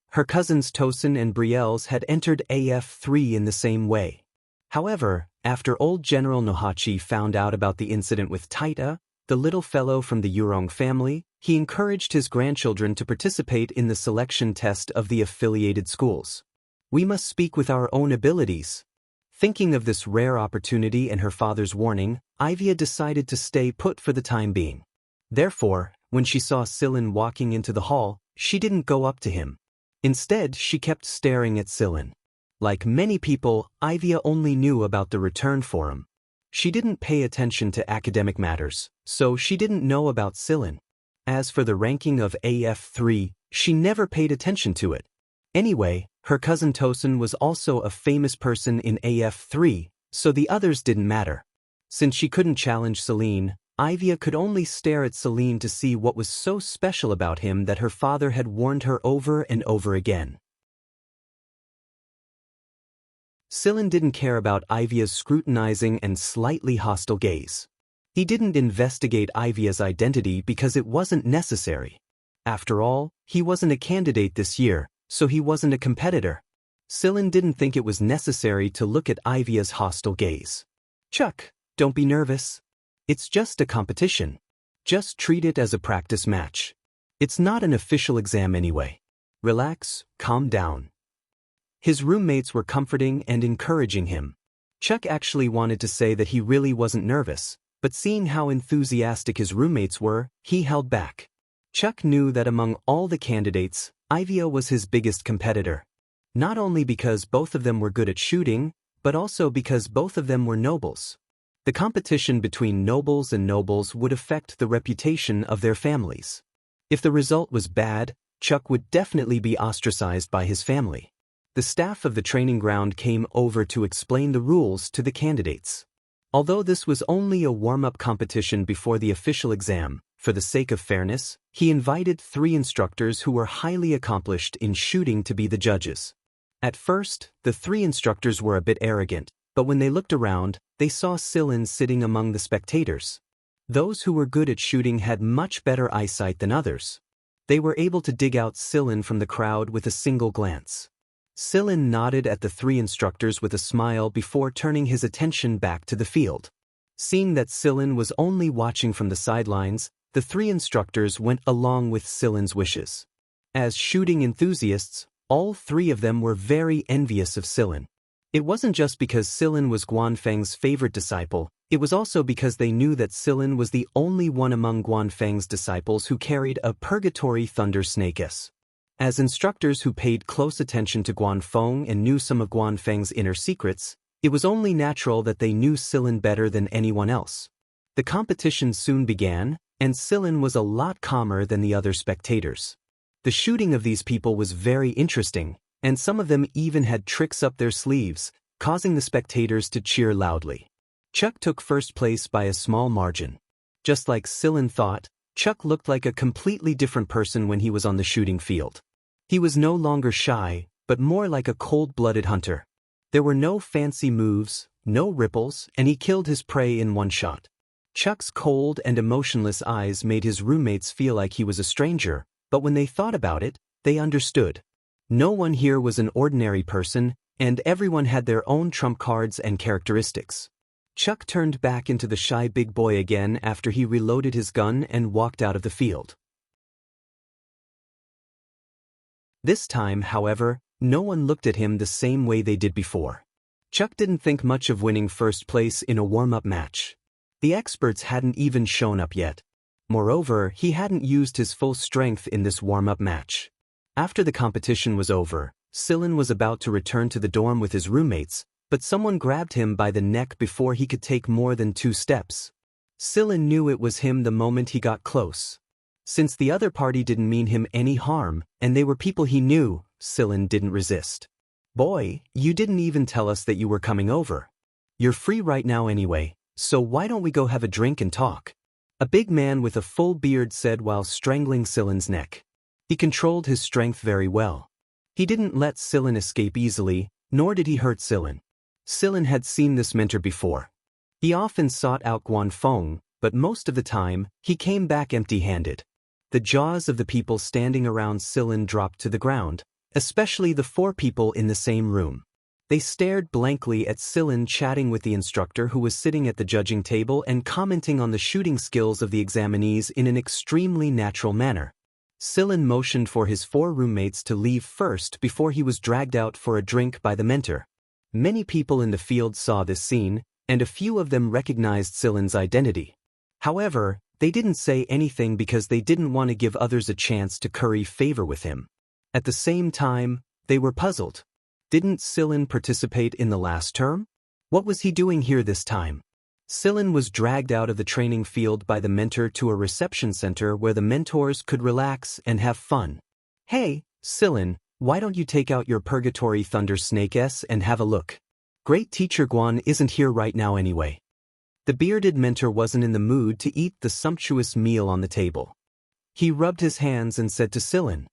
Her cousins Tosin and Brielles had entered AF3 in the same way. However, after old General Nohachi found out about the incident with Taita, the little fellow from the Yurong family, he encouraged his grandchildren to participate in the selection test of the affiliated schools. We must speak with our own abilities. Thinking of this rare opportunity and her father's warning, Ivia decided to stay put for the time being. Therefore, when she saw Sillin walking into the hall, she didn't go up to him. Instead, she kept staring at Sillin. Like many people, Ivia only knew about the return forum. She didn't pay attention to academic matters, so she didn't know about Sillin. As for the ranking of AF3, she never paid attention to it. Anyway, her cousin Tosin was also a famous person in AF3, so the others didn't matter. Since she couldn't challenge Celine, Ivia could only stare at Celine to see what was so special about him that her father had warned her over and over again. Sillin didn't care about Ivia's scrutinizing and slightly hostile gaze. He didn't investigate Ivia's identity because it wasn't necessary. After all, he wasn't a candidate this year, so he wasn't a competitor. Sillin didn't think it was necessary to look at Ivia's hostile gaze. Chuck, don't be nervous. It's just a competition. Just treat it as a practice match. It's not an official exam anyway. Relax, calm down. His roommates were comforting and encouraging him. Chuck actually wanted to say that he really wasn't nervous, but seeing how enthusiastic his roommates were, he held back. Chuck knew that among all the candidates, Ivia was his biggest competitor. Not only because both of them were good at shooting, but also because both of them were nobles. The competition between nobles and nobles would affect the reputation of their families. If the result was bad, Chuck would definitely be ostracized by his family. The staff of the training ground came over to explain the rules to the candidates. Although this was only a warm-up competition before the official exam, for the sake of fairness, he invited 3 instructors who were highly accomplished in shooting to be the judges. At first, the 3 instructors were a bit arrogant, but when they looked around, they saw Sillin sitting among the spectators. Those who were good at shooting had much better eyesight than others. They were able to dig out Sillin from the crowd with a single glance. Sillin nodded at the 3 instructors with a smile before turning his attention back to the field. Seeing that Sillin was only watching from the sidelines, the 3 instructors went along with Sillin's wishes. As shooting enthusiasts, all 3 of them were very envious of Sillin. It wasn't just because Sillin was Guanfeng's favorite disciple, it was also because they knew that Sillin was the only one among Guanfeng's disciples who carried a Purgatory Thunder Snake-S. As instructors who paid close attention to Guanfeng and knew some of Guanfeng's inner secrets, it was only natural that they knew Sillin better than anyone else. The competition soon began, and Sillin was a lot calmer than the other spectators. The shooting of these people was very interesting, and some of them even had tricks up their sleeves, causing the spectators to cheer loudly. Chuck took first place by a small margin. Just like Sillin thought, Chuck looked like a completely different person when he was on the shooting field. He was no longer shy, but more like a cold-blooded hunter. There were no fancy moves, no ripples, and he killed his prey in one shot. Chuck's cold and emotionless eyes made his roommates feel like he was a stranger, but when they thought about it, they understood. No one here was an ordinary person, and everyone had their own trump cards and characteristics. Chuck turned back into the shy big boy again after he reloaded his gun and walked out of the field. This time, however, no one looked at him the same way they did before. Chuck didn't think much of winning first place in a warm-up match. The experts hadn't even shown up yet. Moreover, he hadn't used his full strength in this warm-up match. After the competition was over, Sillin was about to return to the dorm with his roommates, but someone grabbed him by the neck before he could take more than 2 steps. Sillin knew it was him the moment he got close. Since the other party didn't mean him any harm, and they were people he knew, Sillin didn't resist. Boy, you didn't even tell us that you were coming over. You're free right now anyway, so why don't we go have a drink and talk? A big man with a full beard said while strangling Silen's neck. He controlled his strength very well. He didn't let Silen escape easily, nor did he hurt Silen. Silen had seen this mentor before. He often sought out Guanfeng, but most of the time, he came back empty-handed. The jaws of the people standing around Silen dropped to the ground, especially the 4 people in the same room. They stared blankly at Silen chatting with the instructor who was sitting at the judging table and commenting on the shooting skills of the examinees in an extremely natural manner. Silen motioned for his 4 roommates to leave first before he was dragged out for a drink by the mentor. Many people in the field saw this scene, and a few of them recognized Silen's identity. However, they didn't say anything because they didn't want to give others a chance to curry favor with him. At the same time, they were puzzled. Didn't Silen participate in the last term? What was he doing here this time? Silen was dragged out of the training field by the mentor to a reception center where the mentors could relax and have fun. Hey, Silen, why don't you take out your Purgatory Thunder Snake S and have a look? Great teacher Guan isn't here right now anyway. The bearded mentor wasn't in the mood to eat the sumptuous meal on the table. He rubbed his hands and said to Silen.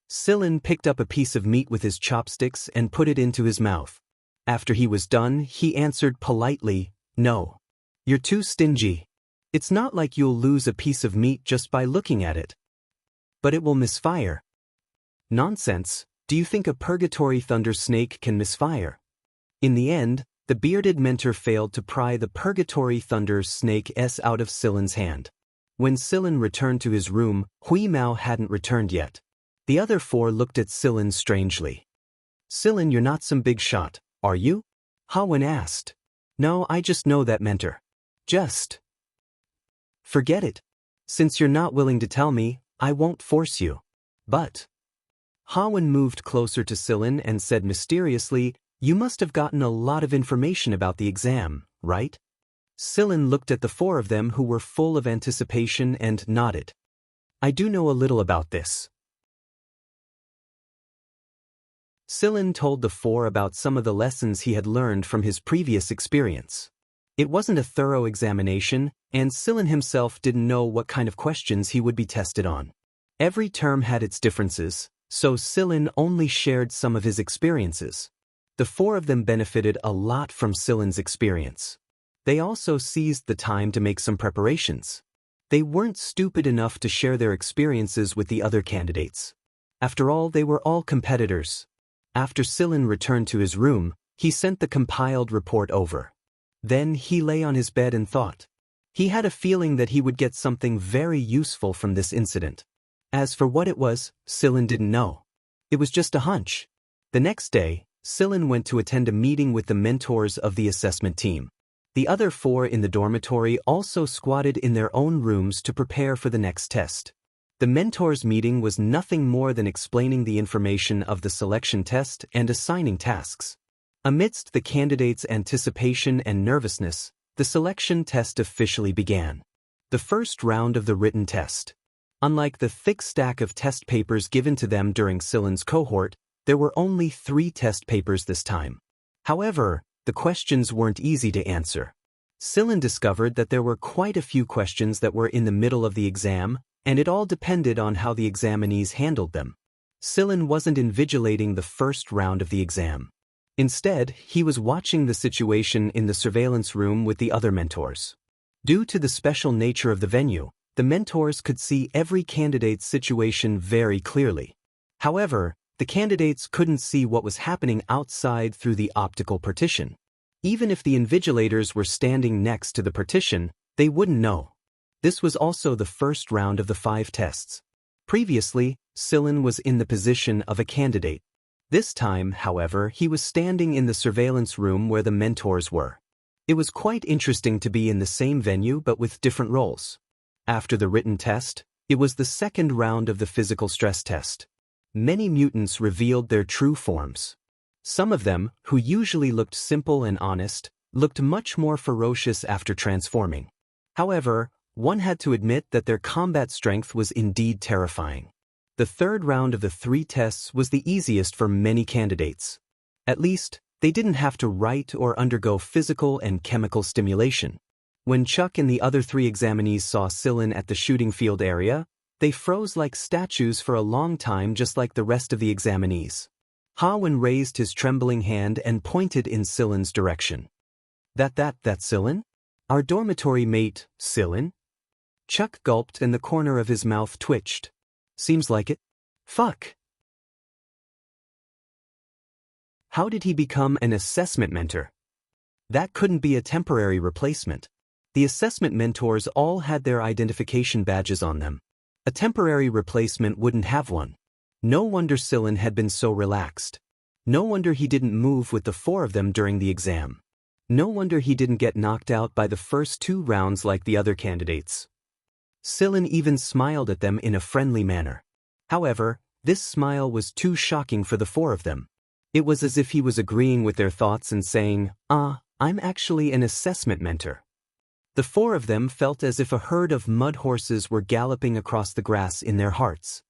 Silen picked up a piece of meat with his chopsticks and put it into his mouth. After he was done, he answered politely, "No. You're too stingy. It's not like you'll lose a piece of meat just by looking at it. But it will misfire." Nonsense. Do you think a Purgatory Thunder Snake can misfire? In the end, the bearded mentor failed to pry the Purgatory Thunder Snake S out of Silen's hand. When Silen returned to his room, Hui Mao hadn't returned yet. The other 4 looked at Silen strangely. Silen, you're not some big shot, are you? Hawen asked. No, I just know that mentor. Just forget it. Since you're not willing to tell me, I won't force you. But Hawen moved closer to Silen and said mysteriously, you must have gotten a lot of information about the exam, right? Silen looked at the 4 of them who were full of anticipation and nodded. I do know a little about this. Silen told the 4 about some of the lessons he had learned from his previous experience. It wasn't a thorough examination, and Silen himself didn't know what kind of questions he would be tested on. Every term had its differences, so Silen only shared some of his experiences. The 4 of them benefited a lot from Silen's experience. They also seized the time to make some preparations. They weren't stupid enough to share their experiences with the other candidates. After all, they were all competitors. After Silen returned to his room, he sent the compiled report over. Then he lay on his bed and thought. He had a feeling that he would get something very useful from this incident. As for what it was, Silen didn't know. It was just a hunch. The next day, Silen went to attend a meeting with the mentors of the assessment team. The other 4 in the dormitory also squatted in their own rooms to prepare for the next test. The mentors' meeting was nothing more than explaining the information of the selection test and assigning tasks. Amidst the candidates' anticipation and nervousness, the selection test officially began. The first round of the written test. Unlike the thick stack of test papers given to them during Silen's cohort, there were only 3 test papers this time. However, the questions weren't easy to answer. Silen discovered that there were quite a few questions that were in the middle of the exam, and it all depended on how the examinees handled them. Silen wasn't invigilating the first round of the exam. Instead, he was watching the situation in the surveillance room with the other mentors. Due to the special nature of the venue, the mentors could see every candidate's situation very clearly. However, the candidates couldn't see what was happening outside through the optical partition. Even if the invigilators were standing next to the partition, they wouldn't know. This was also the first round of the 5 tests. Previously, Silen was in the position of a candidate. This time, however, he was standing in the surveillance room where the mentors were. It was quite interesting to be in the same venue but with different roles. After the written test, it was the second round of the physical stress test. Many mutants revealed their true forms. Some of them, who usually looked simple and honest, looked much more ferocious after transforming. However, one had to admit that their combat strength was indeed terrifying. The third round of the 3 tests was the easiest for many candidates. At least, they didn't have to write or undergo physical and chemical stimulation. When Chuck and the other 3 examinees saw Sillin at the shooting field area, they froze like statues for a long time, just like the rest of the examinees. Hawen raised his trembling hand and pointed in Sillin's direction. That's Sillin? Our dormitory mate, Sillin? Chuck gulped and the corner of his mouth twitched. Seems like it. Fuck. How did he become an assessment mentor? That couldn't be a temporary replacement. The assessment mentors all had their identification badges on them. A temporary replacement wouldn't have one. No wonder Sillin had been so relaxed. No wonder he didn't move with the 4 of them during the exam. No wonder he didn't get knocked out by the first 2 rounds like the other candidates. Sillin even smiled at them in a friendly manner. However, this smile was too shocking for the 4 of them. It was as if he was agreeing with their thoughts and saying, I'm actually an assessment mentor. The 4 of them felt as if a herd of mud horses were galloping across the grass in their hearts.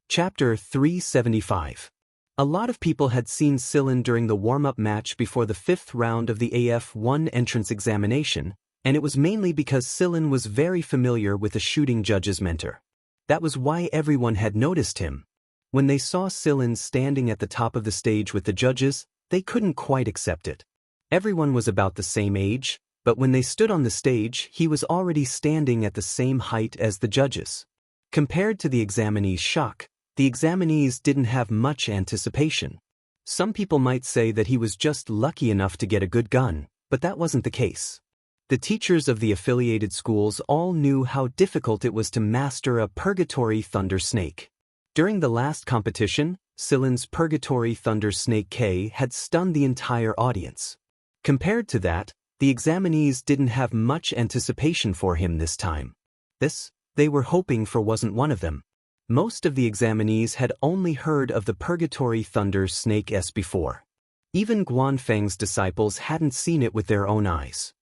Chapter 375. A lot of people had seen Sillin during the warm-up match before the 5th round of the AF1 entrance examination, and it was mainly because Sillin was very familiar with the shooting judge's mentor. That was why everyone had noticed him. When they saw Sillin standing at the top of the stage with the judges, they couldn't quite accept it. Everyone was about the same age, but when they stood on the stage, he was already standing at the same height as the judges. Compared to the examinees' shock, the examinees didn't have much anticipation. Some people might say that he was just lucky enough to get a good gun, but that wasn't the case. The teachers of the affiliated schools all knew how difficult it was to master a Purgatory Thunder Snake. During the last competition, Sillin's Purgatory Thunder Snake K had stunned the entire audience. Compared to that, the examinees didn't have much anticipation for him this time. This, they were hoping for, wasn't one of them. Most of the examinees had only heard of the Purgatory Thunder Snake S before. Even Guanfeng's disciples hadn't seen it with their own eyes.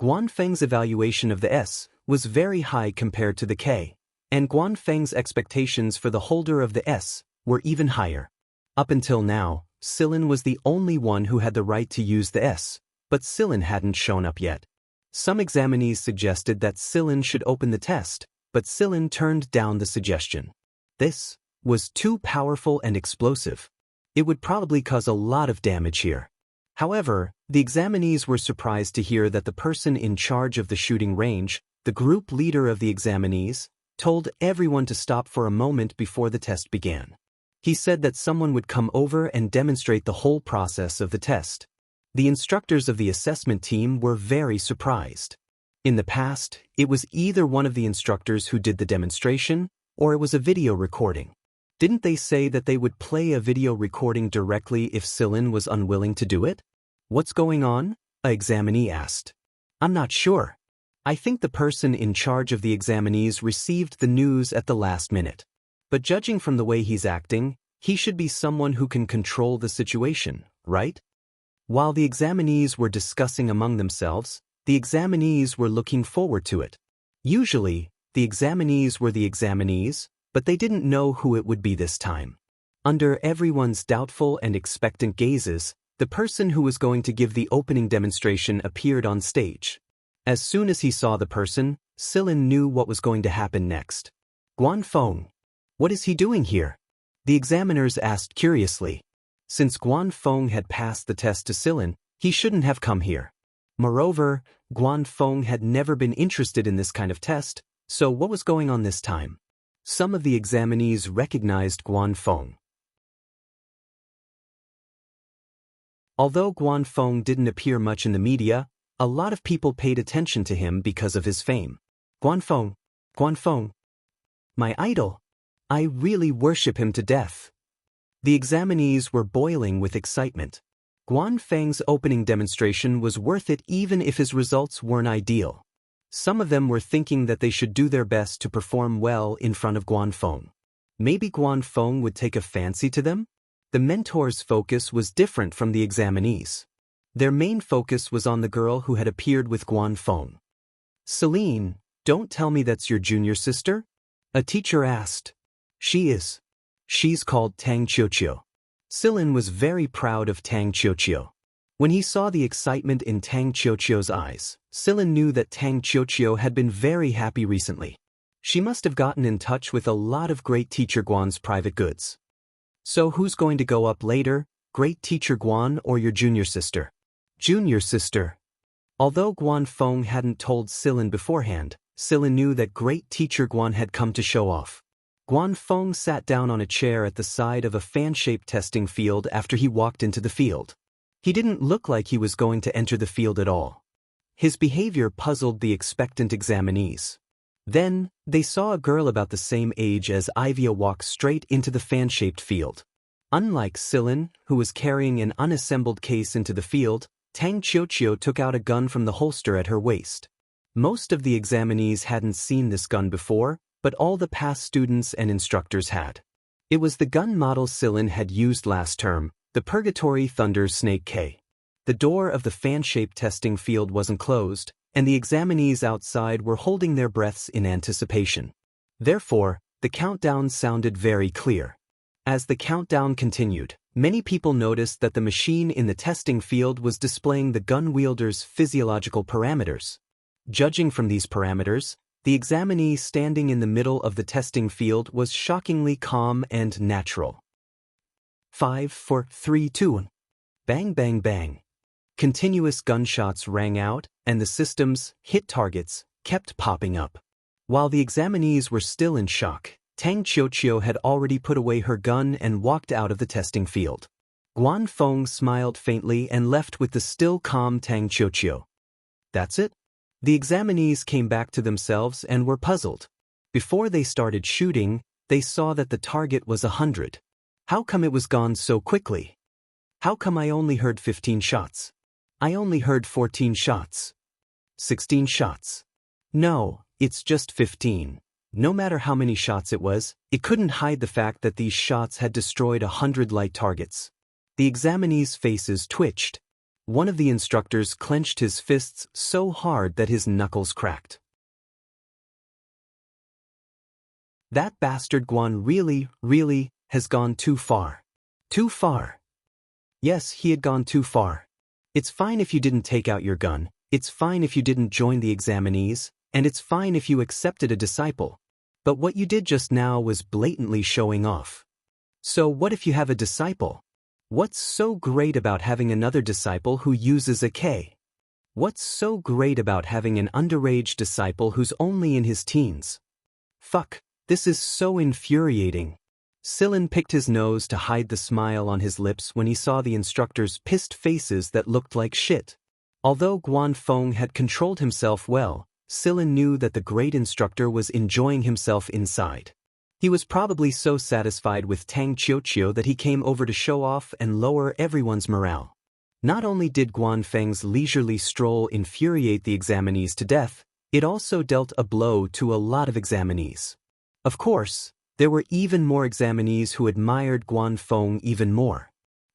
Guanfeng's evaluation of the S was very high compared to the K, and Guanfeng's expectations for the holder of the S were even higher. Up until now, Sillin was the only one who had the right to use the S, but Sillin hadn't shown up yet. Some examinees suggested that Sillin should open the test, but Sillin turned down the suggestion. This was too powerful and explosive. It would probably cause a lot of damage here. However, the examinees were surprised to hear that the person in charge of the shooting range, the group leader of the examinees, told everyone to stop for a moment before the test began. He said that someone would come over and demonstrate the whole process of the test. The instructors of the assessment team were very surprised. In the past, it was either one of the instructors who did the demonstration, or it was a video recording. Didn't they say that they would play a video recording directly if Sillin was unwilling to do it? What's going on? An examinee asked. I'm not sure. I think the person in charge of the examinees received the news at the last minute. But judging from the way he's acting, he should be someone who can control the situation, right? While the examinees were discussing among themselves, the examinees were looking forward to it. Usually, the examinees were the examinees, but they didn't know who it would be this time. Under everyone's doubtful and expectant gazes, the person who was going to give the opening demonstration appeared on stage. As soon as he saw the person, Sillin knew what was going to happen next. Guanfeng. What is he doing here? The examiners asked curiously. Since Guanfeng had passed the test to Sillin, he shouldn't have come here. Moreover, Guanfeng had never been interested in this kind of test, so what was going on this time? Some of the examinees recognized Guanfeng. Although Guanfeng didn't appear much in the media, a lot of people paid attention to him because of his fame. Guanfeng. Guanfeng. My idol. I really worship him to death. The examinees were boiling with excitement. Guanfeng's opening demonstration was worth it even if his results weren't ideal. Some of them were thinking that they should do their best to perform well in front of Guanfeng. Maybe Guanfeng would take a fancy to them? The mentor's focus was different from the examinees. Their main focus was on the girl who had appeared with Guanfeng. Celine, don't tell me that's your junior sister? A teacher asked. She is. She's called Tang Qiuqiu. Silin was very proud of Tang Qiuqiu. When he saw the excitement in Tang Qiuqiu's eyes, Silin knew that Tang Qiuqiu had been very happy recently. She must have gotten in touch with a lot of Great Teacher Guan's private goods. So who's going to go up later, Great Teacher Guan or your junior sister? Junior sister. Although Guan Feng hadn't told Silin beforehand, Silin knew that Great Teacher Guan had come to show off. Guan Feng sat down on a chair at the side of a fan-shaped testing field after he walked into the field. He didn't look like he was going to enter the field at all. His behavior puzzled the expectant examinees. Then, they saw a girl about the same age as Ivia walk straight into the fan-shaped field. Unlike Silin, who was carrying an unassembled case into the field, Tang Qiuqiu took out a gun from the holster at her waist. Most of the examinees hadn't seen this gun before, but all the past students and instructors had. It was the gun model Silin had used last term, the Purgatory Thunder Snake K. The door of the fan-shaped testing field wasn't closed, and the examinees outside were holding their breaths in anticipation. Therefore, the countdown sounded very clear. As the countdown continued, many people noticed that the machine in the testing field was displaying the gun wielder's physiological parameters. Judging from these parameters, the examinee standing in the middle of the testing field was shockingly calm and natural. 5, 4, 3, 2, 1. Bang, bang, bang. Continuous gunshots rang out, and the system's hit targets kept popping up. While the examinees were still in shock, Tang Qiuqiu had already put away her gun and walked out of the testing field. Guan Feng smiled faintly and left with the still calm Tang Qiuqiu. That's it? The examinees came back to themselves and were puzzled. Before they started shooting, they saw that the target was 100. How come it was gone so quickly? How come I only heard 15 shots? I only heard 14 shots. 16 shots. No, it's just 15. No matter how many shots it was, it couldn't hide the fact that these shots had destroyed 100 light targets. The examinees' faces twitched. One of the instructors clenched his fists so hard that his knuckles cracked. That bastard Guan really has gone too far. Too far. Yes, he had gone too far. It's fine if you didn't take out your gun, it's fine if you didn't join the examinees, and it's fine if you accepted a disciple. But what you did just now was blatantly showing off. So what if you have a disciple? What's so great about having another disciple who uses a K? What's so great about having an underage disciple who's only in his teens? Fuck, this is so infuriating. Silin picked his nose to hide the smile on his lips when he saw the instructors' pissed faces that looked like shit. Although Guan Feng had controlled himself well, Silin knew that the great instructor was enjoying himself inside. He was probably so satisfied with Tang Qiuqiu that he came over to show off and lower everyone's morale. Not only did Guan Feng's leisurely stroll infuriate the examinees to death, it also dealt a blow to a lot of examinees. Of course, there were even more examinees who admired Guan Feng even more.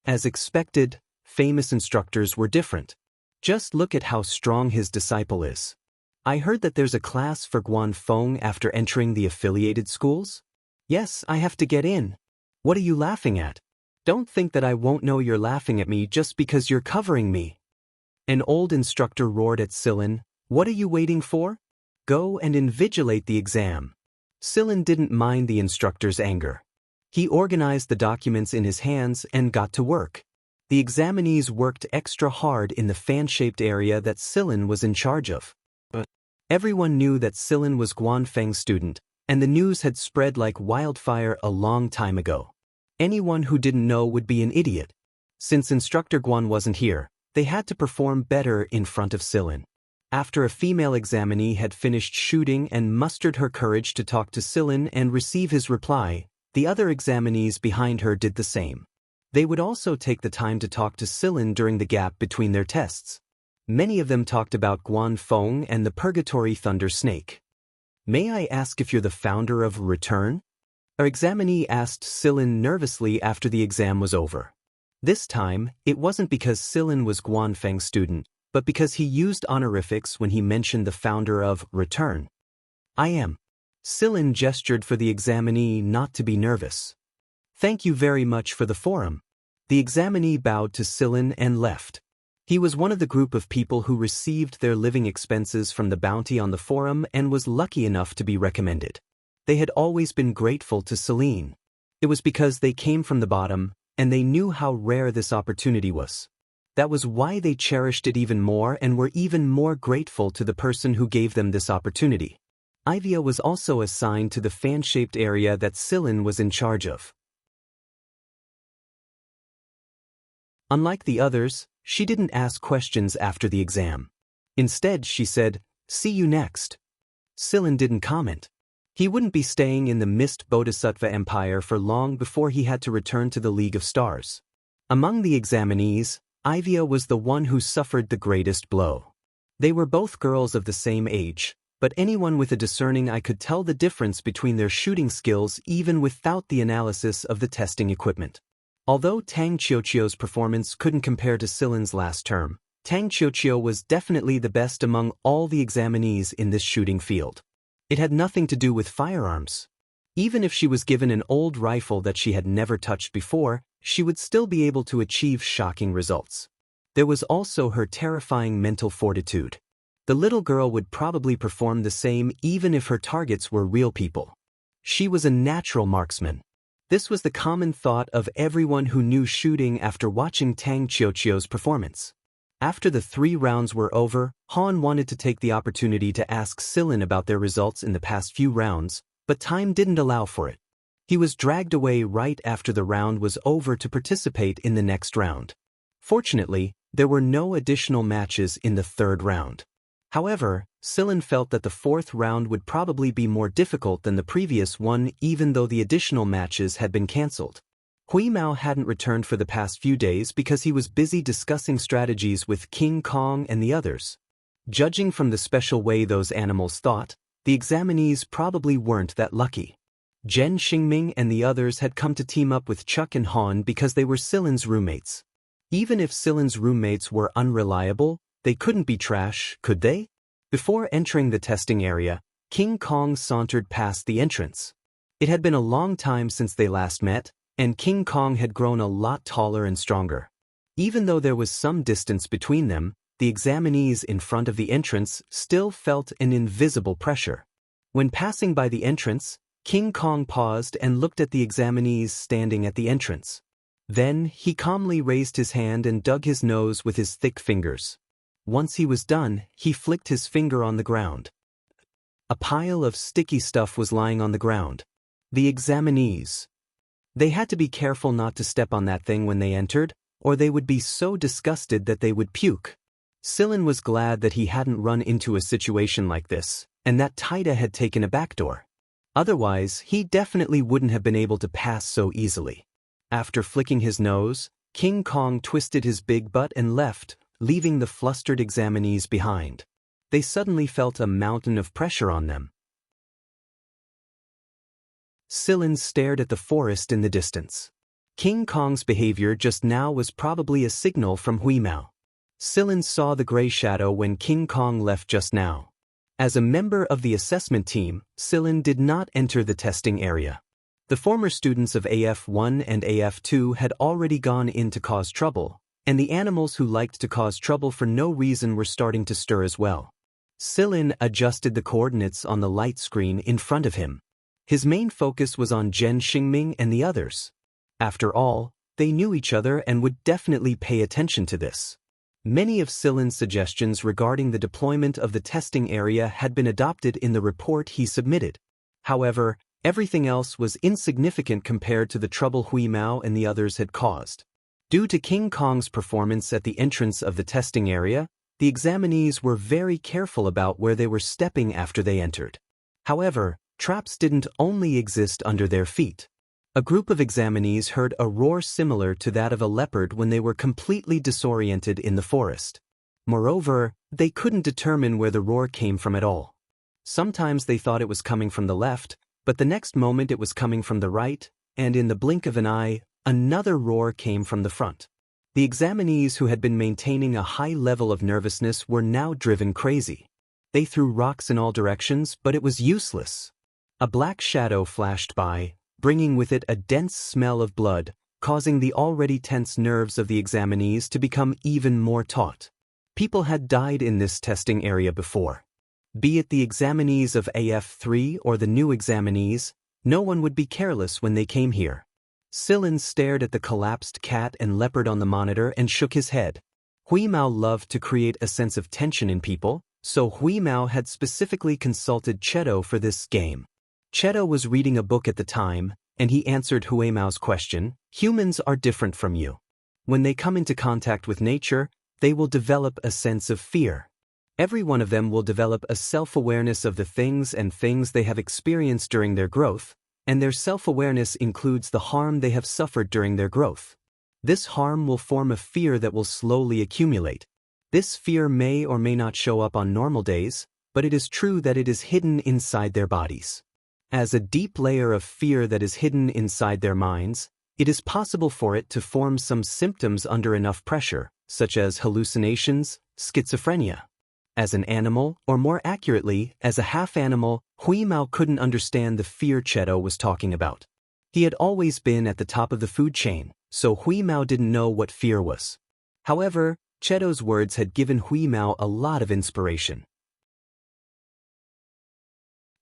As expected, famous instructors were different. Just look at how strong his disciple is. I heard that there's a class for Guan Feng after entering the affiliated schools? Yes, I have to get in. What are you laughing at? Don't think that I won't know you're laughing at me just because you're covering me. An old instructor roared at Silin. What are you waiting for? Go and invigilate the exam. Silin didn't mind the instructor's anger. He organized the documents in his hands and got to work. The examinees worked extra hard in the fan-shaped area that Silin was in charge of. But everyone knew that Silin was Guan Feng's student, and the news had spread like wildfire a long time ago. Anyone who didn't know would be an idiot. Since Instructor Guan wasn't here, they had to perform better in front of Silin. After a female examinee had finished shooting and mustered her courage to talk to Silin and receive his reply, the other examinees behind her did the same. They would also take the time to talk to Silin during the gap between their tests. Many of them talked about Guan Feng and the Purgatory Thunder Snake. May I ask if you're the founder of Return? An examinee asked Silin nervously after the exam was over. This time, it wasn't because Silin was Guan Feng's student, but because he used honorifics when he mentioned the founder of Return. I am. Sillin gestured for the examinee not to be nervous. "Thank you very much for the forum." The examinee bowed to Sillin and left. He was one of the group of people who received their living expenses from the bounty on the forum and was lucky enough to be recommended. They had always been grateful to Celine. It was because they came from the bottom, and they knew how rare this opportunity was. That was why they cherished it even more and were even more grateful to the person who gave them this opportunity. Ivia was also assigned to the fan-shaped area that Sillin was in charge of. Unlike the others, she didn't ask questions after the exam. Instead, she said, "See you next." Sillin didn't comment. He wouldn't be staying in the Mist Bodhisattva Empire for long before he had to return to the League of Stars. Among the examinees, Ivia was the one who suffered the greatest blow. They were both girls of the same age, but anyone with a discerning eye could tell the difference between their shooting skills even without the analysis of the testing equipment. Although Tang Qiuqiu's performance couldn't compare to Sillin's last term, Tang Qiuqiu was definitely the best among all the examinees in this shooting field. It had nothing to do with firearms. Even if she was given an old rifle that she had never touched before, she would still be able to achieve shocking results. There was also her terrifying mental fortitude. The little girl would probably perform the same even if her targets were real people. She was a natural marksman. This was the common thought of everyone who knew shooting after watching Tang Qiuqiu's performance. After the 3 rounds were over, Han wanted to take the opportunity to ask Sillin about their results in the past few rounds, but time didn't allow for it. He was dragged away right after the round was over to participate in the next round. Fortunately, there were no additional matches in the 3rd round. However, Sillin felt that the 4th round would probably be more difficult than the previous one even though the additional matches had been cancelled. Hui Mao hadn't returned for the past few days because he was busy discussing strategies with King Kong and the others. Judging from the special way those animals thought, the examinees probably weren't that lucky. Zhen Xingming and the others had come to team up with Chuck and Han because they were Sillin's roommates. Even if Sillin's roommates were unreliable, they couldn't be trash, could they? Before entering the testing area, King Kong sauntered past the entrance. It had been a long time since they last met, and King Kong had grown a lot taller and stronger. Even though there was some distance between them, the examinees in front of the entrance still felt an invisible pressure. When passing by the entrance, King Kong paused and looked at the examinees standing at the entrance. Then, he calmly raised his hand and dug his nose with his thick fingers. Once he was done, he flicked his finger on the ground. A pile of sticky stuff was lying on the ground. The examinees. They had to be careful not to step on that thing when they entered, or they would be so disgusted that they would puke. Sillin was glad that he hadn't run into a situation like this, and that Taida had taken a backdoor. Otherwise, he definitely wouldn't have been able to pass so easily. After flicking his nose, King Kong twisted his big butt and left, leaving the flustered examinees behind. They suddenly felt a mountain of pressure on them. Sillin stared at the forest in the distance. King Kong's behavior just now was probably a signal from Hui Mao. Sillin saw the gray shadow when King Kong left just now. As a member of the assessment team, Sillin did not enter the testing area. The former students of AF1 and AF2 had already gone in to cause trouble, and the animals who liked to cause trouble for no reason were starting to stir as well. Sillin adjusted the coordinates on the light screen in front of him. His main focus was on Zhen Xingming and the others. After all, they knew each other and would definitely pay attention to this. Many of Sillin's suggestions regarding the deployment of the testing area had been adopted in the report he submitted. However, everything else was insignificant compared to the trouble Hui Mao and the others had caused. Due to King Kong's performance at the entrance of the testing area, the examinees were very careful about where they were stepping after they entered. However, traps didn't only exist under their feet. A group of examinees heard a roar similar to that of a leopard when they were completely disoriented in the forest. Moreover, they couldn't determine where the roar came from at all. Sometimes they thought it was coming from the left, but the next moment it was coming from the right, and in the blink of an eye, another roar came from the front. The examinees who had been maintaining a high level of nervousness were now driven crazy. They threw rocks in all directions, but it was useless. A black shadow flashed by, bringing with it a dense smell of blood, causing the already tense nerves of the examinees to become even more taut. People had died in this testing area before. Be it the examinees of AF3 or the new examinees, no one would be careless when they came here. Sillin stared at the collapsed cat and leopard on the monitor and shook his head. Hui Mao loved to create a sense of tension in people, so Hui Mao had specifically consulted Cheto for this game. Cheto was reading a book at the time, and he answered Hui Mao's question, "Humans are different from you. When they come into contact with nature, they will develop a sense of fear. Every one of them will develop a self-awareness of the things they have experienced during their growth, and their self-awareness includes the harm they have suffered during their growth. This harm will form a fear that will slowly accumulate. This fear may or may not show up on normal days, but it is true that it is hidden inside their bodies. As a deep layer of fear that is hidden inside their minds, it is possible for it to form some symptoms under enough pressure, such as hallucinations, schizophrenia. As an animal, or more accurately, as a half-animal, Hui Mao couldn't understand the fear Cheto was talking about. He had always been at the top of the food chain, so Hui Mao didn't know what fear was. However, Cheto's words had given Hui Mao a lot of inspiration.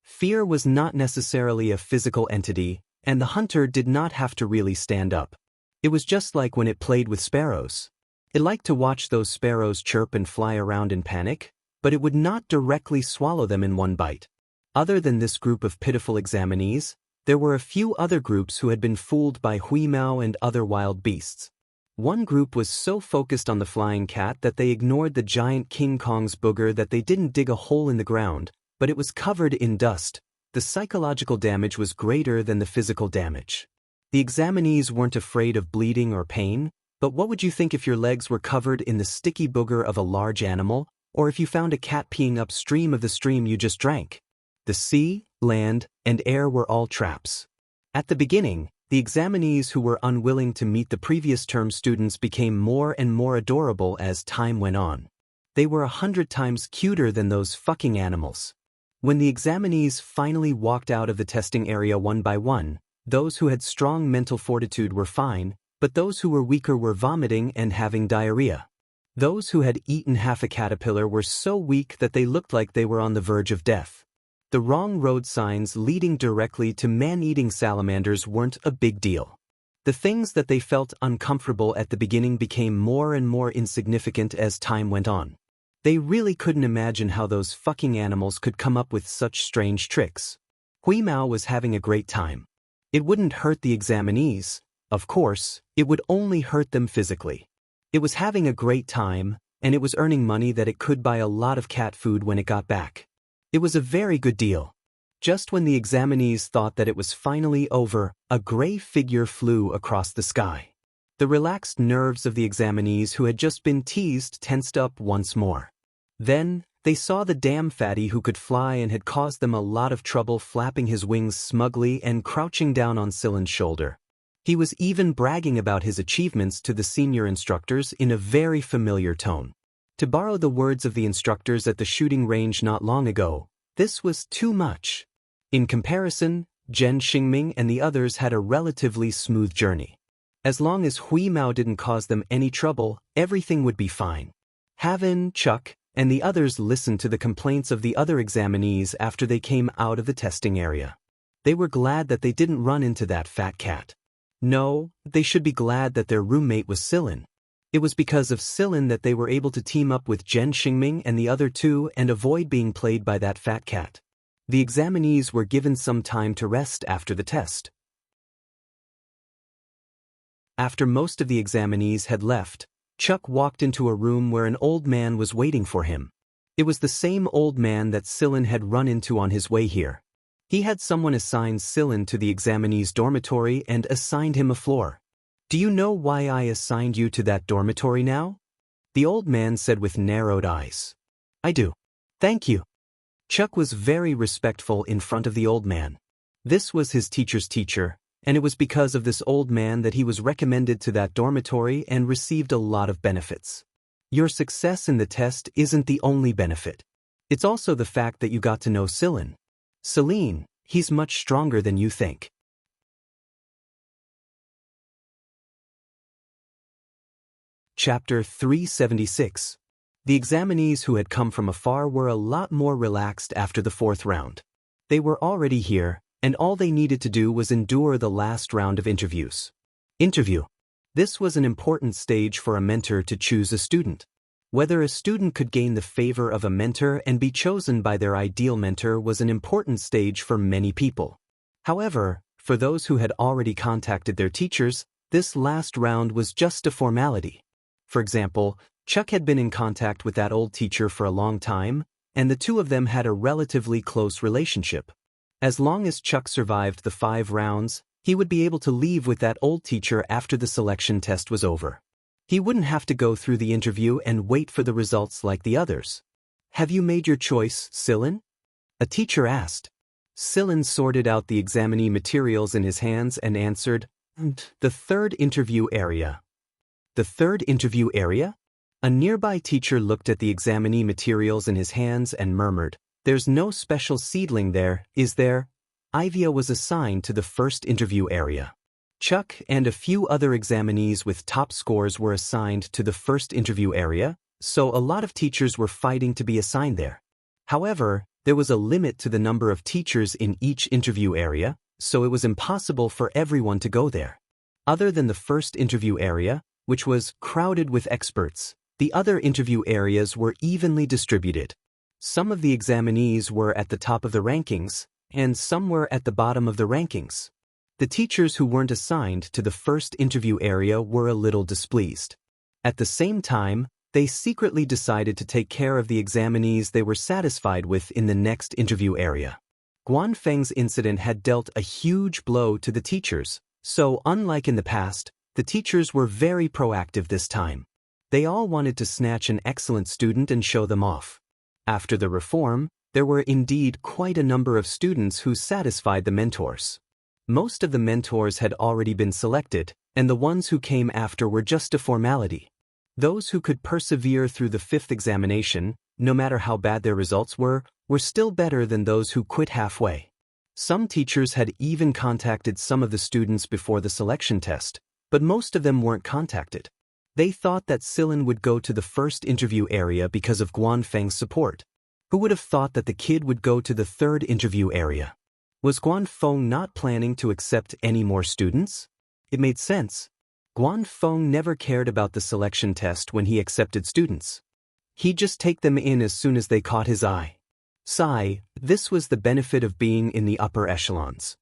Fear was not necessarily a physical entity, and the hunter did not have to really stand up. It was just like when it played with sparrows. It liked to watch those sparrows chirp and fly around in panic, but it would not directly swallow them in one bite. Other than this group of pitiful examinees, there were a few other groups who had been fooled by Hui Mao and other wild beasts. One group was so focused on the flying cat that they ignored the giant King Kong's booger that they didn't dig a hole in the ground, but it was covered in dust. The psychological damage was greater than the physical damage. The examinees weren't afraid of bleeding or pain, but what would you think if your legs were covered in the sticky booger of a large animal, or if you found a cat peeing upstream of the stream you just drank? The sea, land, and air were all traps. At the beginning, the examinees who were unwilling to meet the previous term students became more and more adorable as time went on. They were 100 times cuter than those fucking animals. When the examinees finally walked out of the testing area one by one, those who had strong mental fortitude were fine, but those who were weaker were vomiting and having diarrhea. Those who had eaten half a caterpillar were so weak that they looked like they were on the verge of death. The wrong road signs leading directly to man-eating salamanders weren't a big deal. The things that they felt uncomfortable at the beginning became more and more insignificant as time went on. They really couldn't imagine how those fucking animals could come up with such strange tricks. Hui Mao was having a great time. It wouldn't hurt the examinees, of course, it would only hurt them physically. It was having a great time, and it was earning money that it could buy a lot of cat food when it got back. It was a very good deal. Just when the examinees thought that it was finally over, a gray figure flew across the sky. The relaxed nerves of the examinees who had just been teased tensed up once more. Then, they saw the damn fatty who could fly and had caused them a lot of trouble flapping his wings smugly and crouching down on Sillin's shoulder. He was even bragging about his achievements to the senior instructors in a very familiar tone. To borrow the words of the instructors at the shooting range not long ago, this was too much. In comparison, Zhen Xingming and the others had a relatively smooth journey. As long as Hui Mao didn't cause them any trouble, everything would be fine. Havin, Chuck, and the others listened to the complaints of the other examinees after they came out of the testing area. They were glad that they didn't run into that fat cat. No, they should be glad that their roommate was Sillin. It was because of Sillin that they were able to team up with Zhen Xingming and the other two and avoid being played by that fat cat. The examinees were given some time to rest after the test. After most of the examinees had left, Chuck walked into a room where an old man was waiting for him. It was the same old man that Sillin had run into on his way here. He had someone assign Sillin to the examinee's dormitory and assigned him a floor. "Do you know why I assigned you to that dormitory now?" The old man said with narrowed eyes. "I do. Thank you." Chuck was very respectful in front of the old man. This was his teacher's teacher, and it was because of this old man that he was recommended to that dormitory and received a lot of benefits. Your success in the test isn't the only benefit. It's also the fact that you got to know Sillin. Celine, He's much stronger than you think. Chapter 376. The examinees who had come from afar were a lot more relaxed after the fourth round. They were already here, and all they needed to do was endure the last round of interviews. Interview. This was an important stage for a mentor to choose a student. Whether a student could gain the favor of a mentor and be chosen by their ideal mentor was an important stage for many people. However, for those who had already contacted their teachers, this last round was just a formality. For example, Chuck had been in contact with that old teacher for a long time, and the two of them had a relatively close relationship. As long as Chuck survived the 5 rounds, he would be able to leave with that old teacher after the selection test was over. He wouldn't have to go through the interview and wait for the results like the others. "Have you made your choice, Sillin?" a teacher asked. Sillin sorted out the examinee materials in his hands and answered, "The third interview area." "The third interview area?" A nearby teacher looked at the examinee materials in his hands and murmured, "There's no special seedling there, is there?" Ivia was assigned to the first interview area. Chuck and a few other examinees with top scores were assigned to the first interview area, so a lot of teachers were fighting to be assigned there. However, there was a limit to the number of teachers in each interview area, so it was impossible for everyone to go there. Other than the first interview area, which was crowded with experts, the other interview areas were evenly distributed. Some of the examinees were at the top of the rankings, and some were at the bottom of the rankings. The teachers who weren't assigned to the first interview area were a little displeased. At the same time, they secretly decided to take care of the examinees they were satisfied with in the next interview area. Guanfeng's incident had dealt a huge blow to the teachers, so unlike in the past, the teachers were very proactive this time. They all wanted to snatch an excellent student and show them off. After the reform, there were indeed quite a number of students who satisfied the mentors. Most of the mentors had already been selected, and the ones who came after were just a formality. Those who could persevere through the 5th examination, no matter how bad their results were still better than those who quit halfway. Some teachers had even contacted some of the students before the selection test, but most of them weren't contacted. They thought that Sillin would go to the first interview area because of Guanfeng's support. Who would have thought that the kid would go to the third interview area? Was Guanfeng not planning to accept any more students? It made sense. Guanfeng never cared about the selection test when he accepted students. He'd just take them in as soon as they caught his eye. This was the benefit of being in the upper echelons.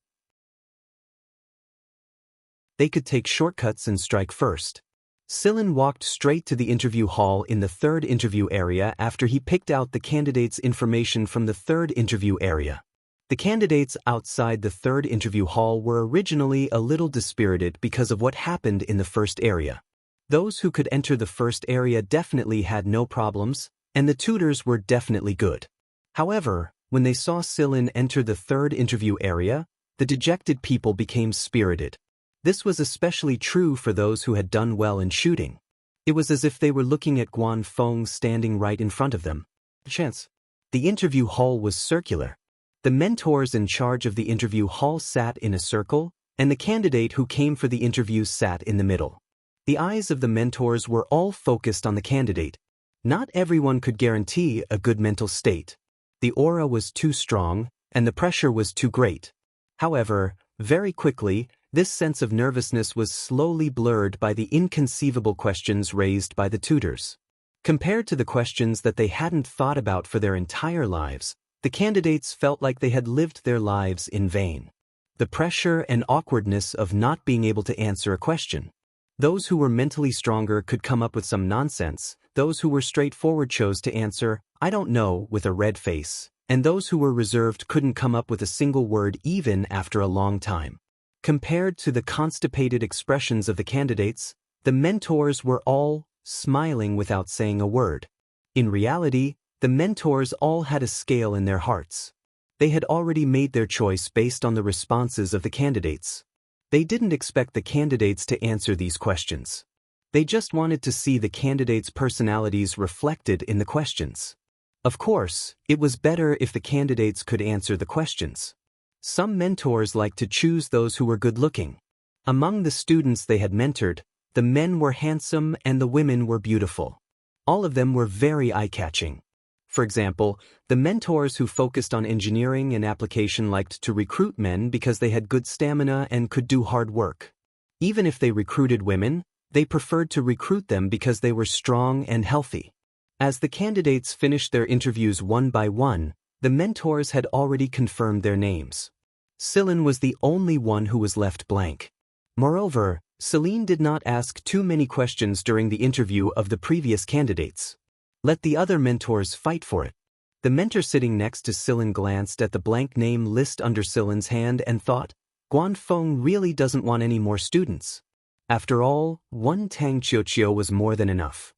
They could take shortcuts and strike first. Sillin walked straight to the interview hall in the third interview area after he picked out the candidates' information from the third interview area. The candidates outside the third interview hall were originally a little dispirited because of what happened in the first area. Those who could enter the first area definitely had no problems, and the tutors were definitely good. However, when they saw Sillin enter the third interview area, the dejected people became spirited. This was especially true for those who had done well in shooting. It was as if they were looking at Guanfeng standing right in front of them. The interview hall was circular. The mentors in charge of the interview hall sat in a circle, and the candidate who came for the interview sat in the middle. The eyes of the mentors were all focused on the candidate. Not everyone could guarantee a good mental state. The aura was too strong, and the pressure was too great. However, very quickly, this sense of nervousness was slowly blurred by the inconceivable questions raised by the tutors. Compared to the questions that they hadn't thought about for their entire lives, the candidates felt like they had lived their lives in vain. The pressure and awkwardness of not being able to answer a question. Those who were mentally stronger could come up with some nonsense, those who were straightforward chose to answer, "I don't know," with a red face, and those who were reserved couldn't come up with a single word even after a long time. Compared to the constipated expressions of the candidates, the mentors were all smiling without saying a word. In reality, the mentors all had a scale in their hearts. They had already made their choice based on the responses of the candidates. They didn't expect the candidates to answer these questions. They just wanted to see the candidates' personalities reflected in the questions. Of course, it was better if the candidates could answer the questions. Some mentors liked to choose those who were good-looking. Among the students they had mentored, the men were handsome and the women were beautiful. All of them were very eye-catching. For example, the mentors who focused on engineering and application liked to recruit men because they had good stamina and could do hard work. Even if they recruited women, they preferred to recruit them because they were strong and healthy. As the candidates finished their interviews one by one, the mentors had already confirmed their names. Celine was the only one who was left blank. Moreover, Celine did not ask too many questions during the interview of the previous candidates. Let the other mentors fight for it. The mentor sitting next to Celine glanced at the blank name list under Celine's hand and thought, Guanfeng really doesn't want any more students. After all, one Tang Qiuqiu was more than enough.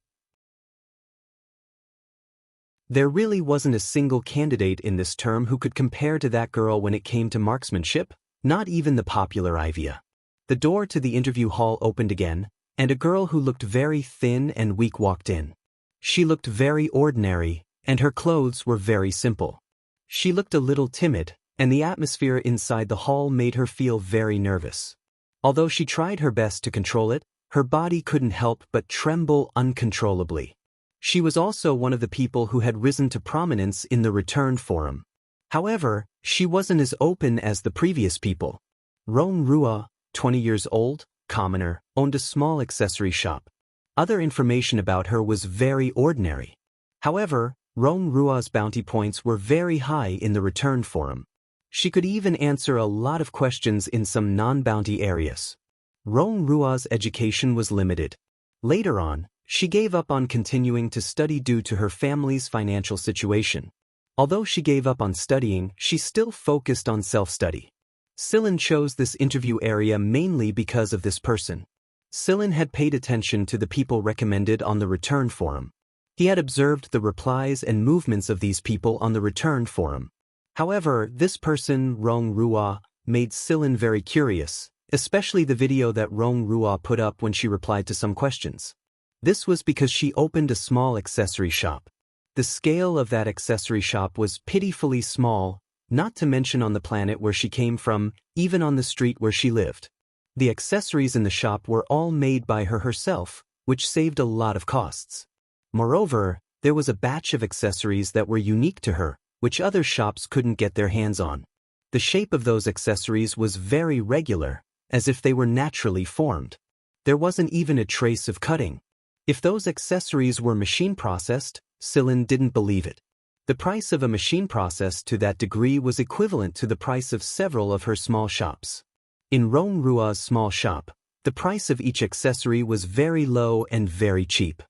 There really wasn't a single candidate in this term who could compare to that girl when it came to marksmanship, not even the popular Ivia. The door to the interview hall opened again, and a girl who looked very thin and weak walked in. She looked very ordinary, and her clothes were very simple. She looked a little timid, and the atmosphere inside the hall made her feel very nervous. Although she tried her best to control it, her body couldn't help but tremble uncontrollably. She was also one of the people who had risen to prominence in the return forum. However, she wasn't as open as the previous people. Rong Rua, 20 years old, commoner, owned a small accessory shop. Other information about her was very ordinary. However, Rong Rua's bounty points were very high in the return forum. She could even answer a lot of questions in some non-bounty areas. Rong Rua's education was limited. Later on, she gave up on continuing to study due to her family's financial situation. Although she gave up on studying, she still focused on self-study. Celine chose this interview area mainly because of this person. Celine had paid attention to the people recommended on the return forum. He had observed the replies and movements of these people on the return forum. However, this person, Rong Rua, made Celine very curious, especially the video that Rong Rua put up when she replied to some questions. This was because she opened a small accessory shop. The scale of that accessory shop was pitifully small, not to mention on the planet where she came from, even on the street where she lived. The accessories in the shop were all made by her herself, which saved a lot of costs. Moreover, there was a batch of accessories that were unique to her, which other shops couldn't get their hands on. The shape of those accessories was very regular, as if they were naturally formed. There wasn't even a trace of cutting. If those accessories were machine processed, Celine didn't believe it. The price of a machine process to that degree was equivalent to the price of several of her small shops. In Rong Rua's small shop, the price of each accessory was very low and very cheap.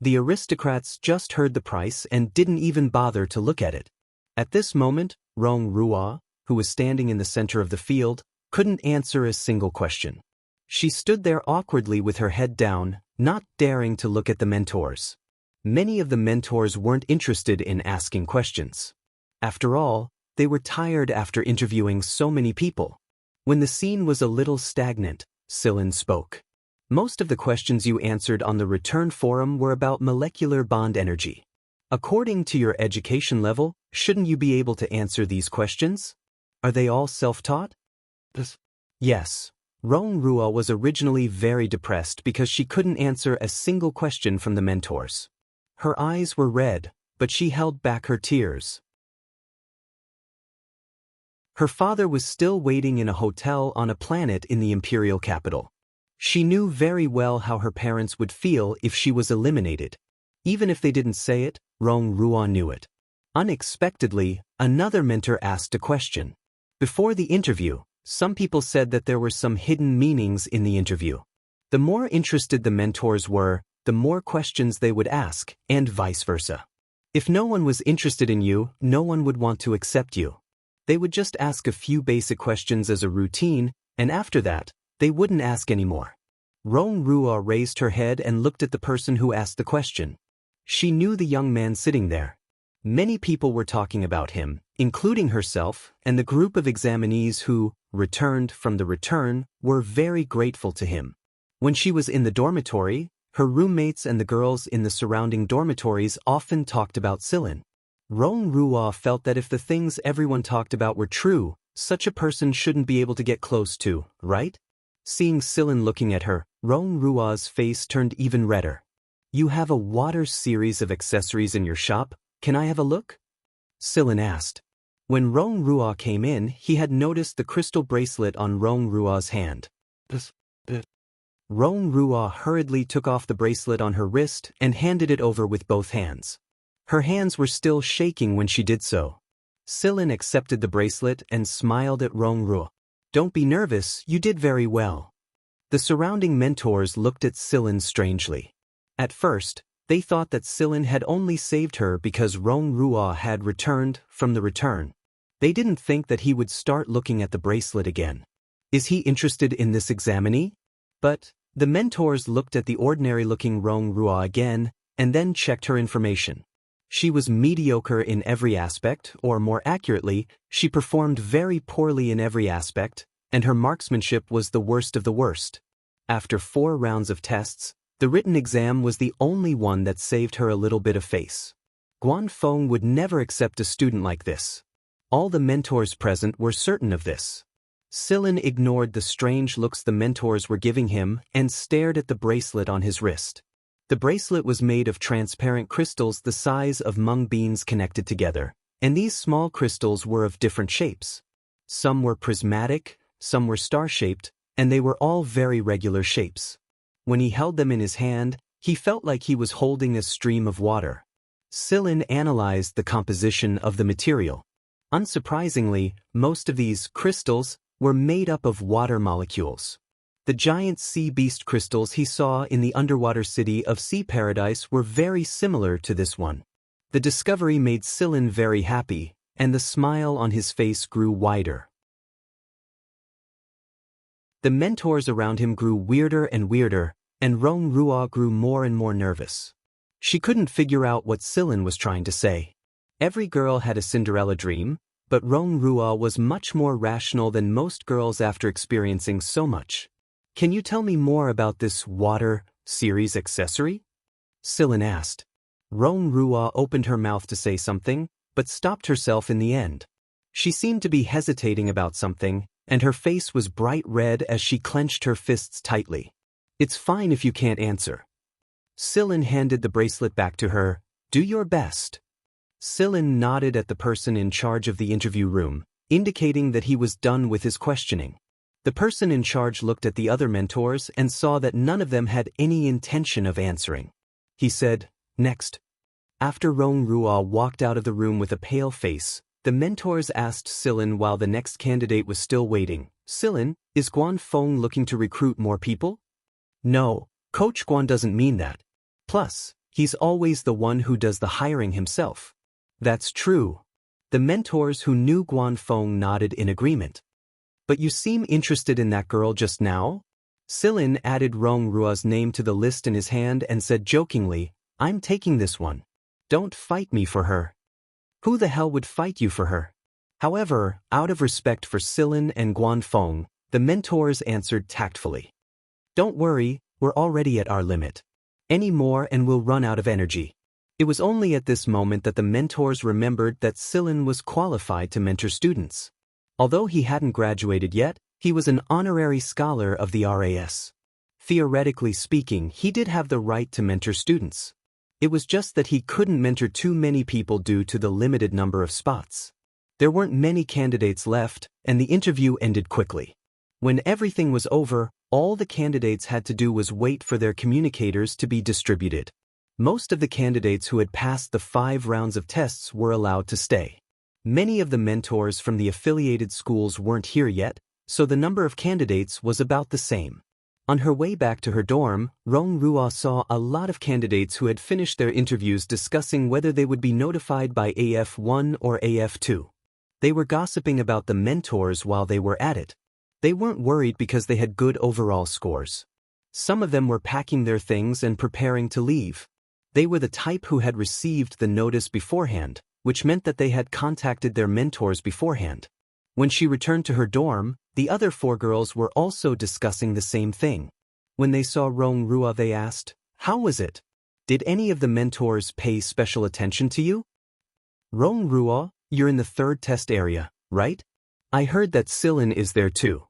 The aristocrats just heard the price and didn't even bother to look at it. At this moment, Rong Rua, who was standing in the center of the field, couldn't answer a single question. She stood there awkwardly with her head down, not daring to look at the mentors. Many of the mentors weren't interested in asking questions. After all, they were tired after interviewing so many people. When the scene was a little stagnant, Celine spoke. Most of the questions you answered on the return forum were about molecular bond energy. According to your education level, shouldn't you be able to answer these questions? Are they all self-taught? Yes. Rong Rua was originally very depressed because she couldn't answer a single question from the mentors. Her eyes were red, but she held back her tears. Her father was still waiting in a hotel on a planet in the imperial capital. She knew very well how her parents would feel if she was eliminated. Even if they didn't say it, Rong Rua knew it. Unexpectedly, another mentor asked a question. Before the interview, some people said that there were some hidden meanings in the interview. The more interested the mentors were, the more questions they would ask, and vice versa. If no one was interested in you, no one would want to accept you. They would just ask a few basic questions as a routine, and after that, they wouldn't ask any more. Rong Rua raised her head and looked at the person who asked the question. She knew the young man sitting there. Many people were talking about him, including herself, and the group of examinees who, returned from the return, were very grateful to him. When she was in the dormitory, her roommates and the girls in the surrounding dormitories often talked about Celine. Rong Rua felt that if the things everyone talked about were true, Such a person shouldn't be able to get close to, right? Seeing Silin looking at her, Rong Rua's face turned even redder. You have a water series of accessories in your shop, can I have a look? Silin asked. When Rong Rua came in, he had noticed the crystal bracelet on Rong Rua's hand. Rong Rua hurriedly took off the bracelet on her wrist and handed it over with both hands. Her hands were still shaking when she did so. Silin accepted the bracelet and smiled at Rong Rua. Don't be nervous, you did very well. The surrounding mentors looked at Silin strangely. At first, they thought that Silin had only saved her because Rong Rua had returned from the return. They didn't think that he would start looking at the bracelet again. Is he interested in this examinee? But the mentors looked at the ordinary-looking Rong Rua again and then checked her information. She was mediocre in every aspect, or more accurately, she performed very poorly in every aspect, and her marksmanship was the worst of the worst. After 4 rounds of tests, the written exam was the only one that saved her a little bit of face. Guanfeng would never accept a student like this. All the mentors present were certain of this. Silin ignored the strange looks the mentors were giving him and stared at the bracelet on his wrist. The bracelet was made of transparent crystals the size of mung beans connected together, and these small crystals were of different shapes. Some were prismatic, some were star-shaped, and they were all very regular shapes. When he held them in his hand, he felt like he was holding a stream of water. Silin analyzed the composition of the material. Unsurprisingly, most of these crystals were made up of water molecules. The giant sea beast crystals he saw in the underwater city of Sea Paradise were very similar to this one. The discovery made Silin very happy, and the smile on his face grew wider. The mentors around him grew weirder and weirder, and Rong Rua grew more and more nervous. She couldn't figure out what Silin was trying to say. Every girl had a Cinderella dream, but Rong Rua was much more rational than most girls after experiencing so much. Can you tell me more about this water series accessory? Silin asked. Rong Rua opened her mouth to say something, but stopped herself in the end. She seemed to be hesitating about something, and her face was bright red as she clenched her fists tightly. It's fine if you can't answer. Silin handed the bracelet back to her. Do your best. Silin nodded at the person in charge of the interview room, indicating that he was done with his questioning. The person in charge looked at the other mentors and saw that none of them had any intention of answering. He said, Next. After Rong Rua walked out of the room with a pale face, the mentors asked Silin while the next candidate was still waiting, Silin, is Guanfeng looking to recruit more people? No, Coach Guan doesn't mean that. Plus, he's always the one who does the hiring himself. That's true. The mentors who knew Guanfeng nodded in agreement. But you seem interested in that girl just now? Silin added Rong Rua's name to the list in his hand and said jokingly, I'm taking this one. Don't fight me for her. Who the hell would fight you for her? However, out of respect for Silin and Guanfeng, the mentors answered tactfully. Don't worry, we're already at our limit. Any more and we'll run out of energy. It was only at this moment that the mentors remembered that Silin was qualified to mentor students. Although he hadn't graduated yet, he was an honorary scholar of the RAS. Theoretically speaking, he did have the right to mentor students. It was just that he couldn't mentor too many people due to the limited number of spots. There weren't many candidates left, and the interview ended quickly. When everything was over, all the candidates had to do was wait for their communicators to be distributed. Most of the candidates who had passed the 5 rounds of tests were allowed to stay. Many of the mentors from the affiliated schools weren't here yet, so the number of candidates was about the same. On her way back to her dorm, Rong Rua saw a lot of candidates who had finished their interviews discussing whether they would be notified by AF1 or AF2. They were gossiping about the mentors while they were at it. They weren't worried because they had good overall scores. Some of them were packing their things and preparing to leave. They were the type who had received the notice beforehand, which meant that they had contacted their mentors beforehand. When she returned to her dorm, the other 4 girls were also discussing the same thing. When they saw Rong Rua, they asked, How was it? Did any of the mentors pay special attention to you? Rong Rua, you're in the 3rd test area, right? I heard that Silin is there too.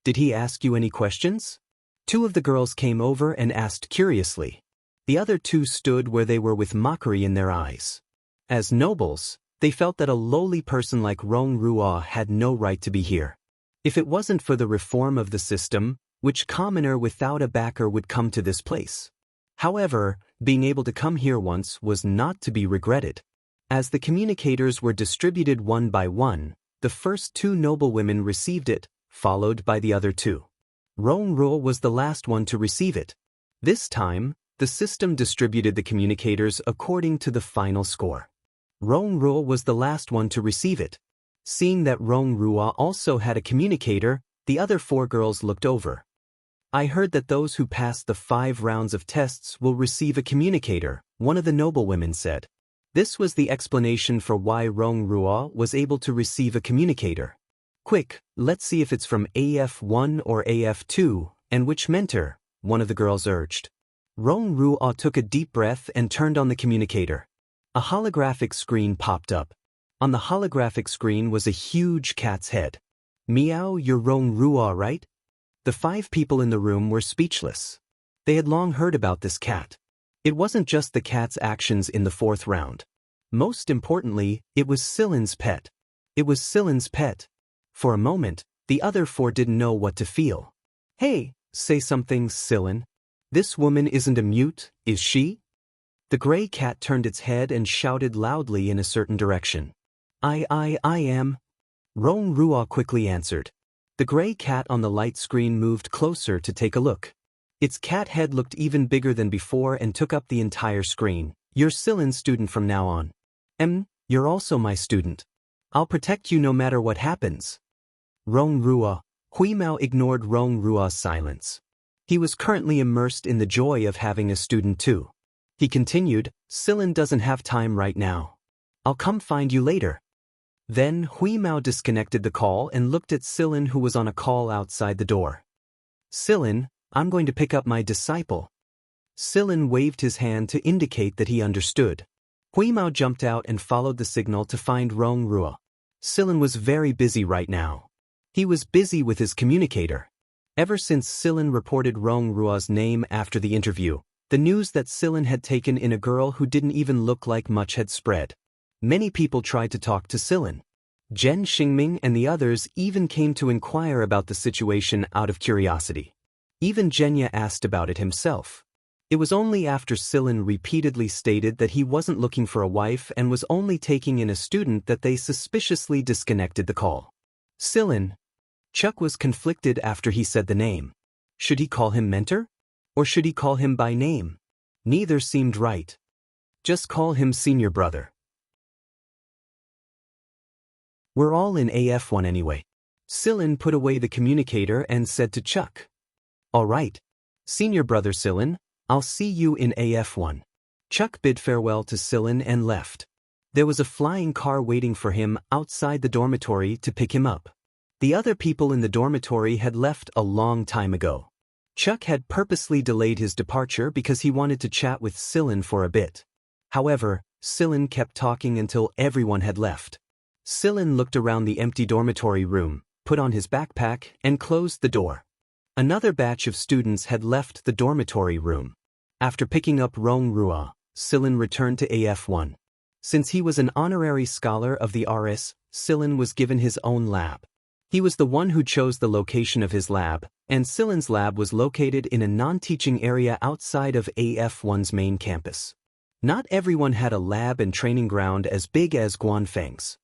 Did he ask you any questions? Two of the girls came over and asked curiously. The other two stood where they were with mockery in their eyes. As nobles, they felt that a lowly person like Rong Ruo had no right to be here. If it wasn't for the reform of the system, which commoner without a backer would come to this place? However, being able to come here once was not to be regretted. As the communicators were distributed one by one, the first two noble women received it, followed by the other two. Rong Ruo was the last one to receive it. This time, the system distributed the communicators according to the final score. Rong Ruo was the last one to receive it. Seeing that Rong Ruo also had a communicator, the other four girls looked over. I heard that those who passed the 5 rounds of tests will receive a communicator, one of the noblewomen said. This was the explanation for why Rong Ruo was able to receive a communicator. Quick, let's see if it's from AF1 or AF2, and which mentor, one of the girls urged. Rong Ruo took a deep breath and turned on the communicator. A holographic screen popped up. On the holographic screen was a huge cat's head. Meow, you're Rong Ruo, right? The 5 people in the room were speechless. They had long heard about this cat. It wasn't just the cat's actions in the 4th round. Most importantly, it was Silin's pet. It was Silin's pet. For a moment, the other 4 didn't know what to feel. Hey, say something, Silin. This woman isn't a mute, is she? The gray cat turned its head and shouted loudly in a certain direction. I am. Rong Ruo quickly answered. The gray cat on the light screen moved closer to take a look. Its cat head looked even bigger than before and took up the entire screen. You're Silin's student from now on. You're also my student. I'll protect you no matter what happens. Rong Ruo. Huimao ignored Rong Ruo's silence. He was currently immersed in the joy of having a student too. He continued, Silin doesn't have time right now. I'll come find you later. Then Huimao disconnected the call and looked at Silin, who was on a call outside the door. Silin, I'm going to pick up my disciple. Silin waved his hand to indicate that he understood. Huimao jumped out and followed the signal to find Rong Ruo. Silin was very busy right now. He was busy with his communicator. Ever since Silin reported Rong Ruo's name after the interview, the news that Silin had taken in a girl who didn't even look like much had spread. Many people tried to talk to Silin. Zhen Xingming and the others even came to inquire about the situation out of curiosity. Even Zhenya asked about it himself. It was only after Silin repeatedly stated that he wasn't looking for a wife and was only taking in a student that they suspiciously disconnected the call. Silin. Chuck was conflicted after he said the name. Should he call him mentor? Or should he call him by name? Neither seemed right. Just call him senior brother. We're all in AF1 anyway. Silin put away the communicator and said to Chuck. All right. Senior brother Silin, I'll see you in AF1. Chuck bid farewell to Silin and left. There was a flying car waiting for him outside the dormitory to pick him up. The other people in the dormitory had left a long time ago. Chuck had purposely delayed his departure because he wanted to chat with Silin for a bit. However, Silin kept talking until everyone had left. Silin looked around the empty dormitory room, put on his backpack, and closed the door. Another batch of students had left the dormitory room. After picking up Rong Ruo, Silin returned to AF1. Since he was an honorary scholar of the RS, Silin was given his own lab. He was the one who chose the location of his lab, and Silin's lab was located in a non-teaching area outside of AF1's main campus. Not everyone had a lab and training ground as big as Guanfeng's.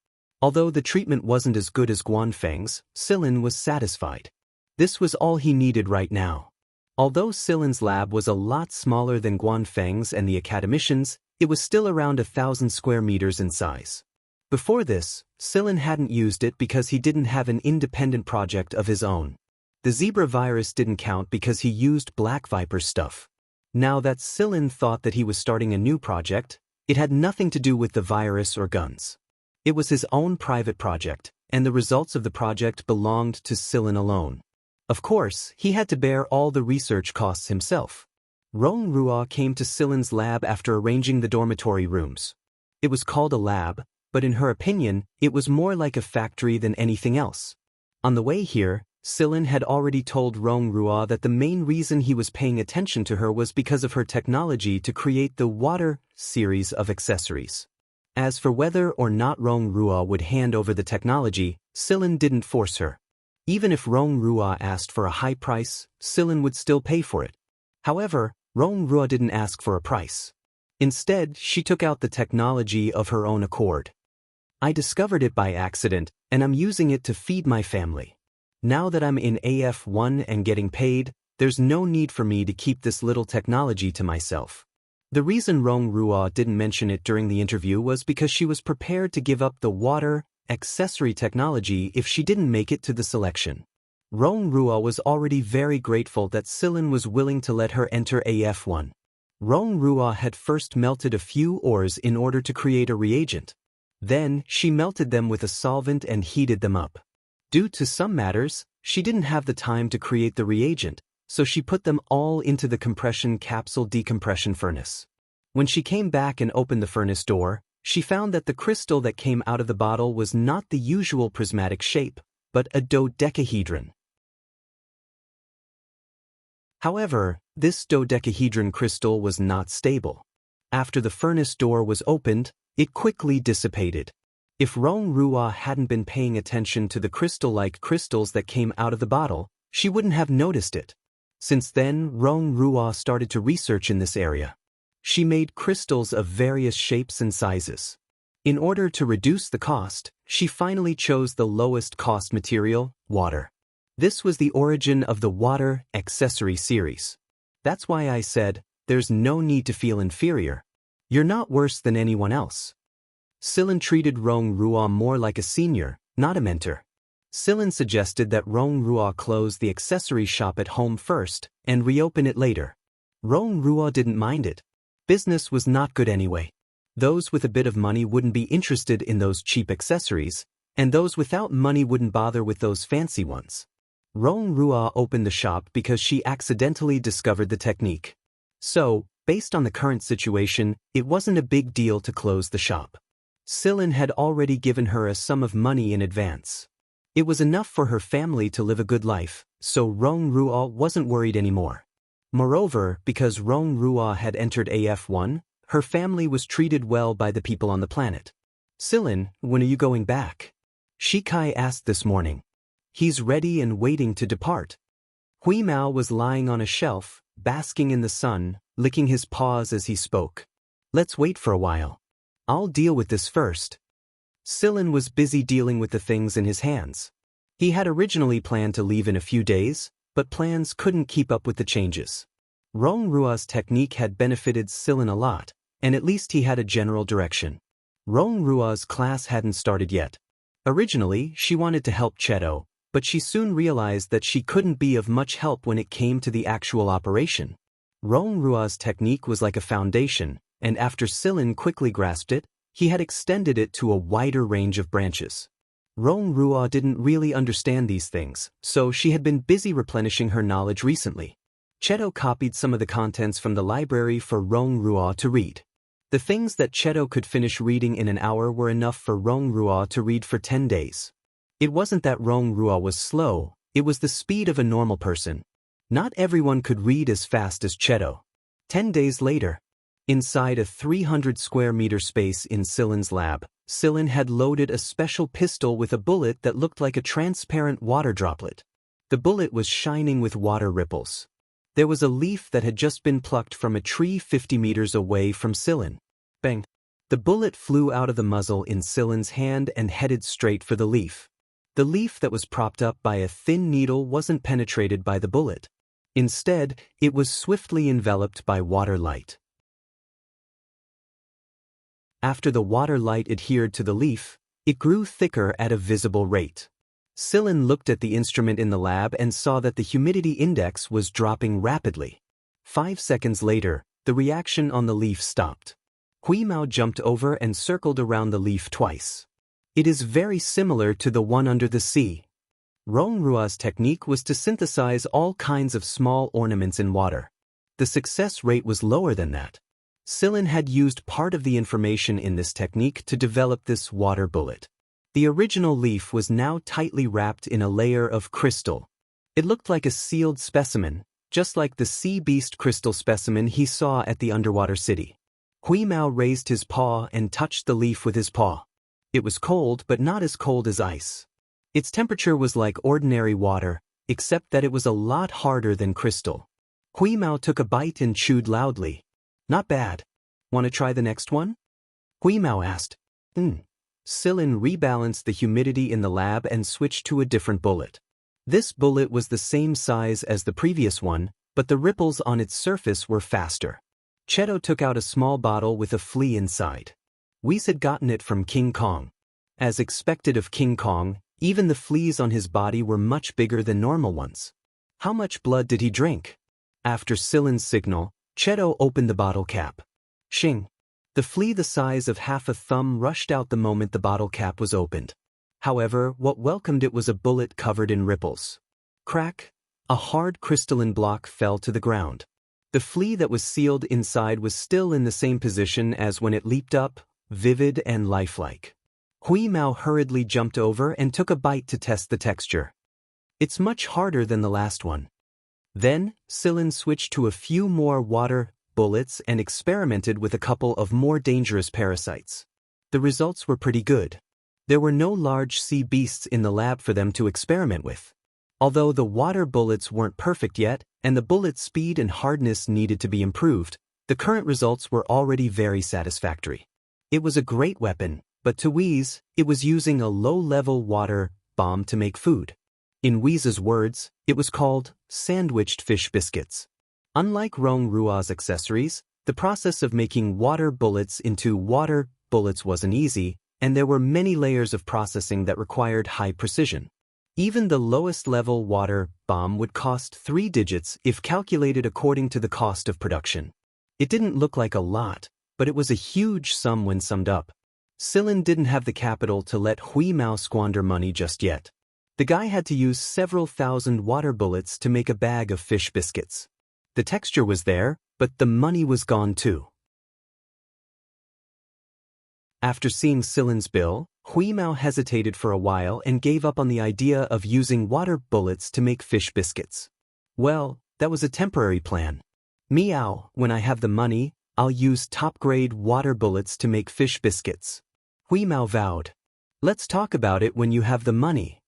Although the treatment wasn't as good as Guanfeng's, Silin was satisfied. This was all he needed right now. Although Silin's lab was a lot smaller than Guanfeng's and the academicians', it was still around 1,000 square meters in size. Before this, Silin hadn't used it because he didn't have an independent project of his own. The zebra virus didn't count because he used Black Viper stuff. Now that Silin thought that he was starting a new project, it had nothing to do with the virus or guns. It was his own private project, and the results of the project belonged to Silin alone. Of course, he had to bear all the research costs himself. Rong Ruo came to Silin's lab after arranging the dormitory rooms. It was called a lab, but in her opinion, it was more like a factory than anything else. On the way here, Silin had already told Rongrua that the main reason he was paying attention to her was because of her technology to create the water series of accessories. As for whether or not Rongrua would hand over the technology, Silin didn't force her. Even if Rongrua asked for a high price, Silin would still pay for it. However, Rongrua didn't ask for a price. Instead, she took out the technology of her own accord. I discovered it by accident, and I'm using it to feed my family. Now that I'm in AF1 and getting paid, there's no need for me to keep this little technology to myself. The reason Rongrua didn't mention it during the interview was because she was prepared to give up the water accessory technology if she didn't make it to the selection. Rongrua was already very grateful that Silin was willing to let her enter AF1. Rongrua had first melted a few ores in order to create a reagent. Then, she melted them with a solvent and heated them up. Due to some matters, she didn't have the time to create the reagent, so she put them all into the compression capsule decompression furnace. When she came back and opened the furnace door, she found that the crystal that came out of the bottle was not the usual prismatic shape, but a dodecahedron. However, this dodecahedron crystal was not stable. After the furnace door was opened, it quickly dissipated. If Rongrua hadn't been paying attention to the crystal-like crystals that came out of the bottle, she wouldn't have noticed it. Since then, Rongrua started to research in this area. She made crystals of various shapes and sizes. In order to reduce the cost, she finally chose the lowest cost material, water. This was the origin of the water accessory series. That's why I said, there's no need to feel inferior. You're not worse than anyone else. Silin treated Rongrua more like a senior, not a mentor. Silin suggested that Rongrua close the accessory shop at home first and reopen it later. Rongrua didn't mind it. Business was not good anyway. Those with a bit of money wouldn't be interested in those cheap accessories, and those without money wouldn't bother with those fancy ones. Rongrua opened the shop because she accidentally discovered the technique. So, based on the current situation, it wasn't a big deal to close the shop. Silin had already given her a sum of money in advance. It was enough for her family to live a good life, so Rongrua wasn't worried anymore. Moreover, because Rongrua had entered AF1, her family was treated well by the people on the planet. Silin, when are you going back? Shikai asked this morning. He's ready and waiting to depart. Hui Mao was lying on a shelf, basking in the sun, licking his paws as he spoke. Let's wait for a while. I'll deal with this first. Silin was busy dealing with the things in his hands. He had originally planned to leave in a few days, but plans couldn't keep up with the changes. Rongrua's technique had benefited Silin a lot, and at least he had a general direction. Rongrua's class hadn't started yet. Originally, she wanted to help Cheto, but she soon realized that she couldn't be of much help when it came to the actual operation. Rongrua's technique was like a foundation, and after Silin quickly grasped it, he had extended it to a wider range of branches. Rongrua didn't really understand these things, so she had been busy replenishing her knowledge recently. Cheto copied some of the contents from the library for Rongrua to read. The things that Cheto could finish reading in an hour were enough for Rongrua to read for 10 days. It wasn't that Rongrua was slow, it was the speed of a normal person. Not everyone could read as fast as Cheto. 10 days later, inside a 300 square meter space in Silin's lab, Silin had loaded a special pistol with a bullet that looked like a transparent water droplet. The bullet was shining with water ripples. There was a leaf that had just been plucked from a tree 50 meters away from Silin. Bang! The bullet flew out of the muzzle in Silin's hand and headed straight for the leaf. The leaf that was propped up by a thin needle wasn't penetrated by the bullet. Instead, it was swiftly enveloped by water light. After the water light adhered to the leaf, it grew thicker at a visible rate. Silin looked at the instrument in the lab and saw that the humidity index was dropping rapidly. 5 seconds later, the reaction on the leaf stopped. Hui Mao jumped over and circled around the leaf twice. It is very similar to the one under the sea. Rongrua's technique was to synthesize all kinds of small ornaments in water. The success rate was lower than that. Silin had used part of the information in this technique to develop this water bullet. The original leaf was now tightly wrapped in a layer of crystal. It looked like a sealed specimen, just like the sea beast crystal specimen he saw at the underwater city. Hui Mao raised his paw and touched the leaf with his paw. It was cold, but not as cold as ice. Its temperature was like ordinary water, except that it was a lot harder than crystal. Hui Mao took a bite and chewed loudly. Not bad. Want to try the next one? Hui Mao asked. Silin rebalanced the humidity in the lab and switched to a different bullet. This bullet was the same size as the previous one, but the ripples on its surface were faster. Cheto took out a small bottle with a flea inside. Whis had gotten it from King Kong. As expected of King Kong, even the fleas on his body were much bigger than normal ones. How much blood did he drink? After Silin's signal, Cheto opened the bottle cap. Shing! The flea the size of half a thumb rushed out the moment the bottle cap was opened. However, what welcomed it was a bullet covered in ripples. Crack! A hard crystalline block fell to the ground. The flea that was sealed inside was still in the same position as when it leaped up, vivid and lifelike. Hui Mao hurriedly jumped over and took a bite to test the texture. It's much harder than the last one. Then, Silin switched to a few more water bullets and experimented with a couple of more dangerous parasites. The results were pretty good. There were no large sea beasts in the lab for them to experiment with. Although the water bullets weren't perfect yet, and the bullet speed and hardness needed to be improved, the current results were already very satisfactory. It was a great weapon, but to Whis, it was using a low-level water bomb to make food. In Wheeze's words, it was called sandwiched fish biscuits. Unlike Rong Rua's accessories, the process of making water bullets into water bullets wasn't easy, and there were many layers of processing that required high precision. Even the lowest level water bomb would cost 3 digits if calculated according to the cost of production. It didn't look like a lot, but it was a huge sum when summed up. Silin didn't have the capital to let Hui Mao squander money just yet. The guy had to use several thousand water bullets to make a bag of fish biscuits. The texture was there, but the money was gone too. After seeing Silin's bill, Hui Mao hesitated for a while and gave up on the idea of using water bullets to make fish biscuits. Well, that was a temporary plan. Meow, when I have the money, I'll use top-grade water bullets to make fish biscuits. Hui Mao vowed. Let's talk about it when you have the money.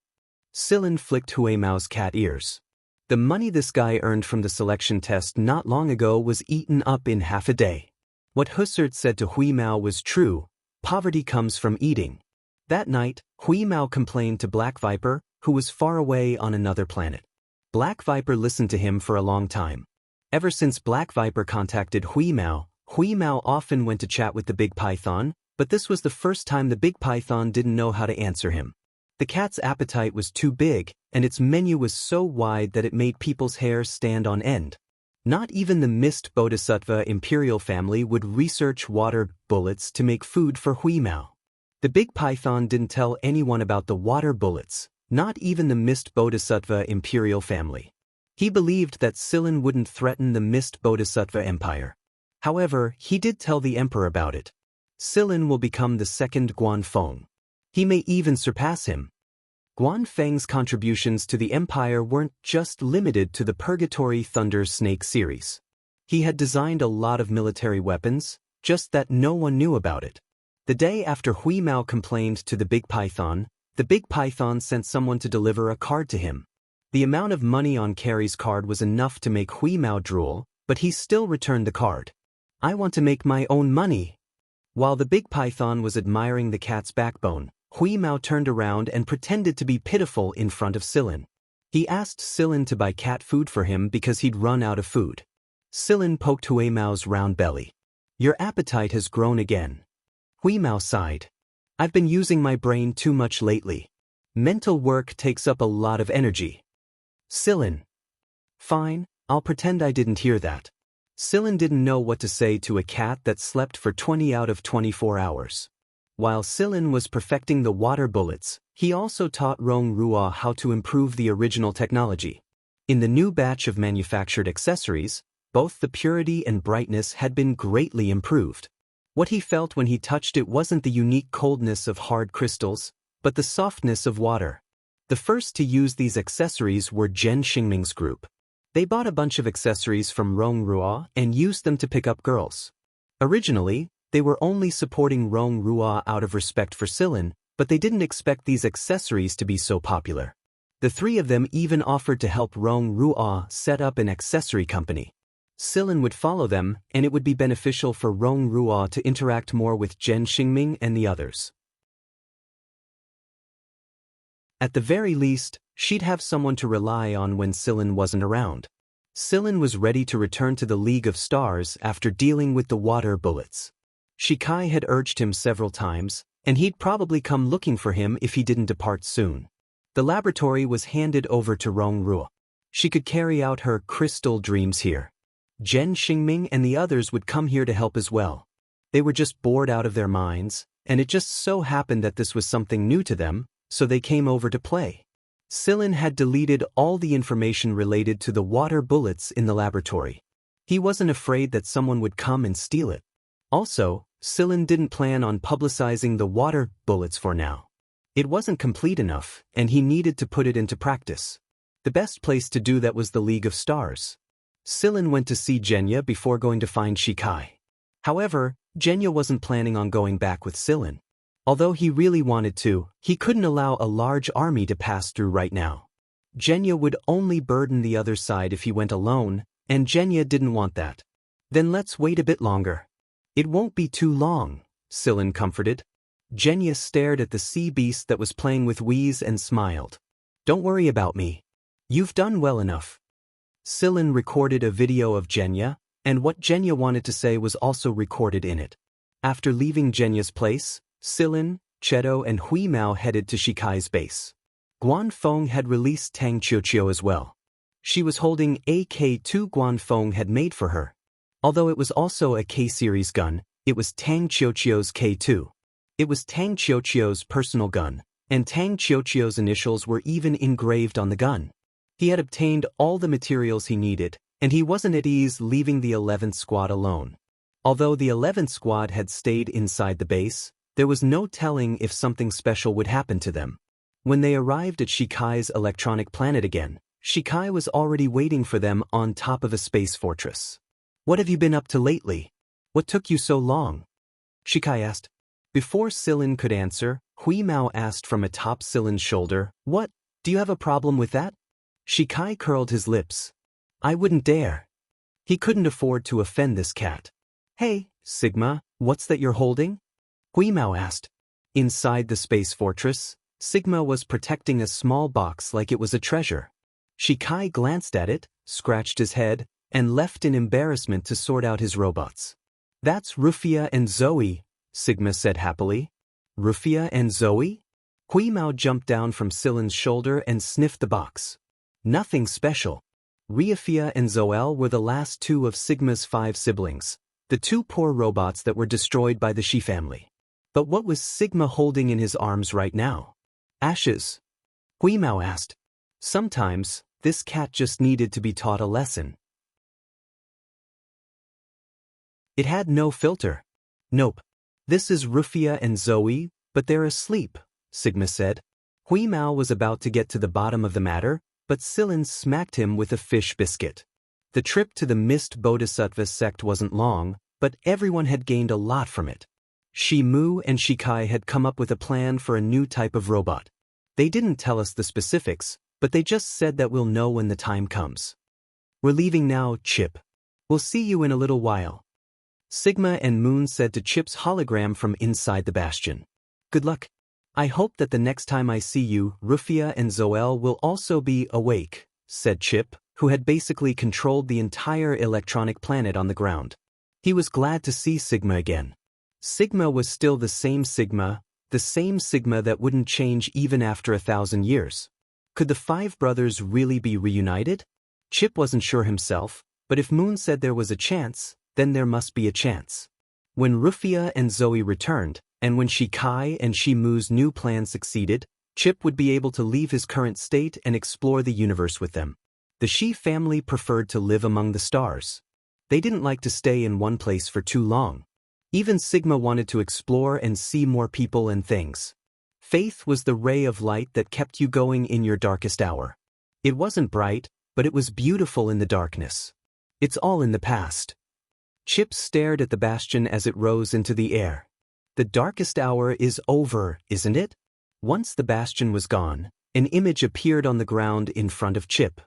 Silin flicked Hui Mao's cat ears. The money this guy earned from the selection test not long ago was eaten up in half a day. What Hussert said to Hui Mao was true. Poverty comes from eating. That night, Hui Mao complained to Black Viper, who was far away on another planet. Black Viper listened to him for a long time. Ever since Black Viper contacted Hui Mao often went to chat with the Big Python, but this was the first time the Big Python didn't know how to answer him. The cat's appetite was too big, and its menu was so wide that it made people's hair stand on end. Not even the Mist Bodhisattva imperial family would research water bullets to make food for Hui Mao. The Big Python didn't tell anyone about the water bullets, not even the Mist Bodhisattva imperial family. He believed that Silin wouldn't threaten the Mist Bodhisattva empire. However, he did tell the emperor about it. Silin will become the second Guanfeng. He may even surpass him. Guanfeng's contributions to the empire weren't just limited to the Purgatory Thunder Snake series. He had designed a lot of military weapons, just that no one knew about it. The day after Hui Mao complained to the Big Python sent someone to deliver a card to him. The amount of money on Carrie's card was enough to make Hui Mao drool, but he still returned the card. I want to make my own money. While the Big Python was admiring the cat's backbone, Hui Mao turned around and pretended to be pitiful in front of Silin. He asked Silin to buy cat food for him because he'd run out of food. Silin poked Hui Mao's round belly. Your appetite has grown again. Hui Mao sighed. I've been using my brain too much lately. Mental work takes up a lot of energy. Silin. Fine, I'll pretend I didn't hear that. Silin didn't know what to say to a cat that slept for 20 out of 24 hours. While Silin was perfecting the water bullets, he also taught Rong Rua how to improve the original technology. In the new batch of manufactured accessories, Both the purity and brightness had been greatly improved. What he felt when he touched it wasn't the unique coldness of hard crystals, but the softness of water. The first to use these accessories were Zhen Xingming's group. They bought a bunch of accessories from Rong Ruo and used them to pick up girls. Originally, they were only supporting Rong Ruo out of respect for Silin, but they didn't expect these accessories to be so popular. The three of them even offered to help Rong Ruo set up an accessory company. Silin would follow them, and it would be beneficial for Rong Ruo to interact more with Zhen Xingming and the others. At the very least, she'd have someone to rely on when Silin wasn't around. Silin was ready to return to the League of Stars after dealing with the water bullets. Shikai had urged him several times, and he'd probably come looking for him if he didn't depart soon. The laboratory was handed over to Rong Ruo. She could carry out her crystal dreams here. Zhen Xingming and the others would come here to help as well. They were just bored out of their minds, and it just so happened that this was something new to them, so they came over to play. Silin had deleted all the information related to the water bullets in the laboratory. He wasn't afraid that someone would come and steal it. Also, Silin didn't plan on publicizing the water bullets for now. It wasn't complete enough, and he needed to put it into practice. The best place to do that was the League of Stars. Silin went to see Genya before going to find Shikai. However, Genya wasn't planning on going back with Silin. Although he really wanted to, he couldn't allow a large army to pass through right now. Genya would only burden the other side if he went alone, and Genya didn't want that. Then let's wait a bit longer. It won't be too long, Silin comforted. Genya stared at the sea beast that was playing with Wheeze and smiled. Don't worry about me. You've done well enough. Silin recorded a video of Genya, and what Genya wanted to say was also recorded in it. After leaving Genya's place, Silin, Cheto and Hui Mao headed to Shikai's base. Guanfeng had released Tang Qiuqiu as well. She was holding AK-2 Guanfeng had made for her. Although it was also a K-series gun, it was Tang Qiuqiu's K2. It was Tang Qiuqiu's personal gun, and Tang Qiuqiu's initials were even engraved on the gun. He had obtained all the materials he needed, and he wasn't at ease leaving the 11th Squad alone. Although the 11th Squad had stayed inside the base, there was no telling if something special would happen to them. When they arrived at Shikai's electronic planet again, Shikai was already waiting for them on top of a space fortress. What have you been up to lately? What took you so long? Shikai asked. Before Silin could answer, Hui Mao asked from atop Silin's shoulder, What, do you have a problem with that? Shikai curled his lips. I wouldn't dare. He couldn't afford to offend this cat. Hey, Sigma, what's that you're holding? Hui Mao asked. Inside the space fortress, Sigma was protecting a small box like it was a treasure. Shikai glanced at it, scratched his head, and left in embarrassment to sort out his robots. That's Rufia and Zoe, Sigma said happily. Rufia and Zoe? Hui Mao jumped down from Silin's shoulder and sniffed the box. Nothing special. Rufia and Zoel were the last two of Sigma's 5 siblings, the 2 poor robots that were destroyed by the Shi family. But what was Sigma holding in his arms right now? Ashes. Hui Mao asked. Sometimes, this cat just needed to be taught a lesson. It had no filter. Nope. This is Rufia and Zoe, but they're asleep, Sigma said. Hui Mao was about to get to the bottom of the matter, but Silin smacked him with a fish biscuit. The trip to the Mist Bodhisattva sect wasn't long, but everyone had gained a lot from it. Shi Mu and Shikai had come up with a plan for a new type of robot. They didn't tell us the specifics, but they just said that we'll know when the time comes. We're leaving now, Chip. We'll see you in a little while. Sigma and Moon said to Chip's hologram from inside the bastion. Good luck. I hope that the next time I see you, Rufia and Zoel will also be awake, said Chip, who had basically controlled the entire electronic planet on the ground. He was glad to see Sigma again. Sigma was still the same Sigma that wouldn't change even after 1,000 years. Could the 5 brothers really be reunited? Chip wasn't sure himself, but if Moon said there was a chance, then there must be a chance. When Rufia and Zoe returned, and when Shikai and Shi Mu's new plan succeeded, Chip would be able to leave his current state and explore the universe with them. The Shi family preferred to live among the stars. They didn't like to stay in one place for too long. Even Sigma wanted to explore and see more people and things. Faith was the ray of light that kept you going in your darkest hour. It wasn't bright, but it was beautiful in the darkness. It's all in the past. Chip stared at the bastion as it rose into the air. The darkest hour is over, isn't it? Once the bastion was gone, an image appeared on the ground in front of Chip.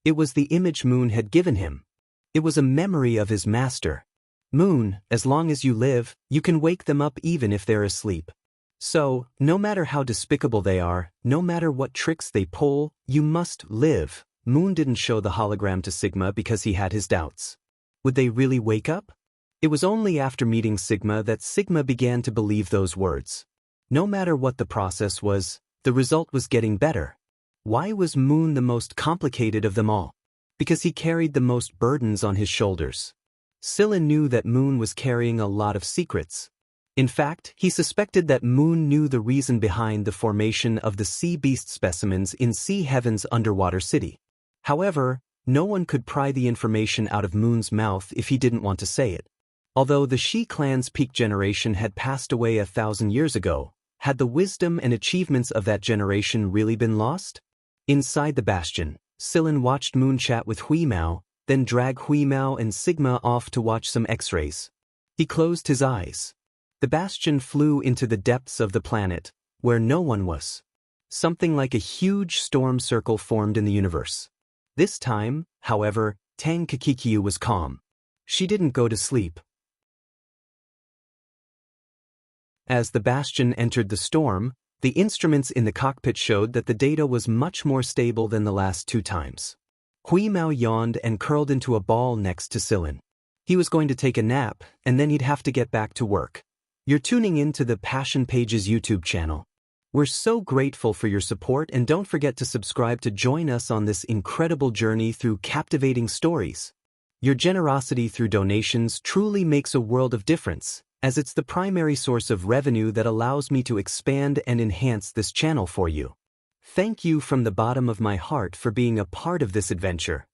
It was the image Moon had given him. It was a memory of his master. Moon, as long as you live, you can wake them up even if they're asleep. So, no matter how despicable they are, no matter what tricks they pull, you must live. Moon didn't show the hologram to Sigma because he had his doubts. Would they really wake up? It was only after meeting Sigma that Sigma began to believe those words. No matter what the process was, the result was getting better. Why was Moon the most complicated of them all? Because he carried the most burdens on his shoulders. Scylla knew that Moon was carrying a lot of secrets. In fact, he suspected that Moon knew the reason behind the formation of the sea beast specimens in Sea Heaven's underwater city. However, no one could pry the information out of Moon's mouth if he didn't want to say it. Although the She clan's peak generation had passed away 1,000 years ago, had the wisdom and achievements of that generation really been lost? Inside the bastion, Scylla watched Moon chat with Huimao, then drag Huimao and Sigma off to watch some X-rays. He closed his eyes. The bastion flew into the depths of the planet, where no one was. Something like a huge storm circle formed in the universe. This time, however, Tang Kakikyu was calm. She didn't go to sleep. As the bastion entered the storm, the instruments in the cockpit showed that the data was much more stable than the last 2 times. Huimao yawned and curled into a ball next to Scylla. He was going to take a nap, and then he'd have to get back to work. You're tuning in to the Passion Pages YouTube channel. We're so grateful for your support, and don't forget to subscribe to join us on this incredible journey through captivating stories. Your generosity through donations truly makes a world of difference, as it's the primary source of revenue that allows me to expand and enhance this channel for you. Thank you from the bottom of my heart for being a part of this adventure.